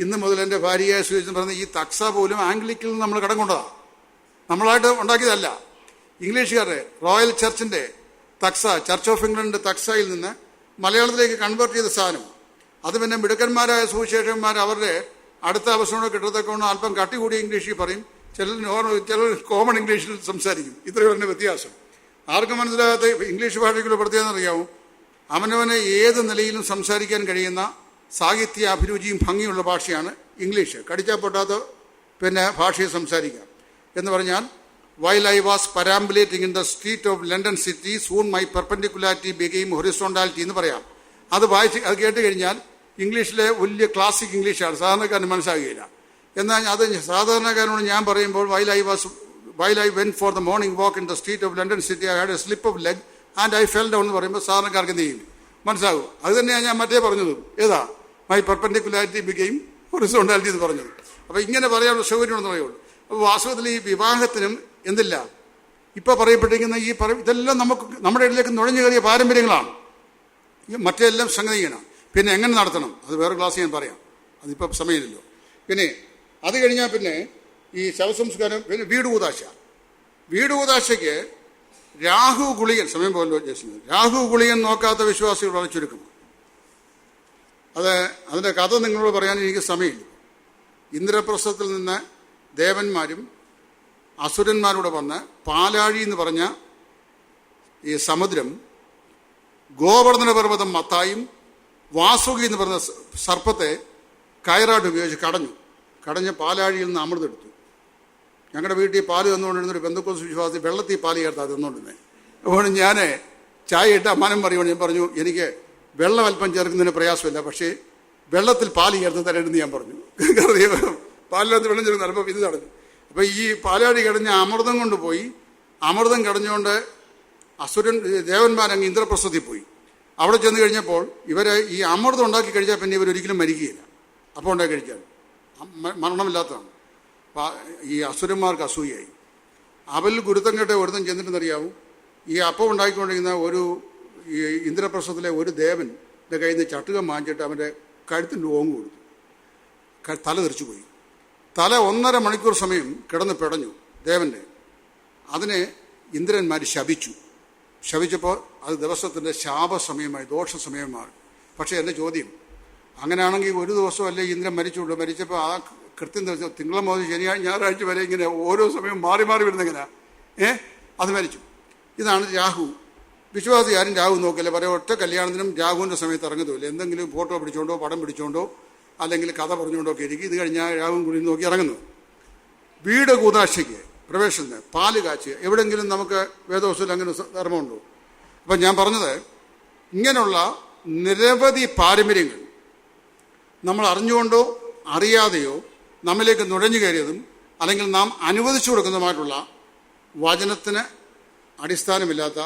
ഇന്ന് മുതൽ എൻ്റെ ഭാര്യയായി സ്വീകരിച്ചു പറയുന്ന ഈ തക്സ പോലും ആംഗ്ലിക്കിൽ നിന്ന് നമ്മൾ കടം കൊണ്ടതാണ്, നമ്മളായിട്ട് ഉണ്ടാക്കിയതല്ല. ഇംഗ്ലീഷുകാരുടെ റോയൽ ചർച്ചിൻ്റെ തക്സ, ചർച്ച് ഓഫ് ഇംഗ്ലണ്ട് തക്സയിൽ നിന്ന് മലയാളത്തിലേക്ക് കൺവേർട്ട് ചെയ്ത സാധനം. അത് പിന്നെ മിടുക്കന്മാരായ സുവിശേഷന്മാർ അവരുടെ അടുത്ത അവസരം കിട്ടത്തക്കൊണ്ട് അല്പം കട്ടി കൂടിയ ഇംഗ്ലീഷിൽ പറയും, ചിലർ കോമൺ ഇംഗ്ലീഷിൽ സംസാരിക്കും. ഇത്രയും തന്നെ വ്യത്യാസം. ആർക്കും മനസ്സിലാകാത്ത ഇംഗ്ലീഷ് ഭാഷയ്ക്കുള്ള പ്രത്യേകത അറിയാവും. അവനവനെ ഏത് നിലയിലും സംസാരിക്കാൻ കഴിയുന്ന സാഹിത്യ അഭിരുചിയും ഭംഗിയുള്ള ഭാഷയാണ് ഇംഗ്ലീഷ്. കടിച്ചാൽ പൊട്ടാത്ത പിന്നെ ഭാഷയെ സംസാരിക്കാം എന്ന് പറഞ്ഞാൽ, while I was perambulating in the street of London city, soon my perpendicularity became horizontality എന്ന് പറയാം. അത് കേട്ട് കഴിഞ്ഞാൽ ഇംഗ്ലീഷിലെ വലിയ ക്ലാസിക് ഇംഗ്ലീഷാണ്, സാധാരണക്കാരന് മനസ്സിലാകുകയില്ല. എന്നാൽ അത് സാധാരണക്കാരനോട് ഞാൻ പറയുമ്പോൾ while I went for the morning walk in the street of London city, I had a slip of leg and I fell down എന്ന് പറയുമ്പോൾ സാധാരണക്കാർക്ക് എന്ത് ചെയ്യും? മനസ്സിലാകും. അത് തന്നെയാണ് ഞാൻ മറ്റേ പറഞ്ഞത്. ഏതാ? മൈ പെർപെൻഡിക്കുലാരിറ്റി ബിക്കെയിം ഹൊറിസോണ്ടാലിറ്റി എന്ന് പറഞ്ഞത്. അപ്പോൾ ഇങ്ങനെ പറയാനുള്ള സൗകര്യമുണ്ടെന്ന് പറയുള്ളൂ. അപ്പോൾ വാസ്തവത്തിൽ ഈ വിവാഹത്തിനും എന്തില്ല, ഇപ്പോൾ പറയപ്പെട്ടിരിക്കുന്ന ഇതെല്ലാം നമുക്ക് നമ്മുടെ ഇടയിലേക്ക് നുഴഞ്ഞു കയറിയ പാരമ്പര്യങ്ങളാണ്. മറ്റെല്ലാം സംഗതിയാണ്. പിന്നെ എങ്ങനെ നടത്തണം അത് വേറെ ക്ലാസ് ഞാൻ പറയാം, അതിപ്പോൾ സമയമില്ലല്ലോ. പിന്നെ അത് കഴിഞ്ഞാൽ പിന്നെ ഈ ശവസംസ്കാരം, പിന്നെ വീട് കൂതാശയ്ക്ക് രാഹു ഗുളികൻ, സമയം പോലല്ലോ ഉദ്ദേശിക്കുന്നത്, രാഹു ഗുളികൻ നോക്കാത്ത വിശ്വാസികൾ വളരെ ചുരുക്കം. അതിൻ്റെ കഥ നിങ്ങളോട് പറയാൻ എനിക്ക് സമയമില്ല. ഇന്ദ്രപ്രസ്ഥത്തിൽ നിന്ന് ദേവന്മാരും അസുരന്മാരൂടെ വന്ന് പാലാഴി എന്ന് പറഞ്ഞ ഈ സമുദ്രം ഗോവർദ്ധന പർവ്വതം മത്തായും വാസുകി എന്ന് പറഞ്ഞ സർപ്പത്തെ കയറായിട്ട് ഉപയോഗിച്ച് കടഞ്ഞ് പാലാഴിയിൽ നിന്ന് അമൃതെടുത്തു. ഞങ്ങളുടെ വീട്ടിൽ പാല് തന്നുകൊണ്ടിരുന്നൊരു പെന്തക്കോസ്ത് വിശ്വാസി വെള്ളത്തിൽ പാല് ചേർത്താൽ തന്നുകൊണ്ടിരുന്നത്. അപ്പോൾ ഞാൻ ചായ ഇട്ട് അമ്മാനം പറയുമ്പോൾ ഞാൻ പറഞ്ഞു, എനിക്ക് വെള്ളം അല്പം ചേർക്കുന്നതിന് പ്രയാസമില്ല, പക്ഷേ വെള്ളത്തിൽ പാല് ചേർത്ത് തരേണ്ടെന്ന് ഞാൻ പറഞ്ഞു. പാലിനകത്ത് വെള്ളം ചേർക്കുന്ന അല്പം ഇത് തടഞ്ഞു. അപ്പോൾ ഈ പാലാഴി കടഞ്ഞ അമൃതം കൊണ്ടുപോയി, അമൃതം കടഞ്ഞുകൊണ്ട് ദേവന്മാരങ്ങ് ഇന്ദ്രപ്രസ്ഥത്തിൽ പോയി. അവിടെ ചെന്ന് കഴിഞ്ഞപ്പോൾ ഈ അമൃതം ഉണ്ടാക്കി കഴിച്ചാൽ പിന്നെ ഇവരൊരിക്കലും മരിക്കുകയില്ല. അപ്പം ഉണ്ടാക്കി കഴിച്ചാൽ മരണമില്ലാത്തതാണ്. ഈ അസുരന്മാർക്ക് അസൂയായി. അവൽ ഗുരുത്തം കേട്ട ഒരുത്തം ചെന്നിട്ടെന്നറിയാവും, ഈ അപ്പം ഉണ്ടാക്കിക്കൊണ്ടിരിക്കുന്ന ഈ ഇന്ദ്രപ്രസ്ഥത്തിലെ ഒരു ദേവൻ്റെ കയ്യിൽ നിന്ന് ചട്ടുകം വാങ്ങിച്ചിട്ട് അവൻ്റെ കഴുത്തിൻ്റെ ഓങ്ങ് കൊടുത്തു. തല തെറിച്ചു പോയി. തല 1.5 മണിക്കൂർ സമയം കിടന്ന് പിടഞ്ഞു ദേവൻ്റെ. അതിനെ ഇന്ദ്രന്മാർ ശപിച്ചപ്പോൾ അത് ദിവസത്തിൻ്റെ ശാപസമയമായി, ദോഷസമയമായി. പക്ഷേ എൻ്റെ ചോദ്യം, അങ്ങനെയാണെങ്കിൽ ഒരു ദിവസമല്ലേ ഇന്ദ്രൻ മരിച്ചുള്ളൂ. മരിച്ചപ്പോൾ ആ കൃത്യം ദിവസം തിങ്കള മുതൽ ഞായറാഴ്ച വരെ ഇങ്ങനെ ഓരോ സമയം മാറി വരുന്നെങ്ങനെയാ അത് മരിച്ചു. ഇതാണ് രാഹു. വിശ്വാസി ആരും രാഹു നോക്കില്ല. പറയാം, ഒറ്റ കല്യാണത്തിനും രാഹുവിൻ്റെ സമയത്ത് ഇറങ്ങുന്നില്ല. എന്തെങ്കിലും ഫോട്ടോ പിടിച്ചോണ്ടോ പടം പിടിച്ചോണ്ടോ അല്ലെങ്കിൽ കഥ പറഞ്ഞുകൊണ്ടോ ഒക്കെ ഇരിക്കും. ഇത് കഴിഞ്ഞാൽ രാഹുവും കൂടി നോക്കി ഇറങ്ങുന്നു. വീട് കൂതാശയ്ക്ക് പ്രവേശനത്തിന് പാല് കാച്ച് എവിടെയെങ്കിലും നമുക്ക് വേദോസത്തിൽ അങ്ങനെ ധർമ്മമുണ്ടോ? അപ്പം ഞാൻ പറഞ്ഞത്, ഇങ്ങനെയുള്ള നിരവധി പാരമ്പര്യങ്ങൾ നമ്മൾ അറിഞ്ഞുകൊണ്ടോ അറിയാതെയോ നമ്മിലേക്ക് നുഴഞ്ഞു കയറിയതും അല്ലെങ്കിൽ നാം അനുവദിച്ചു കൊടുക്കുന്നതുമായിട്ടുള്ള വചനത്തിന് അടിസ്ഥാനമില്ലാത്ത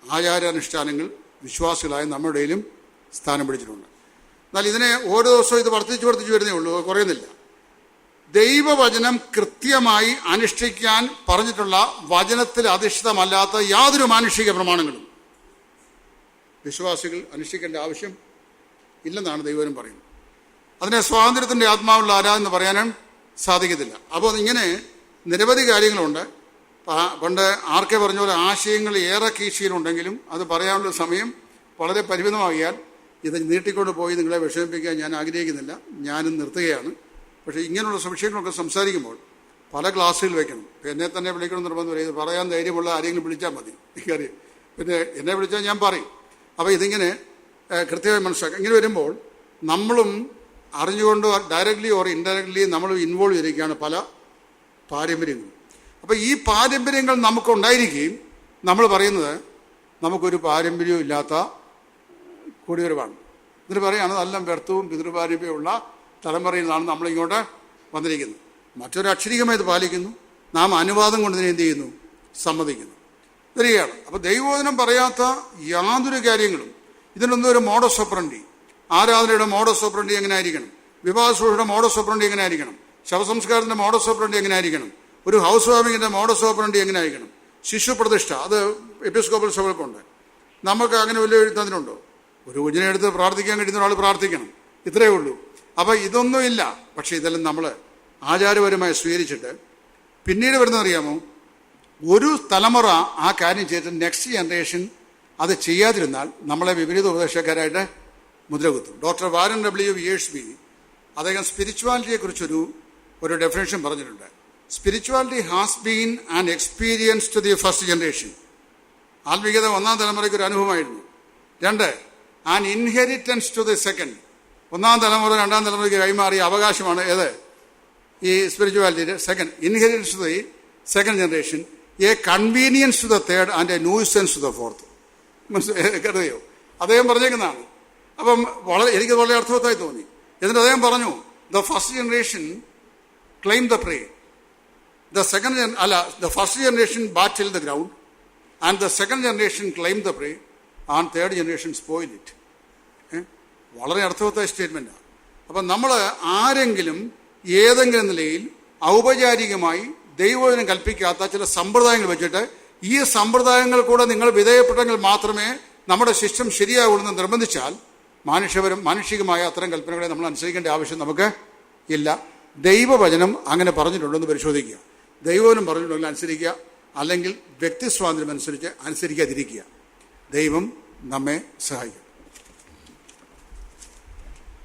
ആചാരാനുഷ്ഠാനങ്ങൾ വിശ്വാസികളായ നമ്മുടെ ഇടയിലും സ്ഥാനം പിടിച്ചിട്ടുണ്ട്. എന്നാൽ ഇതിനെ ഓരോ ദിവസവും ഇത് വർദ്ധിച്ചു വരുന്നേ ഉള്ളൂ, കുറയുന്നില്ല. ദൈവവചനം കൃത്യമായി അനുഷ്ഠിക്കാൻ പറഞ്ഞിട്ടുള്ള വചനത്തിൽ അധിഷ്ഠിതമല്ലാത്ത യാതൊരു മാനുഷിക പ്രമാണങ്ങളും വിശ്വാസികൾ അനുഷ്ഠിക്കേണ്ട ആവശ്യം ഇല്ലെന്നാണ് ദൈവം പറയുന്നത്. അതിനെ സ്വാതന്ത്ര്യത്തിൻ്റെ ആത്മാവുള്ള ആരാധന പറയാനും സാധിക്കത്തില്ല. അപ്പോൾ ഇങ്ങനെ നിരവധി കാര്യങ്ങളുണ്ട്. പണ്ട് ആർക്കെ പറഞ്ഞ പോലെ ആശയങ്ങൾ ഏറെ കീശയിലുണ്ടെങ്കിലും അത് പറയാനുള്ള സമയം വളരെ പരിമിതമാകിയാൽ ഇത് നീട്ടിക്കൊണ്ട് പോയി നിങ്ങളെ വിഷമിപ്പിക്കാൻ ഞാൻ ആഗ്രഹിക്കുന്നില്ല. ഞാനും നിർത്തുകയാണ്. പക്ഷേ ഇങ്ങനെയുള്ള വിഷയങ്ങളൊക്കെ സംസാരിക്കുമ്പോൾ പല ക്ലാസ്സുകൾ വെക്കണം. എന്നെ തന്നെ വിളിക്കണം നിർബന്ധം പറയും. ഇത് പറയാൻ ധൈര്യമുള്ള ആരെങ്കിലും വിളിച്ചാൽ മതി, എനിക്കറിയാം. പിന്നെ എന്നെ വിളിച്ചാൽ ഞാൻ പറയും. അപ്പോൾ ഇതിങ്ങനെ കൃത്യമായി മനസ്സിലാക്കാം. ഇങ്ങനെ വരുമ്പോൾ നമ്മളും അറിഞ്ഞുകൊണ്ടോ ഡയറക്റ്റ്ലി ഓർ ഇൻഡയറക്റ്റ്ലി നമ്മൾ ഇൻവോൾവ് ചെയ്തിരിക്കുകയാണ് പല പാരമ്പര്യങ്ങളും. അപ്പോൾ ഈ പാരമ്പര്യങ്ങൾ നമുക്കുണ്ടായിരിക്കുകയും നമ്മൾ പറയുന്നത് നമുക്കൊരു പാരമ്പര്യവും ഇല്ലാത്ത കുടിവരവാണ്. ഇതിന് പറയുകയാണ് നല്ല വ്യർത്ഥവും പിതൃപാരമ്പര്യമുള്ള തലമുറയിൽ നിന്നാണ് നമ്മളിങ്ങോട്ട് വന്നിരിക്കുന്നത്. മറ്റൊരു അക്ഷരികമായി ഇത് പാലിക്കുന്നു. നാം അനുവാദം കൊണ്ട് ഇതിനെ എന്ത് ചെയ്യുന്നു? സമ്മതിക്കുന്നു. വരികയാണ്. അപ്പോൾ ദൈവവചനം പറയാത്ത യാതൊരു കാര്യങ്ങളും ഇതിനൊന്നും ഒരു മോഡസ് ഓപ്പറണ്ടി, ആരാധനയുടെ മോഡസ് ഓപ്പറണ്ടി എങ്ങനെ ആയിരിക്കണം, വിവാഹസൂഴയുടെ മോഡസ് ഓപ്പറണ്ടി എങ്ങനെ ആയിരിക്കണം, ശവസംസ്കാരത്തിൻ്റെ മോഡസ് ഓപ്പറണ്ടി എങ്ങനെ ആയിരിക്കണം, ഒരു ഹൗസ് വാമിങ്ങിൻ്റെ മോഡസ് ഓപ്പറണ്ടി എങ്ങനെ ആയിരിക്കണം, ശിശു പ്രതിഷ്ഠ അത് എപ്പിസ്കോപ്പൽ സഭകൾക്കുണ്ട്. നമുക്ക് അങ്ങനെ വലിയ എഴുതുന്നതിനുണ്ടോ? ഒരു കുഞ്ഞിനെ എടുത്ത് പ്രാർത്ഥിക്കാൻ കഴിയുന്ന ഒരാൾ പ്രാർത്ഥിക്കണം, ഇത്രയേ ഉള്ളൂ. അപ്പോൾ ഇതൊന്നുമില്ല. പക്ഷേ ഇതെല്ലാം നമ്മൾ ആചാരപരമായി സ്വീകരിച്ചിട്ട് പിന്നീട് വരുന്നതറിയാമോ, ഒരു തലമുറ ആ കാര്യം ചെയ്തിട്ട് നെക്സ്റ്റ് ജനറേഷൻ അത് ചെയ്യാതിരുന്നാൽ നമ്മളെ വിപരീത ഉപദേശക്കാരായിട്ട് മുദ്രകുത്തും. ഡോക്ടർ വാരൻ ഡബ്ല്യു വിയേഴ്സ്ബി അദ്ദേഹം സ്പിരിച്വാലിറ്റിയെക്കുറിച്ചൊരു ഡെഫിനേഷൻ പറഞ്ഞിട്ടുണ്ട്. Spirituality has been an experience to the first generation. ആത്മീയത ഒന്നാം തലമുറയ്ക്ക് ഒരു അനുഭവമായിരുന്നു. 2, an inheritance to the second. ഒന്നാം തലമുറ രണ്ടാം തലമുറയ്ക്ക് കൈമാറിയ അവകാശമാണ് ഏത്? ഈ spirituality. Second, inheritance to the second generation, a convenience to the third and a nuisance to the fourth. മനസ്സിലായോ? അദ്ദേഹം പറഞ്ഞേക്കുന്നതാണ്. അപ്പം എനിക്ക് വളരെ അർത്ഥവത്തായി തോന്നി. എന്നിട്ട് അദ്ദേഹം പറഞ്ഞു, the first generation claim the pray, the first generation battled the ground and the second generation claimed the prey and third generation spoiled it. വളരെ അർത്ഥവത്തായ സ്റ്റേറ്റ്മെൻറ്റാണ്. അപ്പം നമ്മൾ ആരെങ്കിലും ഏതെങ്കിലും നിലയിൽ ഔപചാരികമായി ദൈവവചനം കൽപ്പിക്കാത്ത ചില സമ്പ്രദായങ്ങൾ വെച്ചിട്ട് ഈ സമ്പ്രദായങ്ങൾ കൂടെ നിങ്ങൾ വിധേയപ്പെട്ടെങ്കിൽ മാത്രമേ നമ്മുടെ ശിഷ്ടം ശരിയാവുള്ളൂ എന്ന് നിർബന്ധിച്ചാൽ മാനുഷികമായ അത്തരം കൽപ്പനകളെ നമ്മൾ അനുസരിക്കേണ്ട ആവശ്യം നമുക്ക് ഇല്ല. ദൈവവചനം അങ്ങനെ പറഞ്ഞിട്ടുണ്ടെന്ന് പരിശോധിക്കുക. ദൈവവചനം പറഞ്ഞിട്ടുണ്ടെങ്കിൽ അനുസരിക്കുക, അല്ലെങ്കിൽ വ്യക്തി സ്വാതന്ത്ര്യം അനുസരിച്ച് അനുസരിക്കാതിരിക്കുക. ദൈവം നമ്മെ സഹായിക്കും.